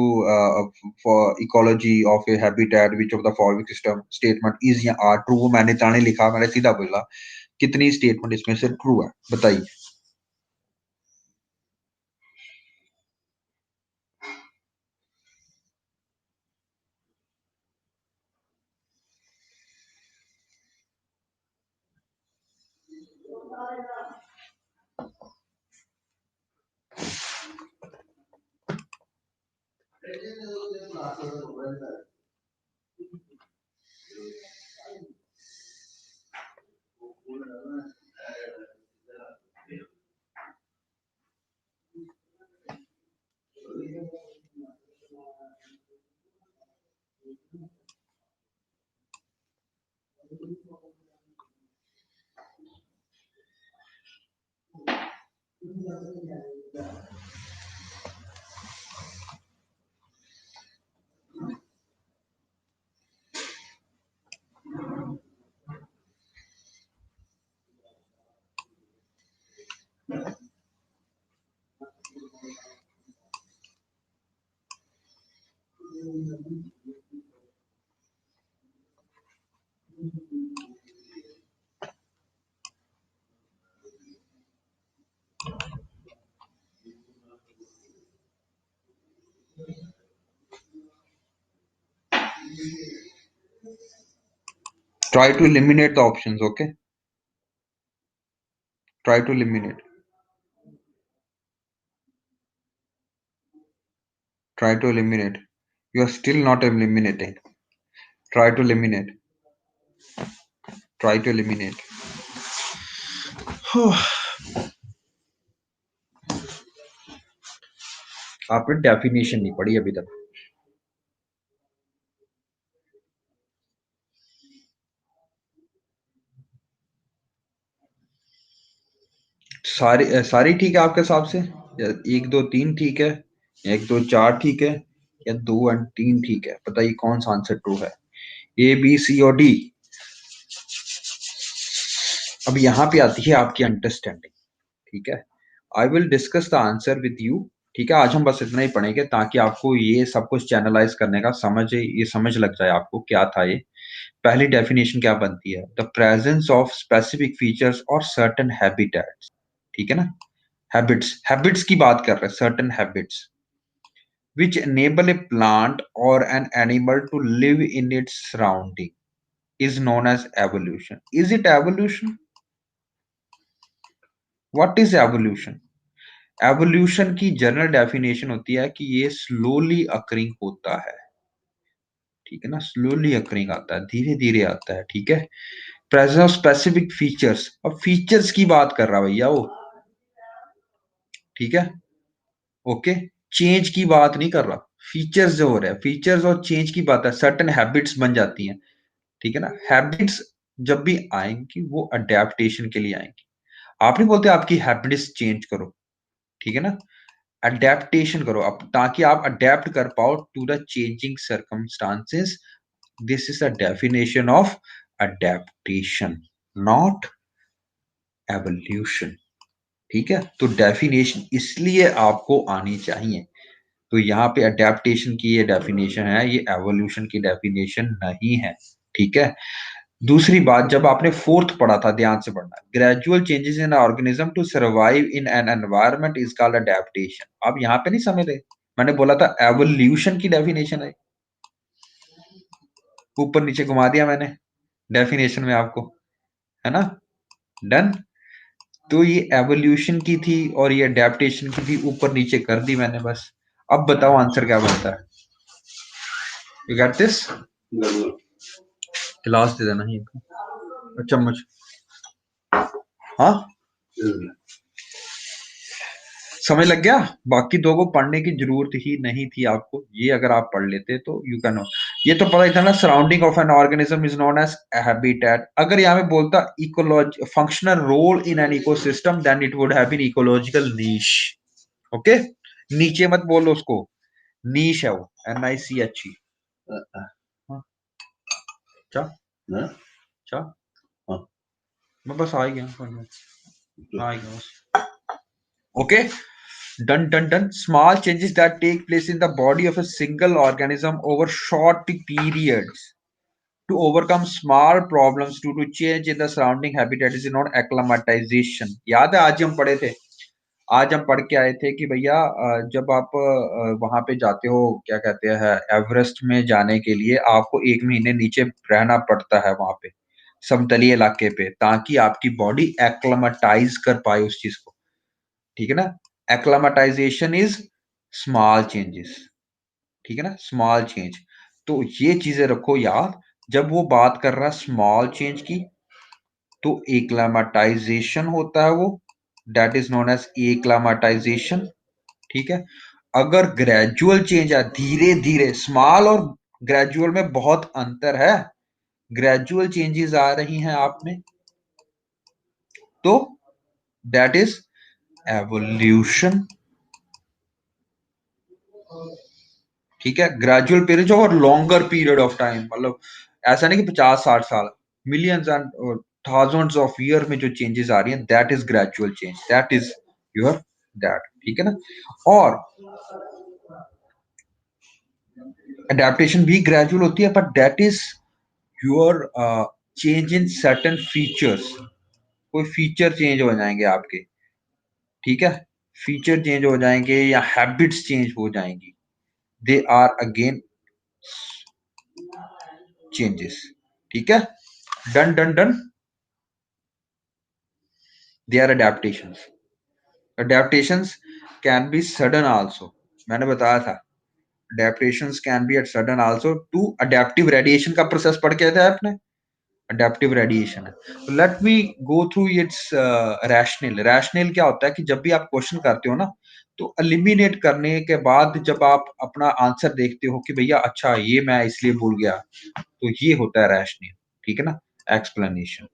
for ecology of a habitat, which of the following system statement is या आर ट्रू। वो मैंने इतना नहीं लिखा, मैंने सीधा बोला कितनी स्टेटमेंट इसमें से ट्रू है, बताइए। Try to eliminate the options, okay? Try to eliminate. Try to eliminate. You are still not eliminating. try to eliminate, try to eliminate. आपने डेफिनेशन नहीं पढ़ी अभी तक। सारी ठीक है आपके हिसाब से, या 1 2 3 ठीक है, 1 2 4 ठीक है, या 2 और 3 ठीक है? बताइए कौन सा आंसर ट्रू है, ए बी सी और डी? अब यहाँ पे आती है आपकी अंडरस्टैंडिंग। ठीक है, I will discuss the answer with you. ठीक है, आज हम बस इतना ही पढ़ेंगे ताकि आपको ये सब कुछ चैनलाइज करने का समझ लग जाए आपको क्या था ये। पहली डेफिनेशन क्या बनती है, the presence of specific features और सर्टेन हैबिटेट्स। ठीक है ना, हैबिट्स की बात कर रहे हैं, certain habits which enable a plant or an animal to live in its surrounding is known as evolution. Is it evolution? What is evolution? Evolution की जनरल डेफिनेशन होती है कि ये स्लोली अकरिंग होता है। ठीक है ना, स्लोली अकरिंग आता है, धीरे धीरे आता है। ठीक है, प्रेजेंस ऑफ स्पेसिफिक फीचर्स, अब फीचर्स की बात कर रहा भैया वो। ठीक है, ओके, चेंज की बात नहीं कर रहा, फीचर्स जो हो रहा है, फीचर्स और चेंज की बात है। सर्टेन हैबिट्स बन जाती हैं। ठीक है ना, हैबिट्स जब भी आएंगी वो अडेप्टेशन के लिए आएंगी। आप नहीं बोलते आपकी हैबिट्स चेंज करो, ठीक है ना, अडेप्टेशन करो अब, ताकि आप अडेप्ट कर पाओ to the changing circumstances. This is the definition of adaptation, not evolution. ठीक है, तो डेफिनेशन इसलिए आपको आनी चाहिए। तो यहाँ पे अडेप्टेशन की ये डेफिनेशन है, ये एवोल्यूशन की डेफिनेशन नहीं है। ठीक है, दूसरी बात, जब आपने फोर्थ पढ़ा था, ध्यान से पढ़ना, gradual changes in organism to survive in an environment is called adaptation. आप यहाँ पे नहीं समझ रहे, मैंने बोला था एवोल्यूशन की डेफिनेशन है, ऊपर नीचे घुमा दिया मैंने डेफिनेशन में आपको, है ना, डन। तो ये एवोल्यूशन की थी और ये अडेप्टेशन की थी, ऊपर नीचे कर दी मैंने बस। अब बताओ आंसर क्या बनता है, यू गेट दिस? गिलास दे देना ही, चम्मच। हाँ, समझ लग गया? बाकी दो को पढ़ने की जरूरत ही नहीं थी आपको, ये अगर आप पढ़ लेते तो यू कैन नो। ये तो पता ही था ना, surrounding of an organism is known as habitat. अगर यहाँ पे बोलता ecology functional role in an ecosystem, then it would have been ecological niche. Okay, नीचे मत बोलो उसको, नीश है वो, NICHE। क्या क्या, मैं बस आ ही गया, आ ही गया बस। Okay, done done done. Small changes that take place in the body of a single organism over short periods to overcome small problems due to change in the surrounding habitat is known acclimatization. याद है आज हम पढ़े थे, आज हम पढ़ के आए थे कि भैया जब आप वहां पे जाते हो, क्या कहते हैं, एवरेस्ट में जाने के लिए आपको 1 महीने नीचे रहना पड़ता है वहां पे, समतलीय इलाके पे, ताकि आपकी बॉडी एक्लमाटाइज कर पाए उस चीज को। ठीक है ना, एक्लामेटाइजेशन इज स्मॉल चेंजेस। ठीक है ना, स्मॉल चेंज। तो ये चीजें रखो याद, जब वो बात कर रहा है स्मॉल चेंज की, तो एक्लामेटाइजेशन होता है वो, दैट इज नोन एज एक्लामेटाइजेशन। ठीक है, अगर ग्रेजुअल चेंज है, धीरे धीरे, स्मॉल और ग्रेजुअल में बहुत अंतर है, ग्रेजुअल चेंजेस आ रही हैं आप में, तो दैट इज एवोल्यूशन। ठीक है, ग्रेजुअल पीरियड और लॉन्गर पीरियड ऑफ टाइम, मतलब ऐसा नहीं कि 50 60 साल, millions and thousands of year में जो चेंजेस आ रही हैं, that is gradual change, that is your that. ठीक है ना, और अडेप्टेशन भी ग्रेजुअल होती है, but that is your change in certain features. कोई फीचर चेंज हो जाएंगे आपके, ठीक है, फीचर चेंज हो जाएंगे या हैबिट्स चेंज हो जाएंगी, दे आर अगेन चेंजेस। ठीक है, done done done, they are adaptations. Adaptations can be sudden also, मैंने बताया था, Adaptations can be at sudden also to adaptive radiation का प्रोसेस पढ़ के था आपने, adaptive radiation है। तो let me go through its rationale। rationale क्या होता है कि जब भी आप क्वेश्चन करते हो ना, तो एलिमिनेट करने के बाद जब आप अपना आंसर देखते हो कि भैया अच्छा ये मैं इसलिए भूल गया, तो ये होता है रैशनल, ठीक है ना, एक्सप्लेनेशन।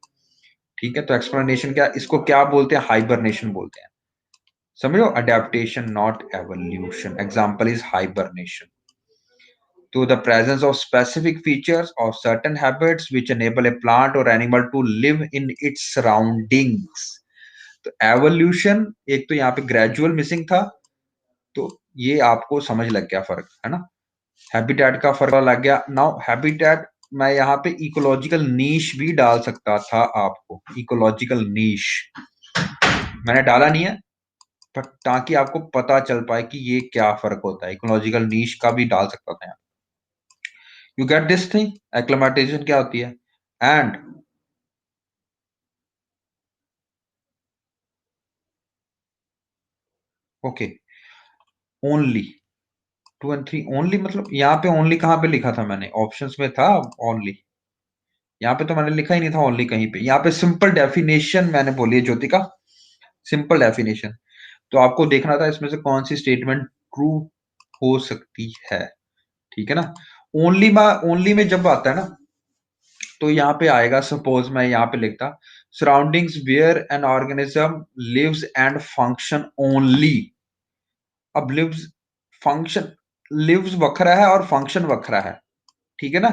ठीक है, तो एक्सप्लेनेशन क्या, इसको क्या बोलते हैं, हाइबरनेशन बोलते हैं। समझो, adaptation not evolution. Example is hibernation, to the presence of specific features of certain habits which enable a plant or animal to live in its surroundings। तो एवोल्यूशन एक तो यहाँ पे ग्रेजुअल मिसिंग था, तो ये आपको समझ लग गया फर्क, है ना। हैबिटेट का फर्क लग गया। नाउ हैबिटेट, मैं यहाँ पे इकोलॉजिकल नीश भी डाल सकता था आपको, इकोलॉजिकल नीश मैंने डाला नहीं है, पर ताकि आपको पता चल पाए कि ये क्या फर्क होता है, इकोलॉजिकल नीश का भी डाल सकता था यहाँ। You get this thing, acclimatisation क्या होती है। एंड ओके, ओनली 2 और 3 ओनली, मतलब यहाँ पे ओनली कहाँ पे लिखा था मैंने, ऑप्शंस में था ओनली, यहाँ पे तो मैंने लिखा ही नहीं था ओनली कहीं पे। यहाँ पे सिंपल डेफिनेशन मैंने बोली है ज्योतिका, सिंपल डेफिनेशन। तो आपको देखना था इसमें से कौन सी स्टेटमेंट ट्रू हो सकती है, ठीक है ना। ओनली में जब आता है ना, तो यहाँ पे आएगा, सपोज मैं यहाँ पे लिखता surroundings where an organism lives and function only. अब लिव्स, फंक्शन, लिव्स वखरा है और फंक्शन वखरा है, ठीक है ना।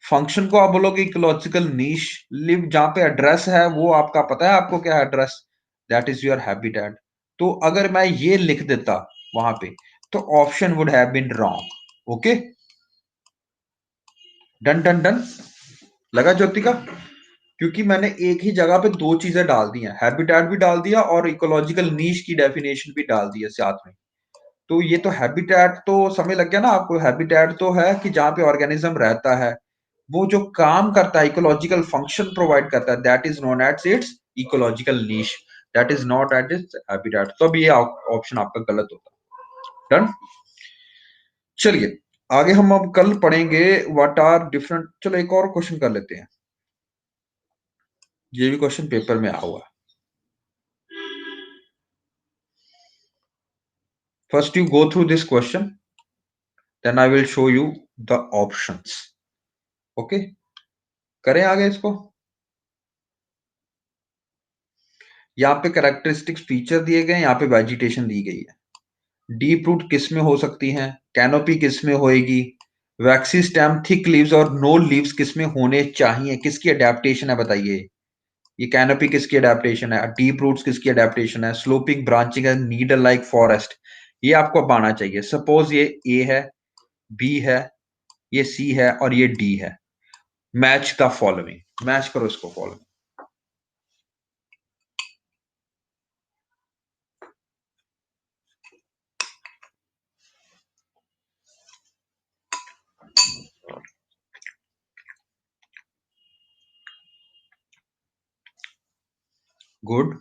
फंक्शन को आप बोलोगे इकोलॉजिकल नीश, लिव जहां पे एड्रेस है वो आपका पता है आपको क्या है address, that is your habitat. तो अगर मैं ये लिख देता वहां पे, तो option would have been wrong. Okay, done done done, लगा ज्योति का। क्योंकि मैंने एक ही जगह पे दो चीजें डाल दी हैं, हैबिटेट भी डाल दिया और इकोलॉजिकल नीश की डेफिनेशन भी डाल दी है साथ में। तो ये तो हैबिटेट तो समझ लग गया ना आपको, हैबिटेट तो है कि जहां पे ऑर्गेनिज्म रहता है, वो जो काम करता है, इकोलॉजिकल फंक्शन प्रोवाइड करता है, that is known as its ecological niche, that is not at its habitat. तो अब ये ऑप्शन आपका गलत होता है। डन, चलिए आगे हम अब कल पढ़ेंगे व्हाट आर डिफरेंट। चलो एक और क्वेश्चन कर लेते हैं, ये भी क्वेश्चन पेपर में आया हुआ है। First you go through this question, then I will show you the options. Okay, करें आगे इसको। यहाँ पे कैरेक्टरिस्टिक्स फीचर दिए गए, यहाँ पे वेजिटेशन दी गई है। डीप रूट किस में हो सकती हैं, कैनोपी किस में होएगी, वैक्सी स्टेम, थिक लीव्स और नो लीव्स किस में होने चाहिए, किसकी अडेप्टेशन है बताइए। ये कैनोपी किसकी अडेप्टेशन है, डीप रूट्स किसकी अडेप्टेशन है, स्लोपिंग ब्रांचिंग है, नीडल लाइक फॉरेस्ट। ये आपको अब आना चाहिए। सपोज ये ए है, बी है, ये सी है और ये डी है। मैच द फॉलोइंग, मैच करो इसको फॉलोइंग। गुड।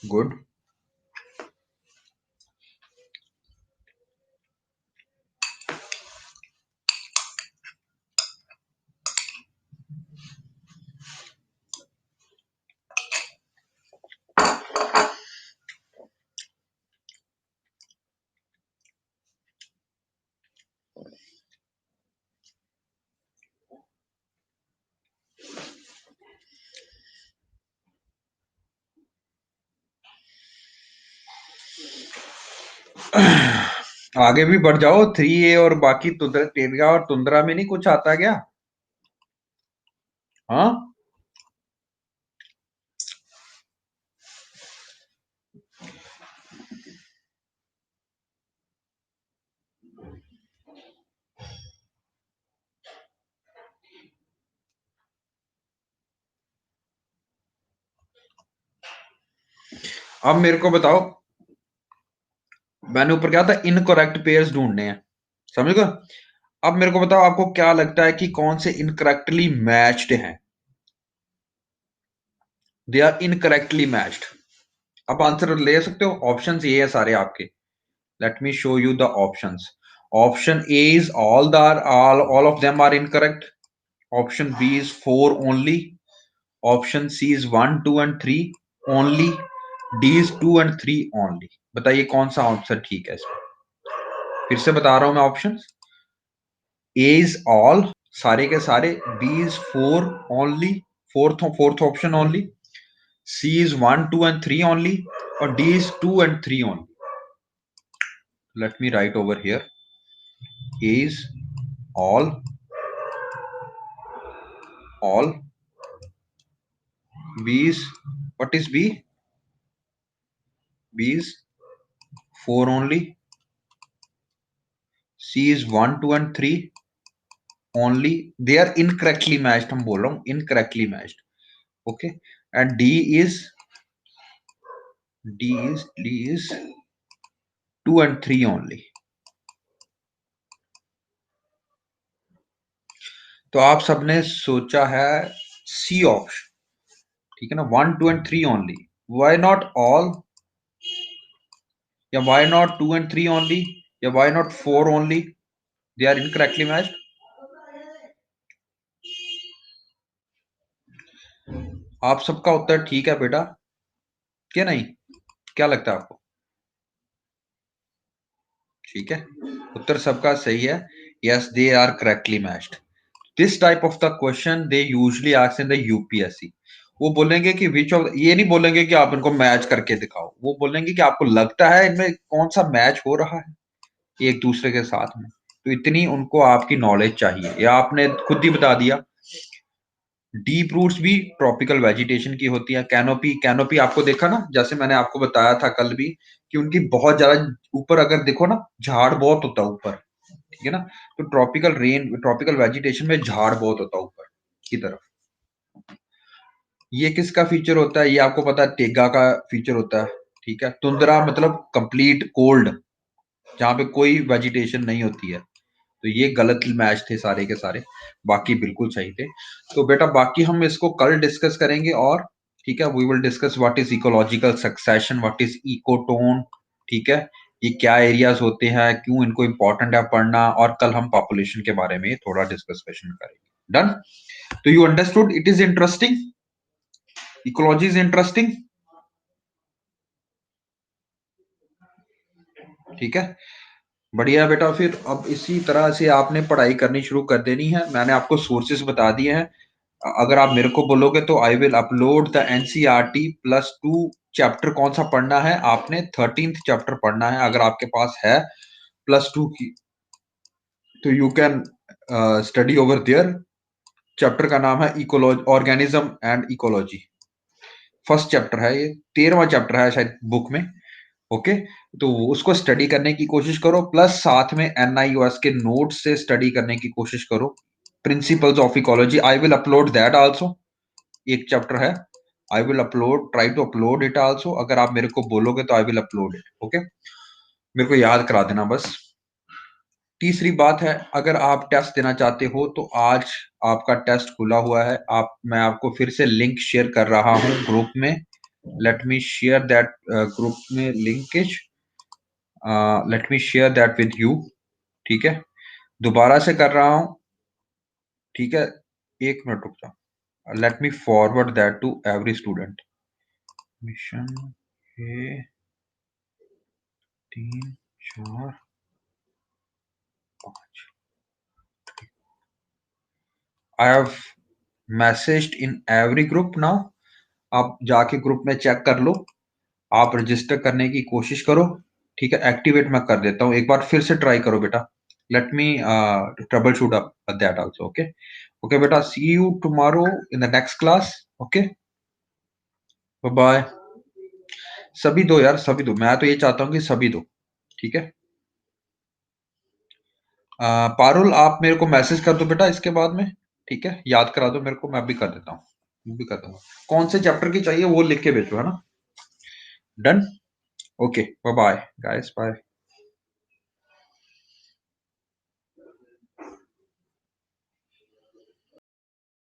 गुड। आगे भी बढ़ जाओ, 3A और बाकी टेरगा और तुंद्रा में नहीं कुछ आता क्या। हाँ, अब मेरे को बताओ, मैंने ऊपर क्या था, इनकरेक्ट पेयर्स ढूंढने हैं, समझ गए। अब मेरे को बताओ, आपको क्या लगता है कि कौन से इनकरेक्टली मैच्ड हैं? They are incorrectly matched. आप आंसर ले सकते हो, ऑप्शंस ये है सारे आपके। Let me show you the options. Option A is all of them are incorrect. Option B is 4 only. Option C is 1, 2 and 3 only. D is 2 and 3 only. बताइए कौन सा आंसर ठीक है इसमें। फिर से बता रहा हूं मैं ऑप्शन। ए इज ऑल, सारे के सारे। B is 4 only, fourth option only. C is 1, 2 and 3 only. और D is 2 and 3 only. Let me write over here. A is all, B is, what is B? B is 4 only. C is 1, 2 and 3 only. They are incorrectly matched. हम बोल रहा हूँ incorrectly matched. Okay. And D is 2 and 3 only. तो आप सबने सोचा है C ऑप्शन, ठीक है ना, 1, 2 and 3 only. Why not all? या why not 2 and 3 only? या why not 4 only? They are incorrectly matched. आप सबका उत्तर ठीक है बेटा, क्या नहीं? क्या लगता है आपको? ठीक है, उत्तर सबका सही है। Yes, they are correctly matched. This type of the question they usually ask in the UPSC. वो बोलेंगे कि विच ऑफ, ये नहीं बोलेंगे कि आप इनको मैच करके दिखाओ, वो बोलेंगे कि आपको लगता है इनमें कौन सा मैच हो रहा है एक दूसरे के साथ में। तो इतनी उनको आपकी नॉलेज चाहिए। या आपने खुद ही बता दिया, डीप रूट्स भी ट्रॉपिकल वेजिटेशन की होती है। कैनोपी, कैनोपी आपको देखा ना, जैसे मैंने आपको बताया था कल भी, कि उनकी बहुत ज्यादा ऊपर अगर देखो ना, झाड़ बहुत होता है ऊपर, ठीक है ना। तो ट्रॉपिकल वेजिटेशन में झाड़ बहुत होता है ऊपर की तरफ। ये किसका फीचर होता है? ये आपको पता है, टेगा का फीचर होता है। ठीक है, तुंद्रा मतलब कंप्लीट कोल्ड, जहां पे कोई वेजिटेशन नहीं होती है। तो ये गलत मैच थे सारे के सारे, बाकी बिल्कुल सही थे। तो बेटा बाकी हम इसको कल डिस्कस करेंगे। और ठीक है, we will discuss what is ecological succession, what is ecotone. ठीक है, ये क्या एरियाज होते हैं, क्यों इनको इंपॉर्टेंट है पढ़ना। और कल हम पॉपुलेशन के बारे में थोड़ा डिस्कशन करेंगे। डन। तो you understood, it is interesting, ecology is interesting. ठीक है, बढ़िया बेटा। फिर अब इसी तरह से आपने पढ़ाई करनी शुरू कर देनी है। मैंने आपको सोर्सेज बता दिए हैं। अगर आप मेरे को बोलोगे तो I will upload the NCERT +2 chapter. कौन सा पढ़ना है आपने? 13th चैप्टर पढ़ना है। अगर आपके पास है +2 की, तो you can study over there. Chapter का नाम है ecology, organism and ecology. First chapter है ये, 13वां चैप्टर है शायद बुक में। ओके, तो उसको स्टडी करने की कोशिश करो, प्लस साथ में एनआईओएस के नोट्स से स्टडी करने की कोशिश करो। Principles of ecology, I will upload that also. एक चैप्टर है, I will upload, try to upload it also. अगर आप मेरे को बोलोगे तो I will upload it. Okay, मेरे को याद करा देना बस। तीसरी बात है, अगर आप टेस्ट देना चाहते हो तो आज आपका टेस्ट खुला हुआ है। मैं आपको फिर से लिंक शेयर कर रहा हूं ग्रुप में। Let me share that group में linkage. Let me share that with you. ठीक है, दोबारा से कर रहा हूं। ठीक है, एक मिनट रुक जाओ। Let me forward that to every student. Mission A 3, 4, 5। I have messaged in every group now. आप जाके ग्रुप में चेक कर लो, आप रजिस्टर करने की कोशिश करो। ठीक है, एक्टिवेट मैं कर देता हूँ, एक बार फिर से ट्राई करो बेटा। Let me troubleshoot up that also. Okay, okay बेटा, see you tomorrow in the next class. Okay, bye bye. सभी दो यार, सभी दो, मैं तो ये चाहता हूँ कि सभी दो। ठीक है, पारुल आप मेरे को मैसेज कर दो बेटा इसके बाद में। ठीक है, याद करा दो मेरे को, मैं भी कर देता हूँ, मैं भी कर दूंगा। कौन से चैप्टर की चाहिए वो लिख के भेजो, है ना। Done? Okay, bye bye guys, bye.